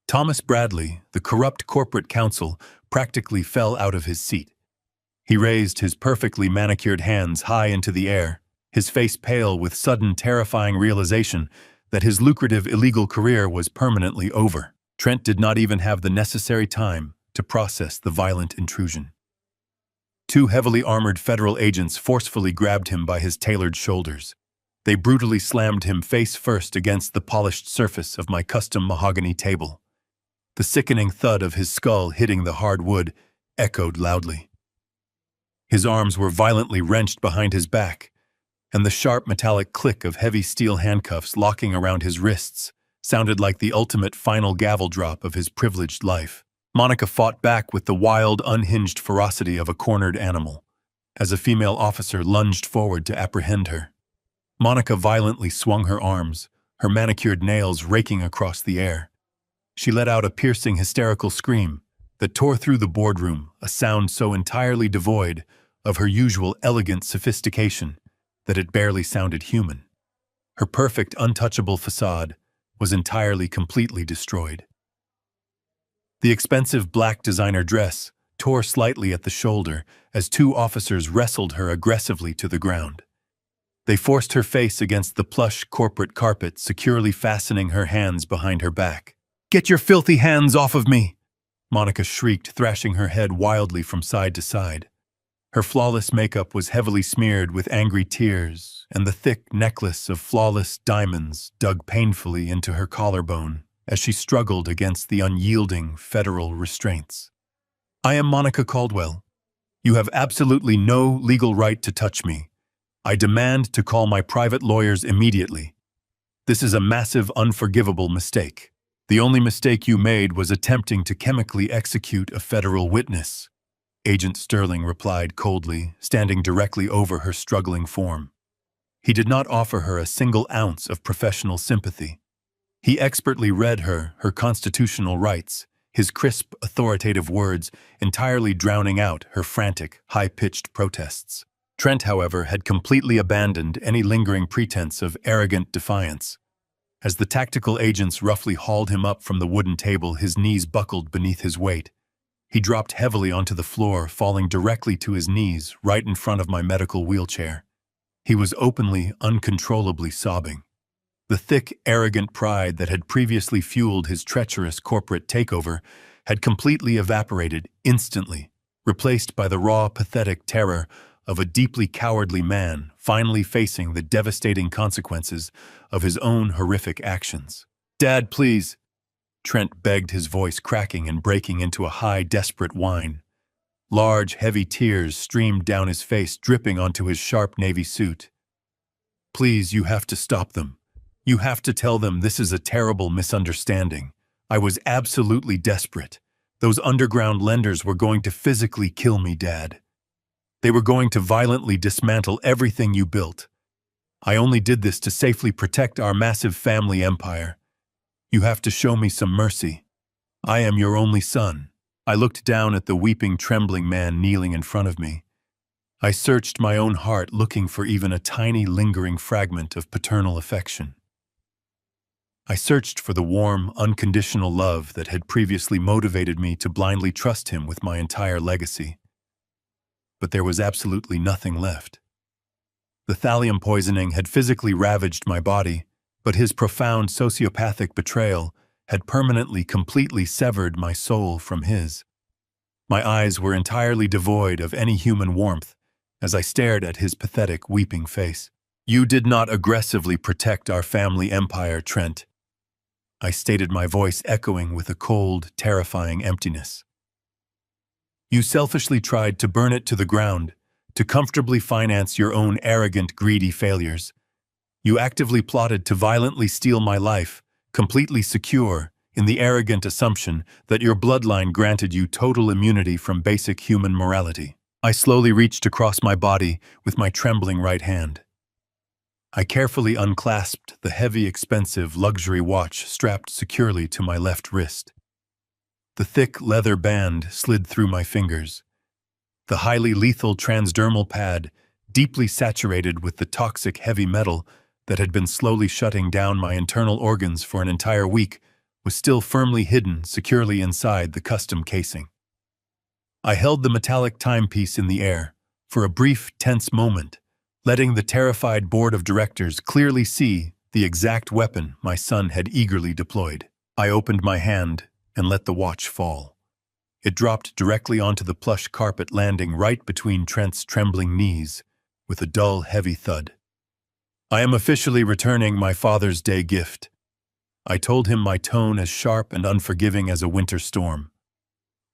S1: Thomas Bradley, the corrupt corporate counsel, practically fell out of his seat. He raised his perfectly manicured hands high into the air, his face pale with sudden terrifying realization that his lucrative illegal career was permanently over. Trent did not even have the necessary time to process the violent intrusion. Two heavily armored federal agents forcefully grabbed him by his tailored shoulders. They brutally slammed him face first against the polished surface of my custom mahogany table. The sickening thud of his skull hitting the hard wood echoed loudly. His arms were violently wrenched behind his back, and the sharp metallic click of heavy steel handcuffs locking around his wrists sounded like the ultimate final gavel drop of his privileged life. Monica fought back with the wild, unhinged ferocity of a cornered animal, as a female officer lunged forward to apprehend her. Monica violently swung her arms, her manicured nails raking across the air. She let out a piercing, hysterical scream that tore through the boardroom, a sound so entirely devoid of her usual elegant sophistication that it barely sounded human. Her perfect, untouchable facade was entirely, completely destroyed. The expensive black designer dress tore slightly at the shoulder as two officers wrestled her aggressively to the ground. They forced her face against the plush corporate carpet, securely fastening her hands behind her back. "Get your filthy hands off of me!" Monica shrieked, thrashing her head wildly from side to side. Her flawless makeup was heavily smeared with angry tears, and the thick necklace of flawless diamonds dug painfully into her collarbone as she struggled against the unyielding federal restraints. "I am Monica Caldwell. You have absolutely no legal right to touch me. I demand to call my private lawyers immediately. This is a massive, unforgivable mistake. The only mistake you made was attempting to chemically execute a federal witness," Agent Sterling replied coldly, standing directly over her struggling form. He did not offer her a single ounce of professional sympathy. He expertly read her constitutional rights, his crisp, authoritative words entirely drowning out her frantic, high-pitched protests. Trent, however, had completely abandoned any lingering pretense of arrogant defiance. As the tactical agents roughly hauled him up from the wooden table, his knees buckled beneath his weight. He dropped heavily onto the floor, falling directly to his knees right in front of my medical wheelchair. He was openly, uncontrollably sobbing. The thick, arrogant pride that had previously fueled his treacherous corporate takeover had completely evaporated instantly, replaced by the raw, pathetic terror of a deeply cowardly man finally facing the devastating consequences of his own horrific actions. "Dad, please," Trent begged, his voice cracking and breaking into a high, desperate whine. Large, heavy tears streamed down his face, dripping onto his sharp navy suit. "Please, you have to stop them. You have to tell them this is a terrible misunderstanding. I was absolutely desperate. Those underground lenders were going to physically kill me, Dad. They were going to violently dismantle everything you built. I only did this to safely protect our massive family empire. You have to show me some mercy. I am your only son. I looked down at the weeping, trembling man kneeling in front of me. I searched my own heart, looking for even a tiny, lingering fragment of paternal affection. I searched for the warm, unconditional love that had previously motivated me to blindly trust him with my entire legacy. But there was absolutely nothing left. The thallium poisoning had physically ravaged my body, but his profound sociopathic betrayal had permanently, completely severed my soul from his. My eyes were entirely devoid of any human warmth as I stared at his pathetic, weeping face. "You did not aggressively protect our family empire, Trent," I stated, my voice echoing with a cold, terrifying emptiness. "You selfishly tried to burn it to the ground, to comfortably finance your own arrogant, greedy failures. You actively plotted to violently steal my life, completely secure in the arrogant assumption that your bloodline granted you total immunity from basic human morality." I slowly reached across my body with my trembling right hand. I carefully unclasped the heavy, expensive luxury watch strapped securely to my left wrist. The thick leather band slid through my fingers. The highly lethal transdermal pad, deeply saturated with the toxic heavy metal that had been slowly shutting down my internal organs for an entire week, was still firmly hidden securely inside the custom casing. I held the metallic timepiece in the air for a brief, tense moment, letting the terrified board of directors clearly see the exact weapon my son had eagerly deployed. I opened my hand and let the watch fall. It dropped directly onto the plush carpet, landing right between Trent's trembling knees with a dull, heavy thud. "I am officially returning my Father's Day gift," I told him, my tone as sharp and unforgiving as a winter storm.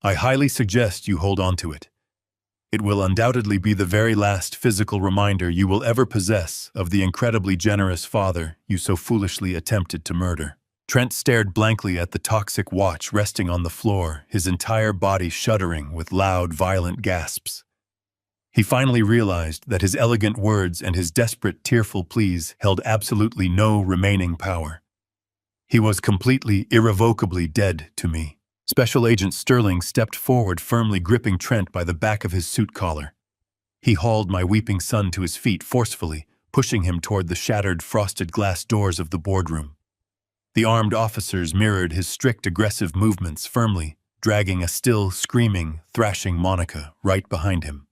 S1: "I highly suggest you hold on to it. It will undoubtedly be the very last physical reminder you will ever possess of the incredibly generous father you so foolishly attempted to murder." Trent stared blankly at the toxic watch resting on the floor, his entire body shuddering with loud, violent gasps. He finally realized that his elegant words and his desperate, tearful pleas held absolutely no remaining power. He was completely, irrevocably dead to me. Special Agent Sterling stepped forward, firmly gripping Trent by the back of his suit collar. He hauled my weeping son to his feet forcefully, pushing him toward the shattered, frosted glass doors of the boardroom. The armed officers mirrored his strict, aggressive movements, firmly dragging a still, screaming, thrashing Monica right behind him.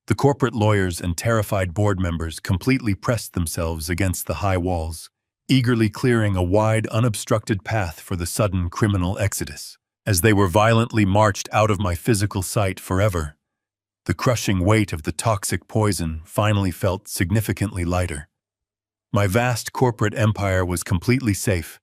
S1: The corporate lawyers and terrified board members completely pressed themselves against the high walls, eagerly clearing a wide, unobstructed path for the sudden criminal exodus. As they were violently marched out of my physical sight forever, the crushing weight of the toxic poison finally felt significantly lighter. My vast corporate empire was completely safe,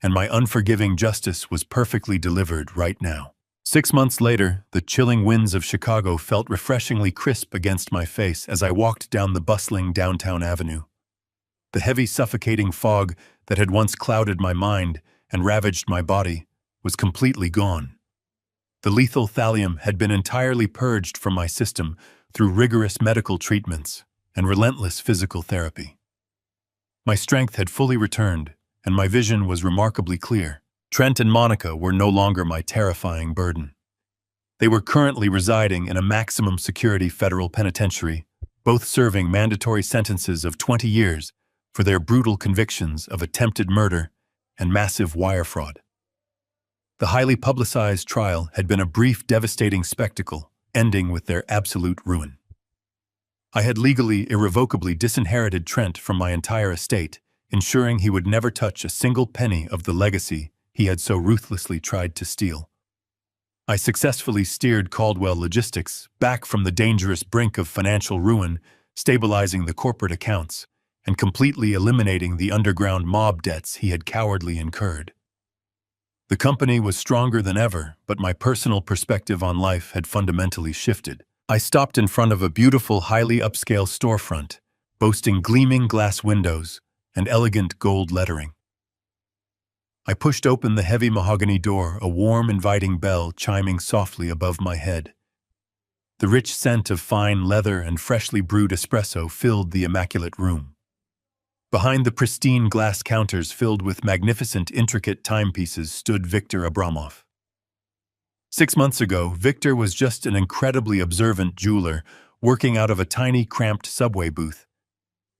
S1: and my unforgiving justice was perfectly delivered right now. 6 months later, the chilling winds of Chicago felt refreshingly crisp against my face as I walked down the bustling downtown avenue. The heavy, suffocating fog that had once clouded my mind and ravaged my body was completely gone. The lethal thallium had been entirely purged from my system through rigorous medical treatments and relentless physical therapy. My strength had fully returned, and my vision was remarkably clear. Trent and Monica were no longer my terrifying burden. They were currently residing in a maximum security federal penitentiary, both serving mandatory sentences of 20 years for their brutal convictions of attempted murder and massive wire fraud. The highly publicized trial had been a brief, devastating spectacle, ending with their absolute ruin. I had legally, irrevocably disinherited Trent from my entire estate, ensuring he would never touch a single penny of the legacy he had so ruthlessly tried to steal. I successfully steered Caldwell Logistics back from the dangerous brink of financial ruin, stabilizing the corporate accounts and completely eliminating the underground mob debts he had cowardly incurred. The company was stronger than ever, but my personal perspective on life had fundamentally shifted. I stopped in front of a beautiful, highly upscale storefront, boasting gleaming glass windows and elegant gold lettering. I pushed open the heavy mahogany door, a warm, inviting bell chiming softly above my head. The rich scent of fine leather and freshly brewed espresso filled the immaculate room. Behind the pristine glass counters filled with magnificent, intricate timepieces stood Viktor Abramov. 6 months ago, Victor was just an incredibly observant jeweler working out of a tiny, cramped subway booth.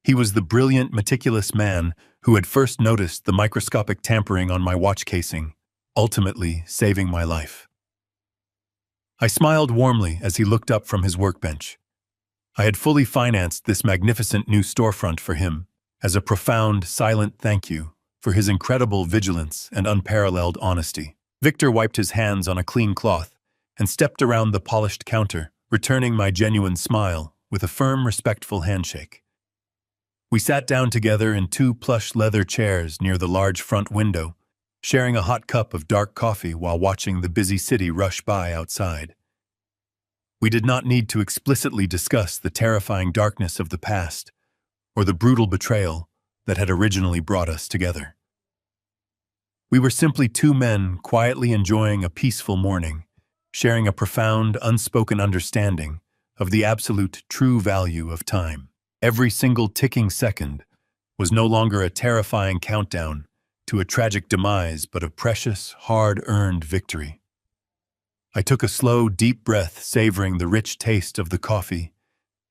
S1: He was the brilliant, meticulous man who had first noticed the microscopic tampering on my watch casing, ultimately saving my life. I smiled warmly as he looked up from his workbench. I had fully financed this magnificent new storefront for him as a profound, silent thank you for his incredible vigilance and unparalleled honesty. Victor wiped his hands on a clean cloth and stepped around the polished counter, returning my genuine smile with a firm, respectful handshake. We sat down together in 2 plush leather chairs near the large front window, sharing a hot cup of dark coffee while watching the busy city rush by outside. We did not need to explicitly discuss the terrifying darkness of the past or the brutal betrayal that had originally brought us together. We were simply 2 men quietly enjoying a peaceful morning, sharing a profound, unspoken understanding of the absolute true value of time. Every single ticking second was no longer a terrifying countdown to a tragic demise, but a precious, hard-earned victory. I took a slow, deep breath, savoring the rich taste of the coffee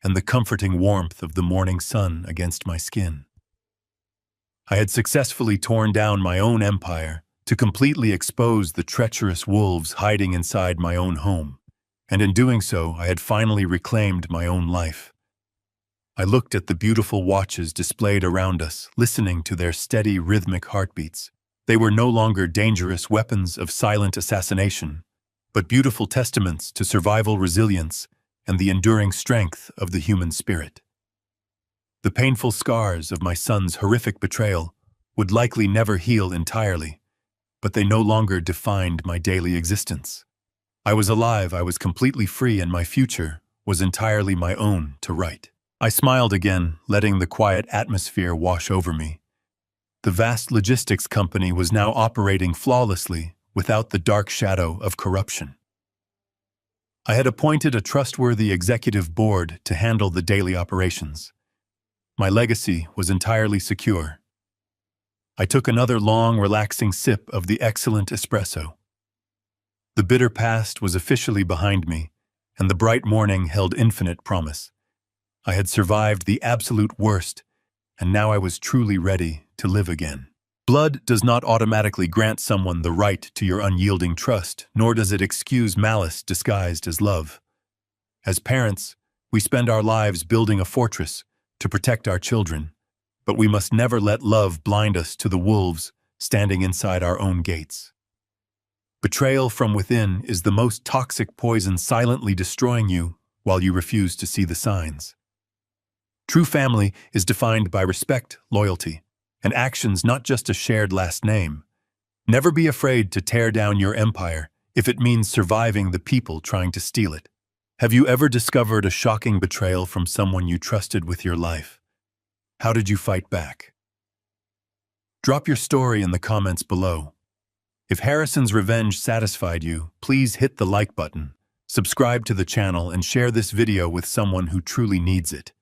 S1: and the comforting warmth of the morning sun against my skin. I had successfully torn down my own empire to completely expose the treacherous wolves hiding inside my own home, and in doing so, I had finally reclaimed my own life. I looked at the beautiful watches displayed around us, listening to their steady, rhythmic heartbeats. They were no longer dangerous weapons of silent assassination, but beautiful testaments to survival resilience and the enduring strength of the human spirit. The painful scars of my son's horrific betrayal would likely never heal entirely, but they no longer defined my daily existence. I was alive, I was completely free, and my future was entirely my own to write. I smiled again, letting the quiet atmosphere wash over me. The vast logistics company was now operating flawlessly without the dark shadow of corruption. I had appointed a trustworthy executive board to handle the daily operations. My legacy was entirely secure. I took another long, relaxing sip of the excellent espresso. The bitter past was officially behind me, and the bright morning held infinite promise. I had survived the absolute worst, and now I was truly ready to live again. Blood does not automatically grant someone the right to your unyielding trust, nor does it excuse malice disguised as love. As parents, we spend our lives building a fortress to protect our children, but we must never let love blind us to the wolves standing inside our own gates. Betrayal from within is the most toxic poison, silently destroying you while you refuse to see the signs. True family is defined by respect, loyalty, and actions, not just a shared last name. Never be afraid to tear down your empire if it means surviving the people trying to steal it. Have you ever discovered a shocking betrayal from someone you trusted with your life? How did you fight back? Drop your story in the comments below. If Harrison's revenge satisfied you, please hit the like button, subscribe to the channel, and share this video with someone who truly needs it.